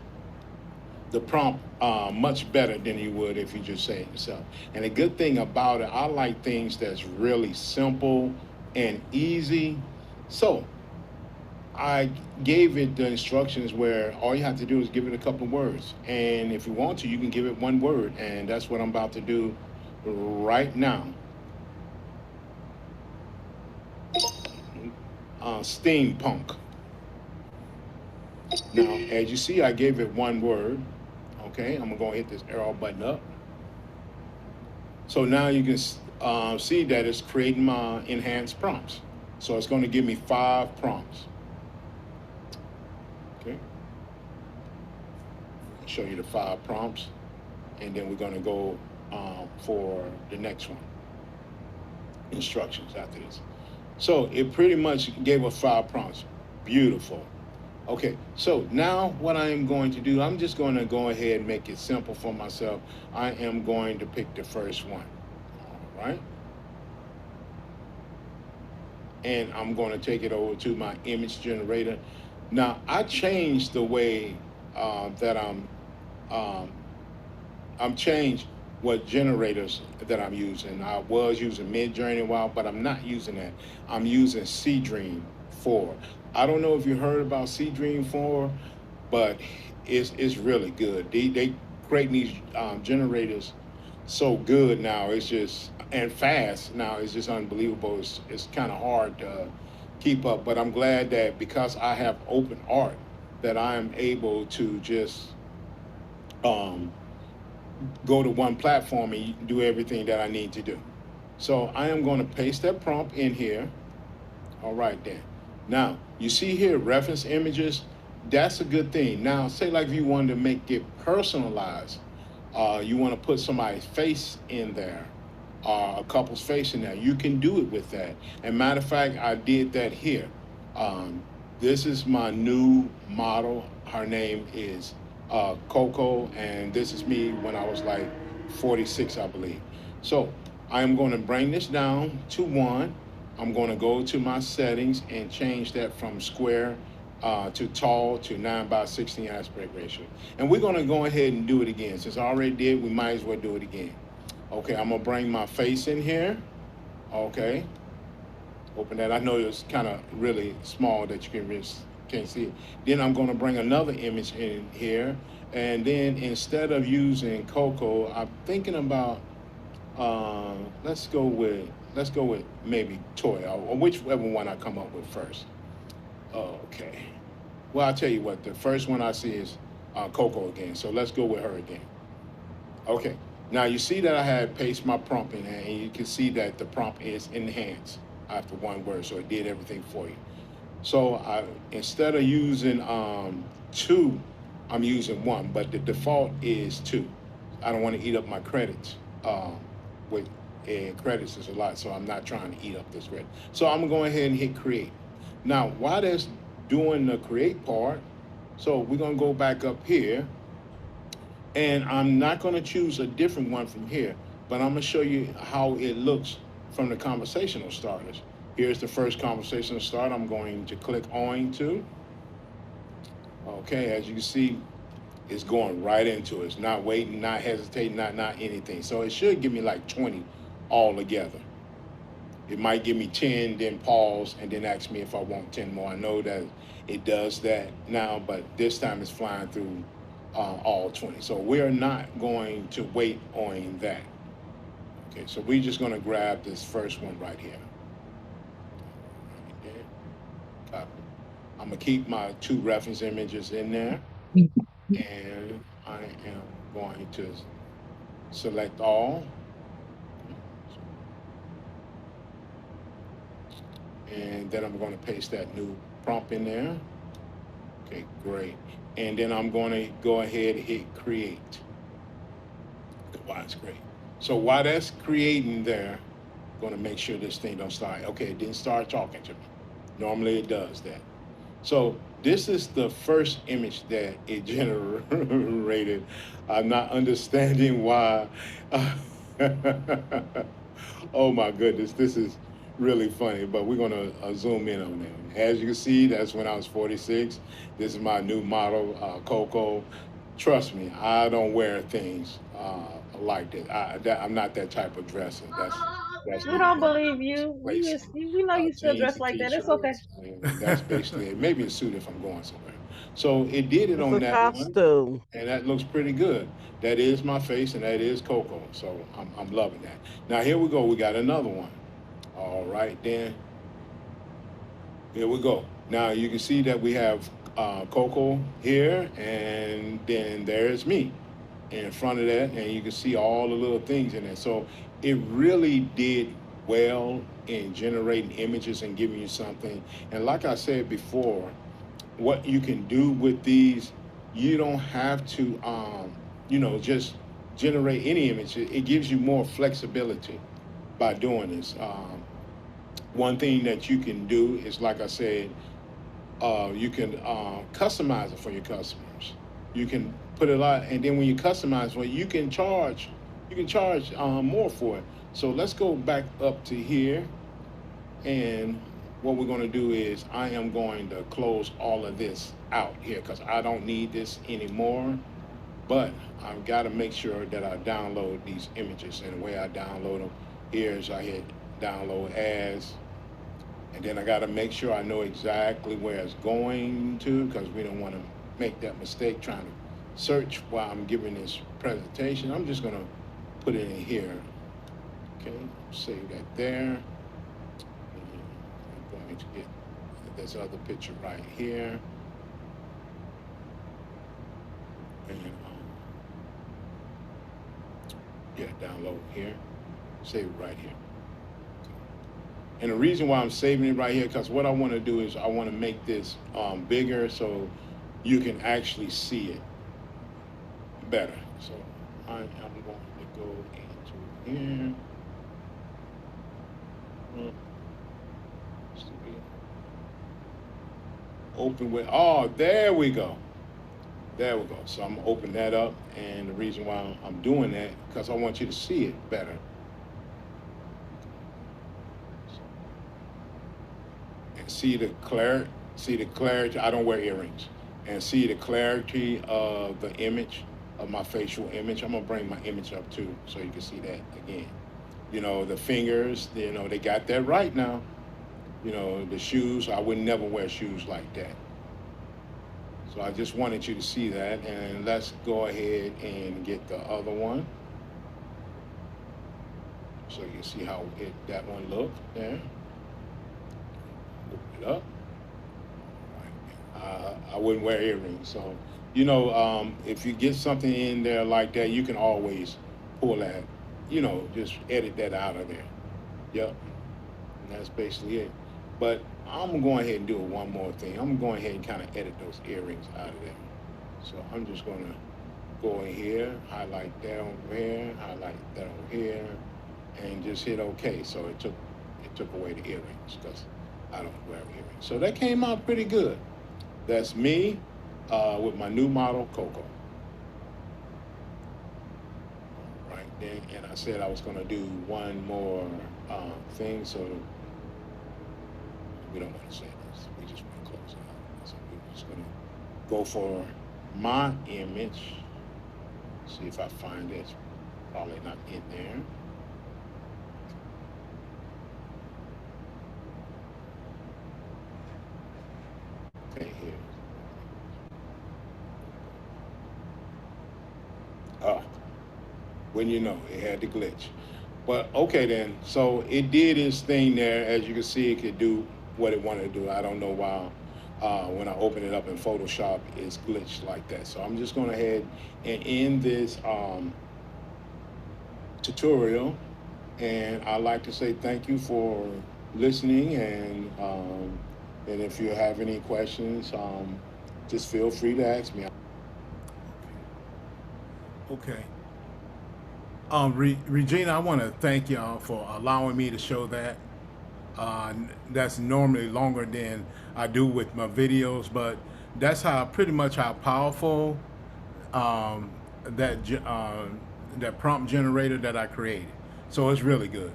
G: prompt much better than you would if you just say it yourself. And the good thing about it, I like things that's really simple and easy. So I gave it the instructions where all you have to do is give it a couple of words. And if you want to, you can give it one word. And that's what I'm about to do right now. Steampunk. Now, as you see, I gave it one word. Okay, I'm gonna go hit this arrow button up. So now you can see that it's creating my enhanced prompts. So it's going to give me 5 prompts. Okay. Show you the 5 prompts, and then we're going to go for the next one. Instructions after this. So it pretty much gave us 5 prompts. Beautiful. Okay, so now what I am going to do, I'm just going to go ahead and make it simple for myself. I am going to pick the first one. All right. And I'm going to take it over to my image generator. Now, I changed the way that I'm changed what generators that I'm using. I was using Midjourney a while, but I'm not using that. I'm using Seedream 4. I don't know if you heard about Seedream 4, but it's really good. They create these generators so good now. It's just, and fast now. It's just unbelievable. It's kind of hard to keep up, but I'm glad that because I have open art that I am able to just go to one platform and do everything that I need to do. So I am going to paste that prompt in here. All right then. Now, you see here, reference images. That's a good thing. Now, say like if you wanted to make it personalized, you want to put somebody's face in there, a couple's face in there. You can do it with that. And matter of fact, I did that here. This is my new model. Her name is Coco, and this is me when I was like 46, I believe. So I am going to bring this down to 1. I'm going to go to my settings and change that from square to tall to 9:16 aspect ratio. And we're going to go ahead and do it again. Since I already did, we might as well do it again. Okay, I'm going to bring my face in here. Okay. Open that. I know it's kind of really small that you can't see it. Then I'm going to bring another image in here. And then instead of using Coco, I'm thinking about let's go with maybe Toya, or whichever one I come up with first. Okay. Well, I'll tell you what. The first one I see is Coco again. So let's go with her again. Okay. Now you see that I had paste my prompt in there, and you can see that the prompt is enhanced after one word, so it did everything for you. So instead of using 2, I'm using 1, but the default is 2. I don't want to eat up my credits. And credits is a lot, so I'm not trying to eat up this credit. So I'm gonna go ahead and hit create. Now, while that's doing the create part, so we're gonna go back up here, and I'm not gonna choose a different one from here, but I'm gonna show you how it looks from the conversational starters. Here's the first conversational start. I'm going to click on to. Okay, as you can see, it's going right into it. It's not waiting, not hesitating, not anything. So it should give me like 20 all together. It might give me 10, then pause, and then ask me if I want 10 more. I know that it does that now, but this time it's flying through all 20. So we're not going to wait on that. Okay, so we're just gonna grab this first one right here. Copy. I'm gonna keep my 2 reference images in there, and I am going to select all. And then I'm going to paste that new prompt in there. Okay, great. And then I'm going to go ahead and hit create. Wow, it's great. So while that's creating there, I'm going to make sure this thing don't start. Okay, it didn't start talking to me. Normally it does that. So this is the first image that it generated. I'm not understanding why. Oh my goodness, this is really funny, but we're gonna zoom in on that. As you can see, that's when I was 46. This is my new model, Coco. Trust me, I don't wear things like that. I'm not that type of dresser. That's
D: We
G: me.
D: don't believe you. We know you still
G: Jeans
D: dress
G: and
D: like that. It's okay.
G: t-shirts, and that's basically it. Maybe a suit if I'm going somewhere. So it did it
K: It's
G: on
K: a
G: that one,
K: costume.
G: and that looks pretty good. That is my face, and that is Coco. So I'm loving that. Now here we go. We got another one. All right, then. Here we go. Now you can see that we have Coco here, and then there's me in front of that, and you can see all the little things in there. So it really did well in generating images and giving you something. And like I said before, what you can do with these, you don't have to, just generate any image. It gives you more flexibility by doing this. One thing that you can do is, like I said, you can customize it for your customers. You can put it out, and then when you customize it, you can charge. You can charge more for it. So let's go back up to here, and what we're going to do is I am going to close all of this out here because I don't need this anymore. But I've got to make sure that I download these images, and the way I download them here is I hit download as, and then I got to make sure I know exactly where it's going to, because we don't want to make that mistake trying to search while I'm giving this presentation. I'm just going to put it in here. Okay, save that there. I'm going to get this other picture right here. And yeah, download here. Save it right here. And the reason why I'm saving it right here, because what I want to do is I want to make this bigger so you can actually see it better. So I am going to go into here. Open with, oh, there we go. There we go. So I'm gonna open that up, and the reason why I'm doing that, because I want you to see it better. And see the clarity. I don't wear earrings. And see the clarity of the image, of my facial image. I'm gonna bring my image up too, so you can see that again. The fingers, they got that right now. The shoes, I would never wear shoes like that. So I just wanted you to see that, and let's go ahead and get the other one. So you can see how that one looked there. Open it up. I wouldn't wear earrings. So, if you get something in there like that, you can always pull that, just edit that out of there. Yep. And that's basically it. But I'm going ahead and do one more thing. I'm going ahead and kind of edit those earrings out of there. So I'm just going to go in here, highlight that over here, highlight that over here, and just hit OK. So it took away the earrings because I don't wear earrings. So that came out pretty good. That's me with my new model, Coco. Right then, and I said I was going to do one more thing, so we don't want to say this. We just want to close it out. So we're just going to go for my image. See if I find it. It's probably not in there. Okay, here. When it had the glitch. But okay then, so it did its thing there. As you can see, it could do what it wanted to do. I don't know why when I open it up in Photoshop, it's glitched like that. So I'm just going ahead and end this tutorial. And I'd like to say thank you for listening. And if you have any questions, just feel free to ask me. Okay. Regina, I want to thank y'all for allowing me to show that. That's normally longer than I do with my videos, but that's pretty much how powerful that prompt generator that I created. So it's really good.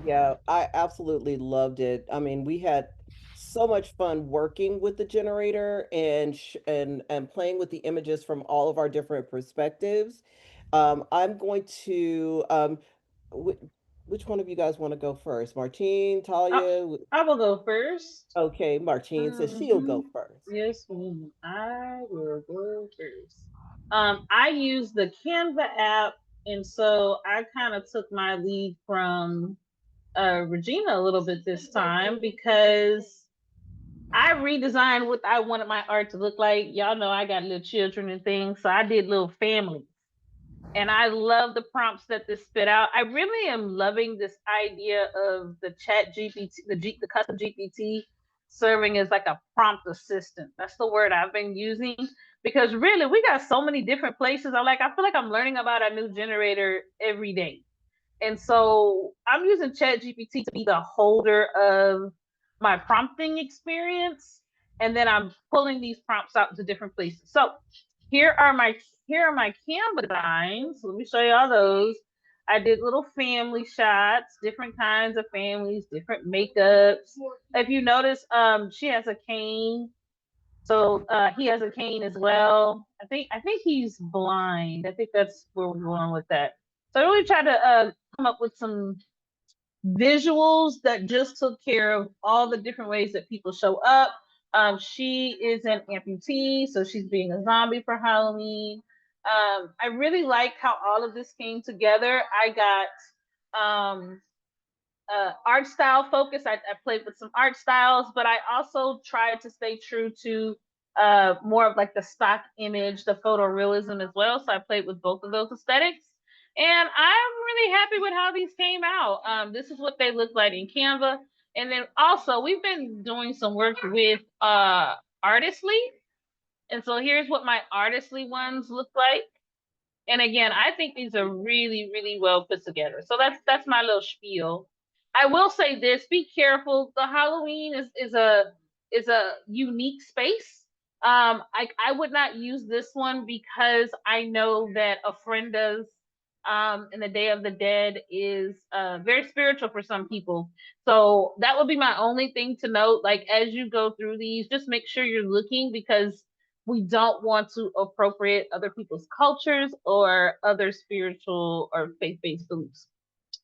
A: Yeah, I absolutely loved it. I mean, we had so much fun working with the generator and and playing with the images from all of our different perspectives. I'm going to wh which one of you guys want to go first? Martine,
D: I,
A: Talia?
D: I will go first.
A: Okay, Martine says she'll
D: Hmm.
A: go first.
D: Yes, I will go first. I use the Canva app, and so I kind of took my lead from Regina a little bit this time because I redesigned what I wanted my art to look like. Y'all know I got little children and things, so I did little families. And I love the prompts that this spit out. I really am loving this idea of the chat GPT, the custom GPT serving as like a prompt assistant. That's the word I've been using because really we got so many different places. I feel like I'm learning about a new generator every day. And so I'm using ChatGPT to be the holder of my prompting experience. And then I'm pulling these prompts out to different places. So here are my here are my Canva designs. Let me show you all those. I did little family shots, different kinds of families, different makeups. If you notice, she has a cane. So he has a cane as well. I think he's blind. I think that's where we're going with that. So I really tried to come up with some visuals that just took care of all the different ways that people show up. She is an amputee, so she's being a zombie for Halloween. I really like how all of this came together. I got art style focus. I played with some art styles, but I also tried to stay true to more of like the stock image, the photorealism as well. So I played with both of those aesthetics. And I'm really happy with how these came out. This is what they look like in Canva. And then also we've been doing some work with Artistly. And so here's what my Artistly ones look like. And again, I think these are really, really well put together. So that's my little spiel. I will say this: be careful. The Halloween is a unique space. I would not use this one because I know that a friend does. And the Day of the Dead is very spiritual for some people. So that would be my only thing to note. Like as you go through these, just make sure you're looking because we don't want to appropriate other people's cultures or other spiritual or faith-based beliefs.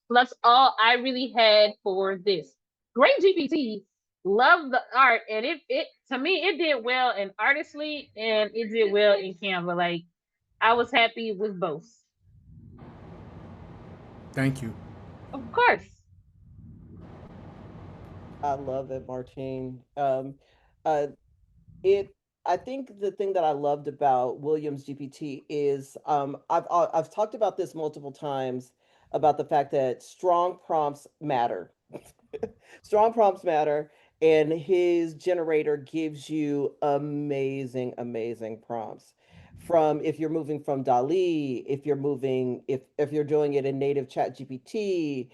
D: That's all I really had for this. Great GPT, love the art, and it to me it did well in Artistly and it did well in Canva. Like I was happy with both.
G: Thank you.
D: Of course.
A: I love it, Martine. Uh, it I think the thing that I loved about Williams GPT is I've talked about this multiple times about the fact that strong prompts matter. Strong prompts matter, and his generator gives you amazing, amazing prompts. From if you're moving from DALI, if you're moving, if you're doing it in native Chat GPT,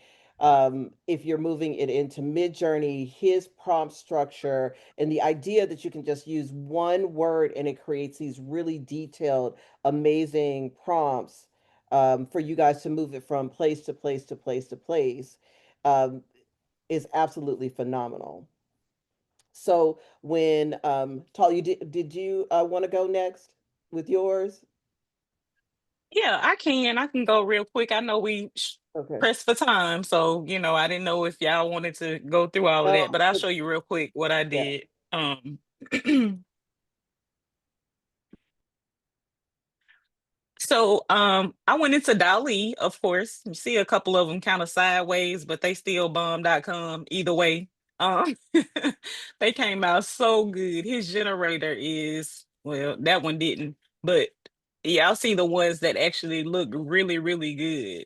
A: if you're moving it into Midjourney, his prompt structure and the idea that you can just use one word and it creates these really detailed, amazing prompts for you guys to move it from place to place to place to place. Um, is absolutely phenomenal. So when Talia, did you want to go next with yours?
B: Yeah, I can go real quick. I know we
A: Okay.
B: pressed for time, so I didn't know if y'all wanted to go through all of
A: No,
B: that, but I'll show you real quick what I
A: yeah.
B: did. So I went into Dali, of course. You see a couple of them kind of sideways, but they still bomb.com either way. Um they came out so good. His generator is, well, that one didn't, but y'all see the ones that actually look really, really good.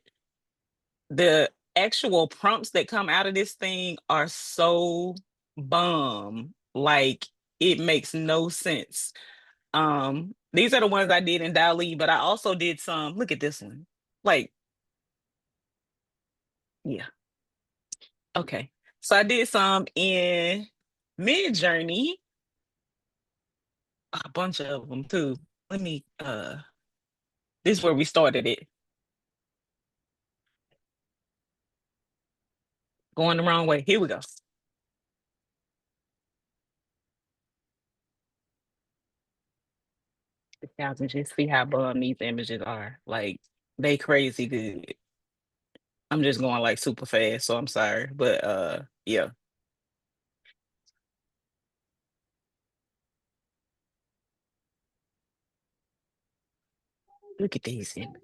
B: The actual prompts that come out of this thing are so bomb. Like it makes no sense. These are the ones I did in Dali, but I also did some. Look at this one. Like, yeah, okay. So I did some in Mid Journey, a bunch of them too. Let me this is where we started it. Going the wrong way. Here we go. Y'all can just see how bum these images are. Like, they crazy good. I'm just going like super fast, so I'm sorry. But yeah. Look at these images.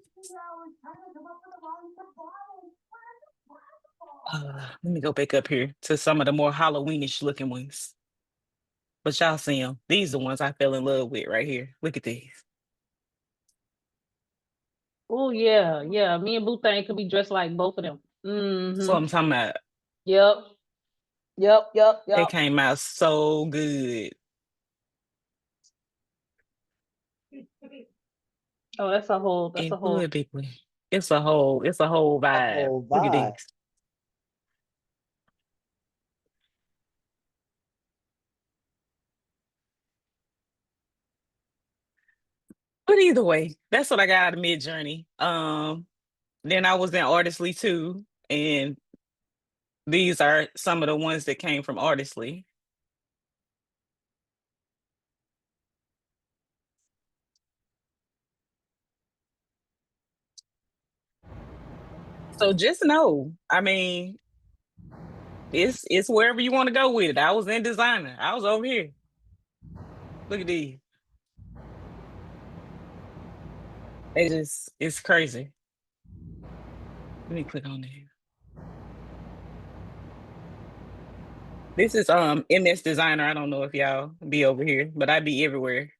B: Let me go back up here to some of the more Halloweenish looking ones. But y'all see them. These are the ones I fell in love with right here. Look at these.
D: Oh yeah, yeah. Me and Boo Thing could be dressed like both of them.
B: So I'm talking about.
D: Yep. Yep. Yep.
B: They
D: Yep.
B: came out so good.
D: Oh, that's a whole. That's a
B: It
D: whole.
B: would be. It's a whole vibe.
A: whole
B: Look at
A: vibe.
B: this. But either way, that's what I got out of Mid Journey. Then I was in Artistly too, and these are some of the ones that came from Artistly. So just know, I mean, it's wherever you want to go with it. I was in designer. I was over here. Look at these. It's crazy. Let me click on there. This is MS Designer. I don't know if y'all be over here, but I be everywhere.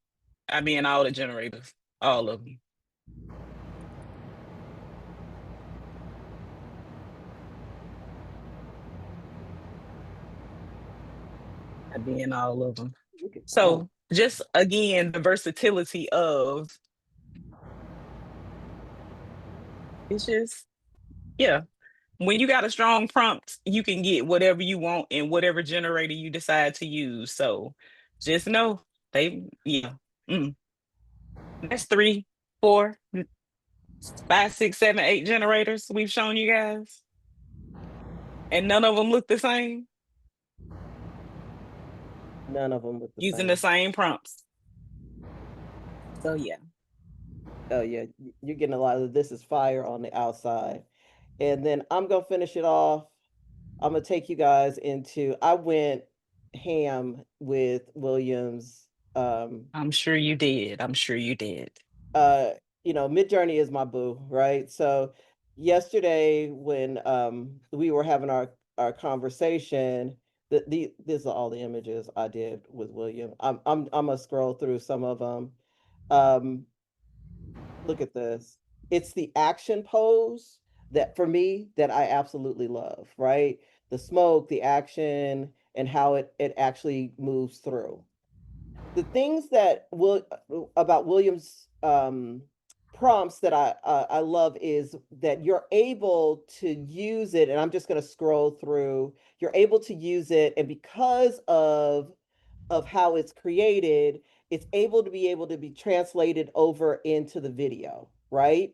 B: I be in all the generators, all of them. I be in all of them.
A: Look at that.
B: So just again, the versatility of it's just yeah. When you got a strong prompt, you can get whatever you want in whatever generator you decide to use. So just know they yeah. Mm. That's 3, 4, 5, 6, 7, 8 generators we've shown you guys. And none of them look the same.
A: None of them with the
B: Using
A: same.
B: the same prompts. So yeah.
A: Oh yeah, you're getting a lot of this is fire on the outside. And then I'm gonna finish it off. I'm gonna take you guys into I went ham with Williams.
B: I'm sure you did. I'm sure you did.
A: Uh, Midjourney is my boo, right? So yesterday when we were having our conversation, these are all the images I did with William. I'm gonna scroll through some of them. Um, Look at this. It's the action pose that for me that I absolutely love, right? The smoke, the action, and how it actually moves through. The things that will about Williams prompts that I love is that you're able to use it, and I'm just going to scroll through. You're able to use it, and because of how it's created, it's able to be translated over into the video, right?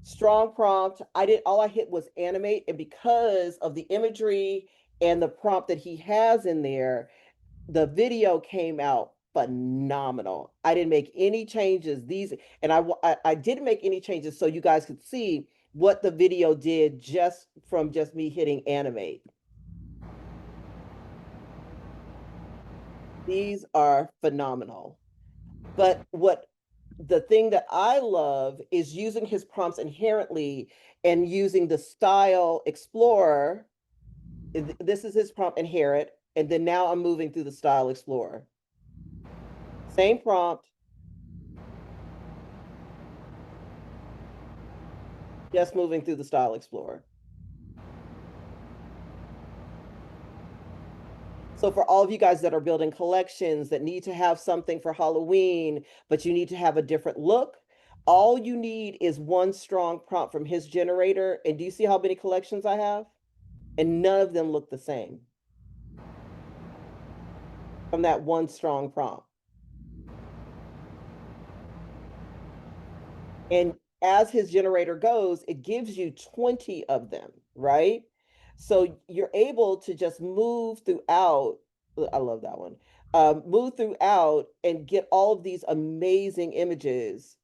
A: Strong prompt. All I hit was animate, and because of the imagery and the prompt that he has in there, the video came out phenomenal. I didn't make any changes. I didn't make any changes so you guys could see what the video did just from just me hitting animate. These are phenomenal. But the thing that I love is using his prompts inherently and using the style explorer. This is his prompt inherit. And then now I'm moving through the style explorer. Same prompt, just moving through the style explorer. So for all of you guys that are building collections that need to have something for Halloween, but you need to have a different look, all you need is one strong prompt from his generator. And do you see how many collections I have? And none of them look the same from that one strong prompt. And as his generator goes, it gives you 20 of them, right? So you're able to just move throughout. I love that one. Move throughout and get all of these amazing images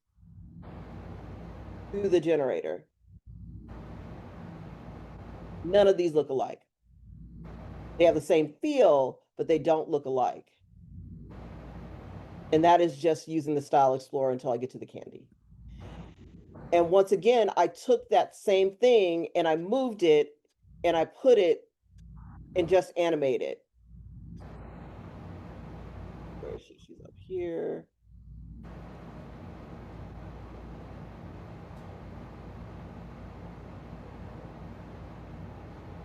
A: through the generator. None of these look alike. They have the same feel, but they don't look alike. And that is just using the Style Explorer until I get to the candy. And once again, I took that same thing and I moved it and I put it and just animated. Where is she? She's up here.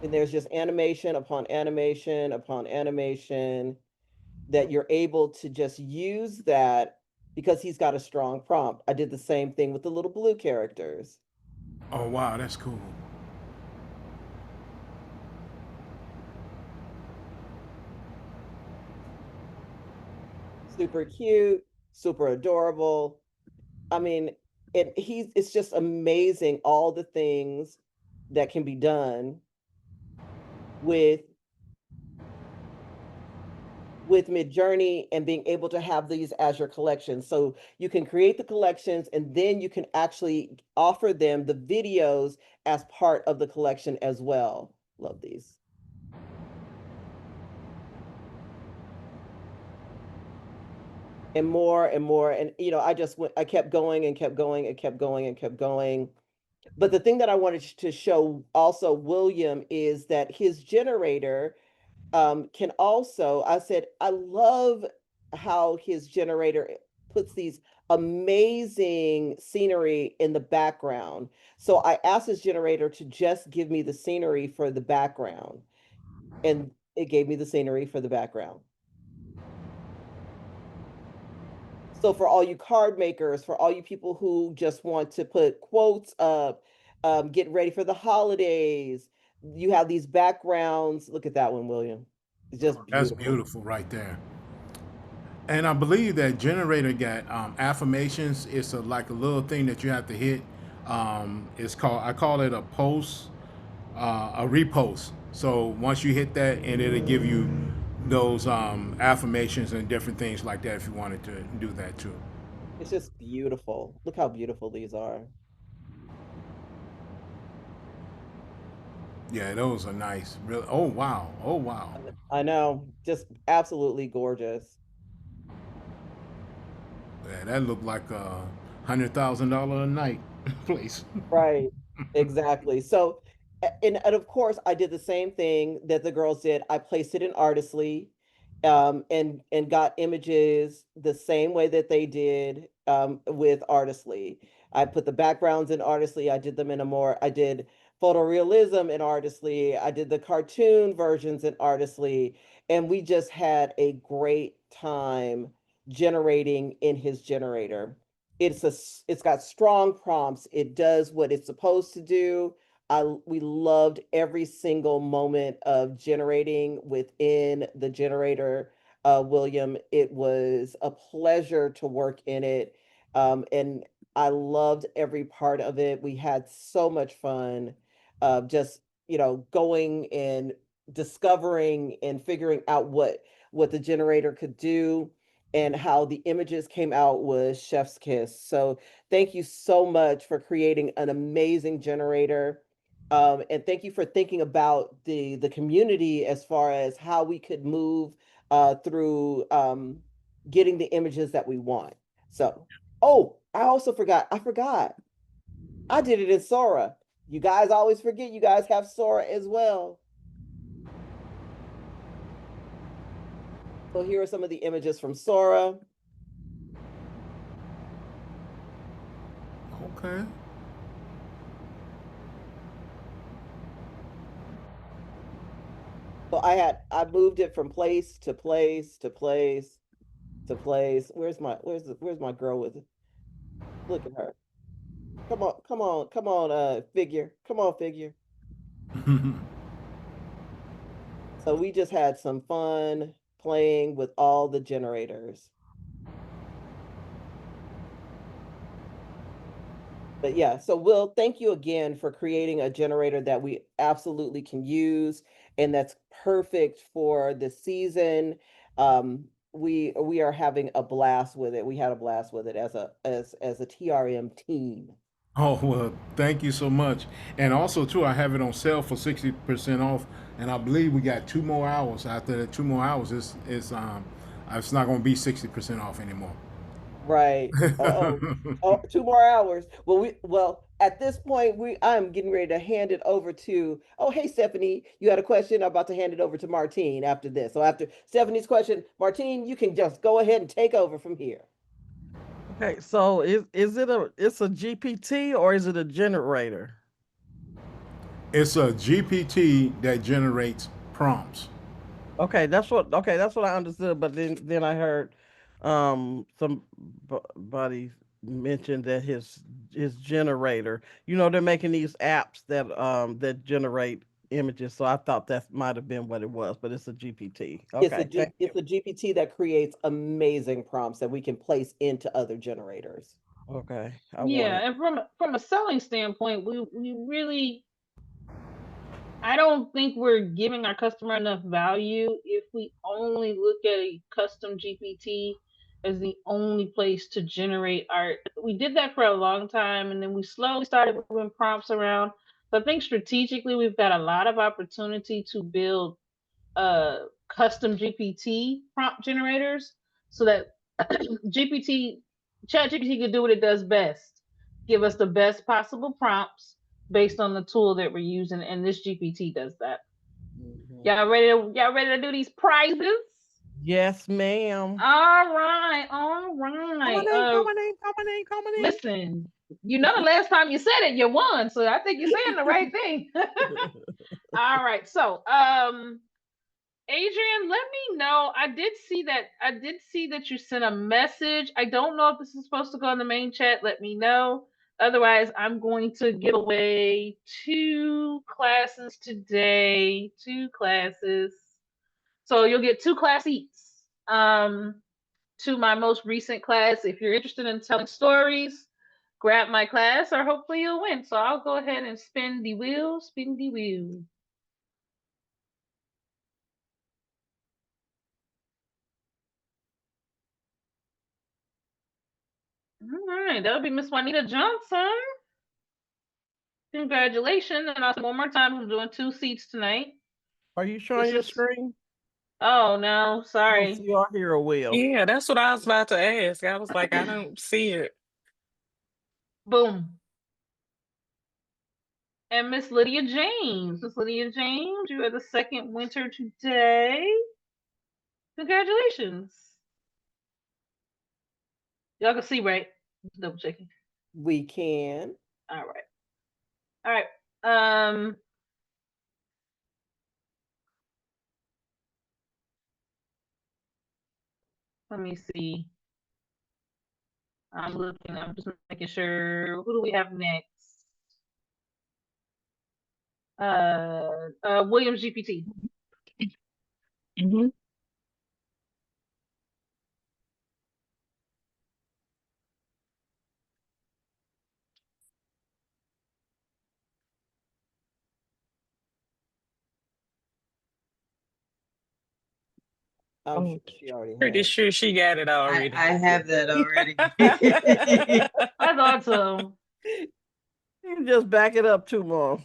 A: And there's just animation upon animation upon animation that you're able to just use that because he's got a strong prompt. I did the same thing with the little blue characters.
G: Oh wow, that's cool.
A: Super cute, super adorable. I mean, it's just amazing all the things that can be done with Midjourney and being able to have these as your collections. So you can create the collections and then you can actually offer them the videos as part of the collection as well. Love these. And more and more. And, I kept going and kept going and kept going and kept going. But the thing that I wanted to show also William is that his generator can also, I said, I love how his generator puts these amazing scenery in the background. So I asked his generator to just give me the scenery for the background. And it gave me the scenery for the background. So for all you card makers, for all you people who just want to put quotes up, get ready for the holidays, you have these backgrounds. Look at that one, William. It's just
G: That's
A: beautiful.
G: beautiful right there. And I believe that generator got affirmations. It's like a little thing that you have to hit. It's called, I call it a post, a repost. So once you hit that, and it'll give you those affirmations and different things like that if you wanted to do that too.
A: It's just beautiful. Look how beautiful these are.
G: Yeah, those are nice. Really. Oh wow. Oh wow.
A: I know, just absolutely gorgeous.
G: Yeah, that looked like a $100,000 a night place.
A: Right, exactly. So, and of course, I did the same thing that the girls did. I placed it in Artistly, and got images the same way that they did with Artistly. I put the backgrounds in Artistly. I did them in a more. I did photorealism in Artistly. I did the cartoon versions in Artistly, and we just had a great time generating in his generator. It's got strong prompts. It does what it's supposed to do. We loved every single moment of generating within the generator, William. It was a pleasure to work in it. And I loved every part of it. We had so much fun, just, going and discovering and figuring out what the generator could do, and how the images came out was chef's kiss. So thank you so much for creating an amazing generator. And thank you for thinking about the community as far as how we could move through getting the images that we want. So, oh, I forgot. I did it in Sora. You guys always forget you guys have Sora as well. So here are some of the images from Sora.
G: Okay.
A: So I moved it from place to place to place to place. Where's my girl with it? Look at her. Come on, figure. Come on, figure. So we just had some fun playing with all the generators. But yeah, so Will, thank you again for creating a generator that we absolutely can use and that's perfect for the season. We are having a blast with it. We had a blast with it as a TRM team.
G: Oh, well, thank you so much. And also, too, I have it on sale for 60% off. And I believe we got 2 more hours. After the 2 more hours, it's not going to be 60% off anymore.
A: Right. Uh-oh. Oh, 2 more hours. Well, at this point, I'm getting ready to hand it over to, oh, hey, Stephanie, you had a question. I'm about to hand it over to Martine after this. So after Stephanie's question, Martine, you can just go ahead and take over from here.
K: Okay, so it's a GPT or is it a generator?
G: It's a GPT that generates prompts.
K: That's what I understood, but then I heard somebody mentioned that his generator, they're making these apps that generate images, so I thought that might have been what it was, but it's a GPT. Okay, thank you.
A: It's a GPT that creates amazing prompts that we can place into other generators.
K: Okay, I want
D: Yeah,
K: it.
D: and from a selling standpoint, we really, I don't think we're giving our customer enough value if we only look at a custom GPT as the only place to generate art. We did that for a long time, and then we slowly started moving prompts around. So I think strategically we've got a lot of opportunity to build custom GPT prompt generators so that GPT Chat GPT could do what it does best. Give us the best possible prompts based on the tool that we're using, and this GPT does that.
K: Mhm.
D: Y'all ready to do these prizes?
K: Yes, ma'am.
D: All right, all
K: Come
D: right.
K: on in, come on in, come on in, come on in.
D: Listen, you know the last time you said it, you won. So I think you're saying the right thing. All right. So, Adrian, let me know. I did see that you sent a message. I don't know if this is supposed to go in the main chat. Let me know. Otherwise, I'm going to give away 2 classes today. 2 classes. So you'll get 2 class seats. To my most recent class. If you're interested in telling stories, grab my class or hopefully you'll win. So I'll go ahead and spin the wheel, spin the wheel. All right, that'll be Miss Juanita Johnson. Congratulations. And I'll say one more time, I'm doing 2 seats tonight.
K: Are you showing your screen?
D: Oh, no,
K: I
D: sorry.
K: don't see our hero wheel.
B: Yeah, that's what I was about to ask. I was like, I don't see it.
D: Boom. And Miss Lydia James. Miss Lydia James, you are the second winner today. Congratulations. Y'all can see, right? Just double checking.
A: We can.
D: All right. All right. Let me see. I'm looking. I'm just making sure. Who do we have next? Williams GPT.
B: Mhm.
A: I'm
B: I'm
A: sure she already
B: pretty
A: has.
B: sure she got it already.
J: I have that already.
D: I thought so.
K: You can just back it up 2 more.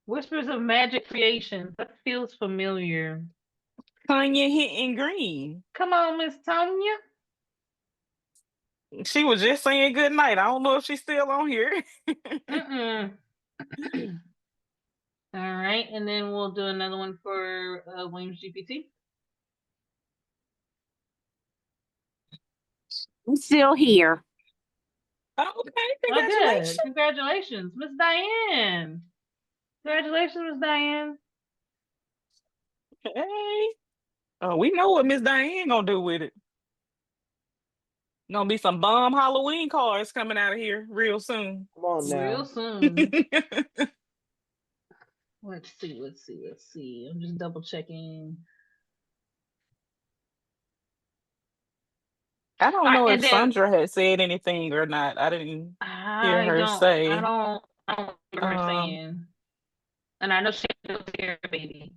D: Whispers of Magic Creations. That feels familiar.
B: Tanya Hinton Green.
D: Come on, Miss Tanya.
B: She was just saying good night. I don't know if she's still on here.
D: Mm-mm. All right, and then we'll do another one for Williams GPT.
L: I'm still here.
B: Okay,
D: Oh,
B: congratulations.
D: good. Congratulations, Miss Diane. Congratulations, Miss Diane.
B: Hey. Oh, we know what Miss Diane gonna do with it. Gonna be some bomb Halloween cards coming out of here real soon.
A: Come on
D: Real
A: now.
D: soon. Let's see. I'm just double checking.
B: I don't know if
D: And then
B: Sandra had said anything or not. I didn't hear
D: I
B: her
D: don't, I
B: say.
D: don't, I don't remember her
B: Um,
D: saying. And I know she was here, baby.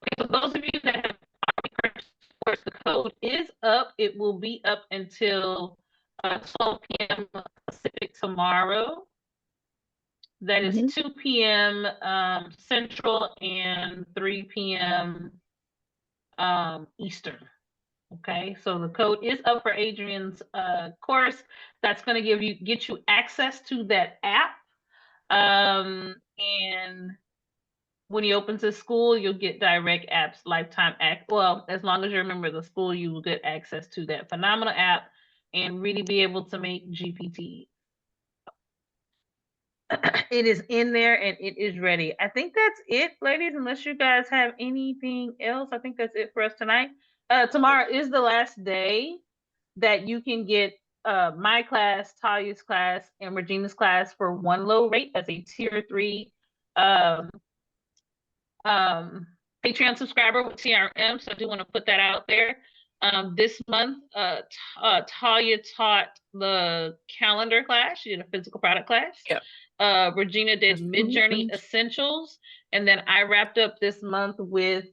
D: Okay, so those of you that have already purchased, of course, the code is up. It will be up until 12 p.m. Pacific tomorrow. That is
B: mhm.
D: 2 p.m. Central and 3 p.m. Eastern. Okay, so the code is up for Adrian's course. That's going to get you access to that app. And when he opens his school, you'll get direct apps, lifetime act. Well, as long as you remember the school, you will get access to that phenomenal app and really be able to make GPT. It is in there and it is ready. I think that's it, ladies, unless you guys have anything else. I think that's it for us tonight. Tomorrow is the last day that you can get my class, Talya's class, and Regina's class for one low rate as a tier 3 um, Patreon subscriber with TRM. So I do want to put that out there. This month, Talya taught the calendar class. She did a physical product class.
B: Yep.
D: Regina did Midjourney Essentials. And then I wrapped up this month with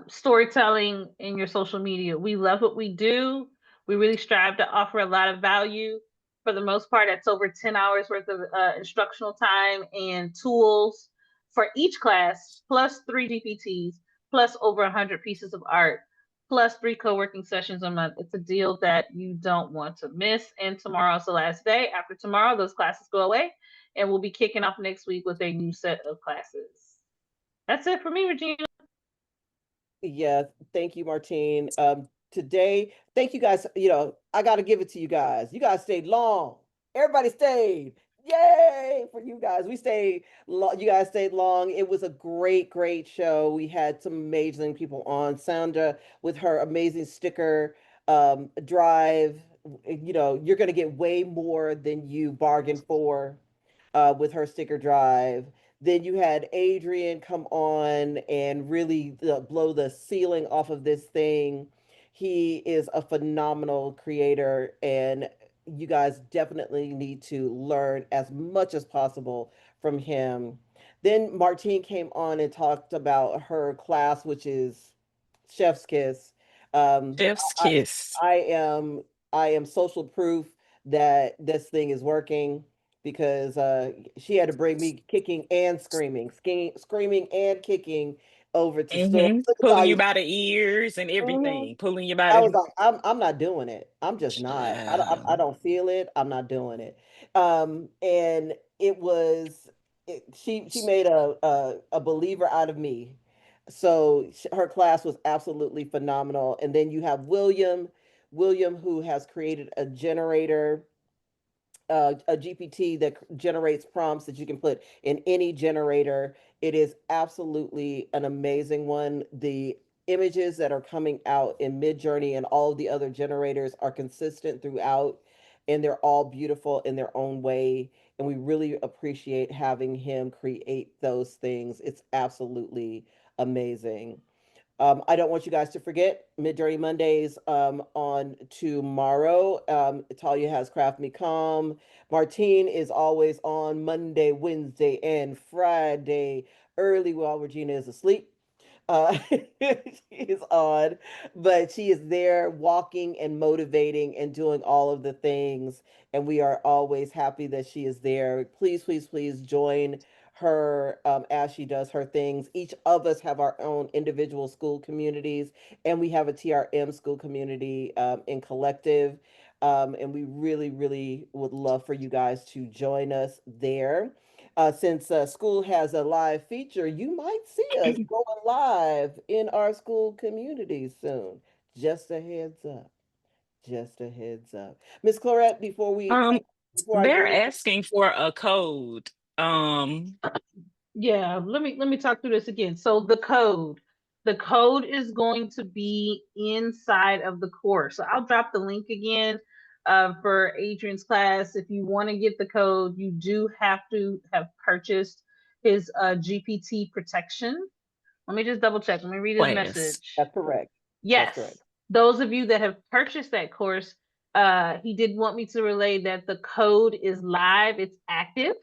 D: storytelling in your social media. We love what we do. We really strive to offer a lot of value. For the most part, that's over 10 hours worth of instructional time and tools for each class, plus 3 GPTs, plus over 100 pieces of art, plus 3 co-working sessions a month. It's a deal that you don't want to miss. And tomorrow's the last day. After tomorrow, those classes go away, and we'll be kicking off next week with a new set of classes. That's it for me, Regina.
A: Yeah, thank you, Martine. Today, thank you guys. I got to give it to you guys. You guys stayed long. Everybody stayed. Yay for you guys. We stayed long. You guys stayed long. It was a great, great show. We had some amazing people on. Sandra with her amazing sticker drive. You're going to get way more than you bargained for with her sticker drive. Then you had Adrian come on and really blow the ceiling off of this thing. He is a phenomenal creator, and you guys definitely need to learn as much as possible from him. Then Martine came on and talked about her class, which is Chef's Kiss.
B: Chef's
A: I,
B: kiss.
A: I am I am social proof that this thing is working because she had to bring me kicking and screaming and kicking over to store. Look at
B: Pulling you
A: Talya.
B: by the ears and
A: Mhm.
B: everything. Pulling you by
A: I was
B: the
A: like, I'm not doing it. I'm just not. I don't feel it. I'm not doing it. And it was she made a believer out of me. So her class was absolutely phenomenal. And then you have William who has created a generator a GPT that generates prompts that you can put in any generator. It is absolutely an amazing one. The images that are coming out in Midjourney and all of the other generators are consistent throughout, and they're all beautiful in their own way. And we really appreciate having him create those things. It's absolutely amazing. I don't want you guys to forget Midjourney Mondays on tomorrow. Talia has Craft Me Calm. Martine is always on Monday, Wednesday, and Friday early while Regina is asleep. She is on, but she is there walking and motivating and doing all of the things. And we are always happy that she is there. Please, please, please join her as she does her things. Each of us have our own individual school communities, and we have a TRM school community in collective. And we really, really would love for you guys to join us there. Since school has a live feature, you might see us going live in our school community soon. Just a heads up. Just a heads up. Miss Clarette,
B: um
A: before I
B: they're
A: go,
B: asking for a code.
D: Yeah, let me talk through this again. So the code is going to be inside of the course. So I'll drop the link again. for Adrian's class. If you want to get the code, you do have to have purchased his GPT protection. Let me just double check. Let me read his
B: Class.
D: message.
A: That's correct.
D: Yes.
A: That's correct.
D: Those of you that have purchased that course, he did want me to relay that the code is live, it's active,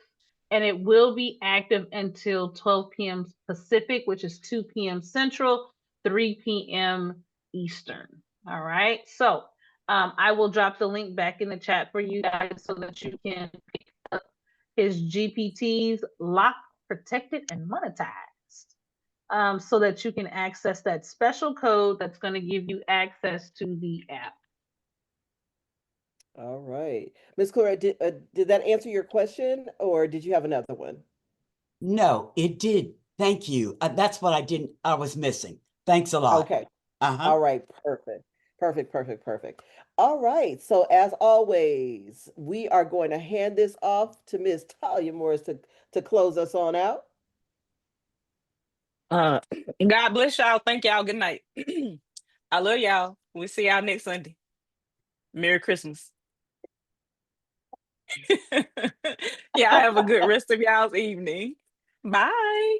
D: and it will be active until 12 p.m. Pacific, which is 2 p.m. Central, 3 p.m. Eastern. All right. So I will drop the link back in the chat for you guys so that you can pick up his GPTs locked, protected, and monetized, so that you can access that special code that's going to give you access to the app.
A: All right. Ms. Cora, did that answer your question or did you have another one?
H: No, it did. Thank you. That's what I was missing. Thanks a lot.
A: Okay.
H: Uh-huh.
A: All right. Perfect. Perfect. Perfect. Perfect. All right. So as always, we are going to hand this off to Ms. Talya Morris to close us on out.
B: God bless y'all. Thank y'all. Good night. I love y'all. We'll see y'all next Sunday. Merry Christmas. Y'all have a good rest of y'all's evening. Bye.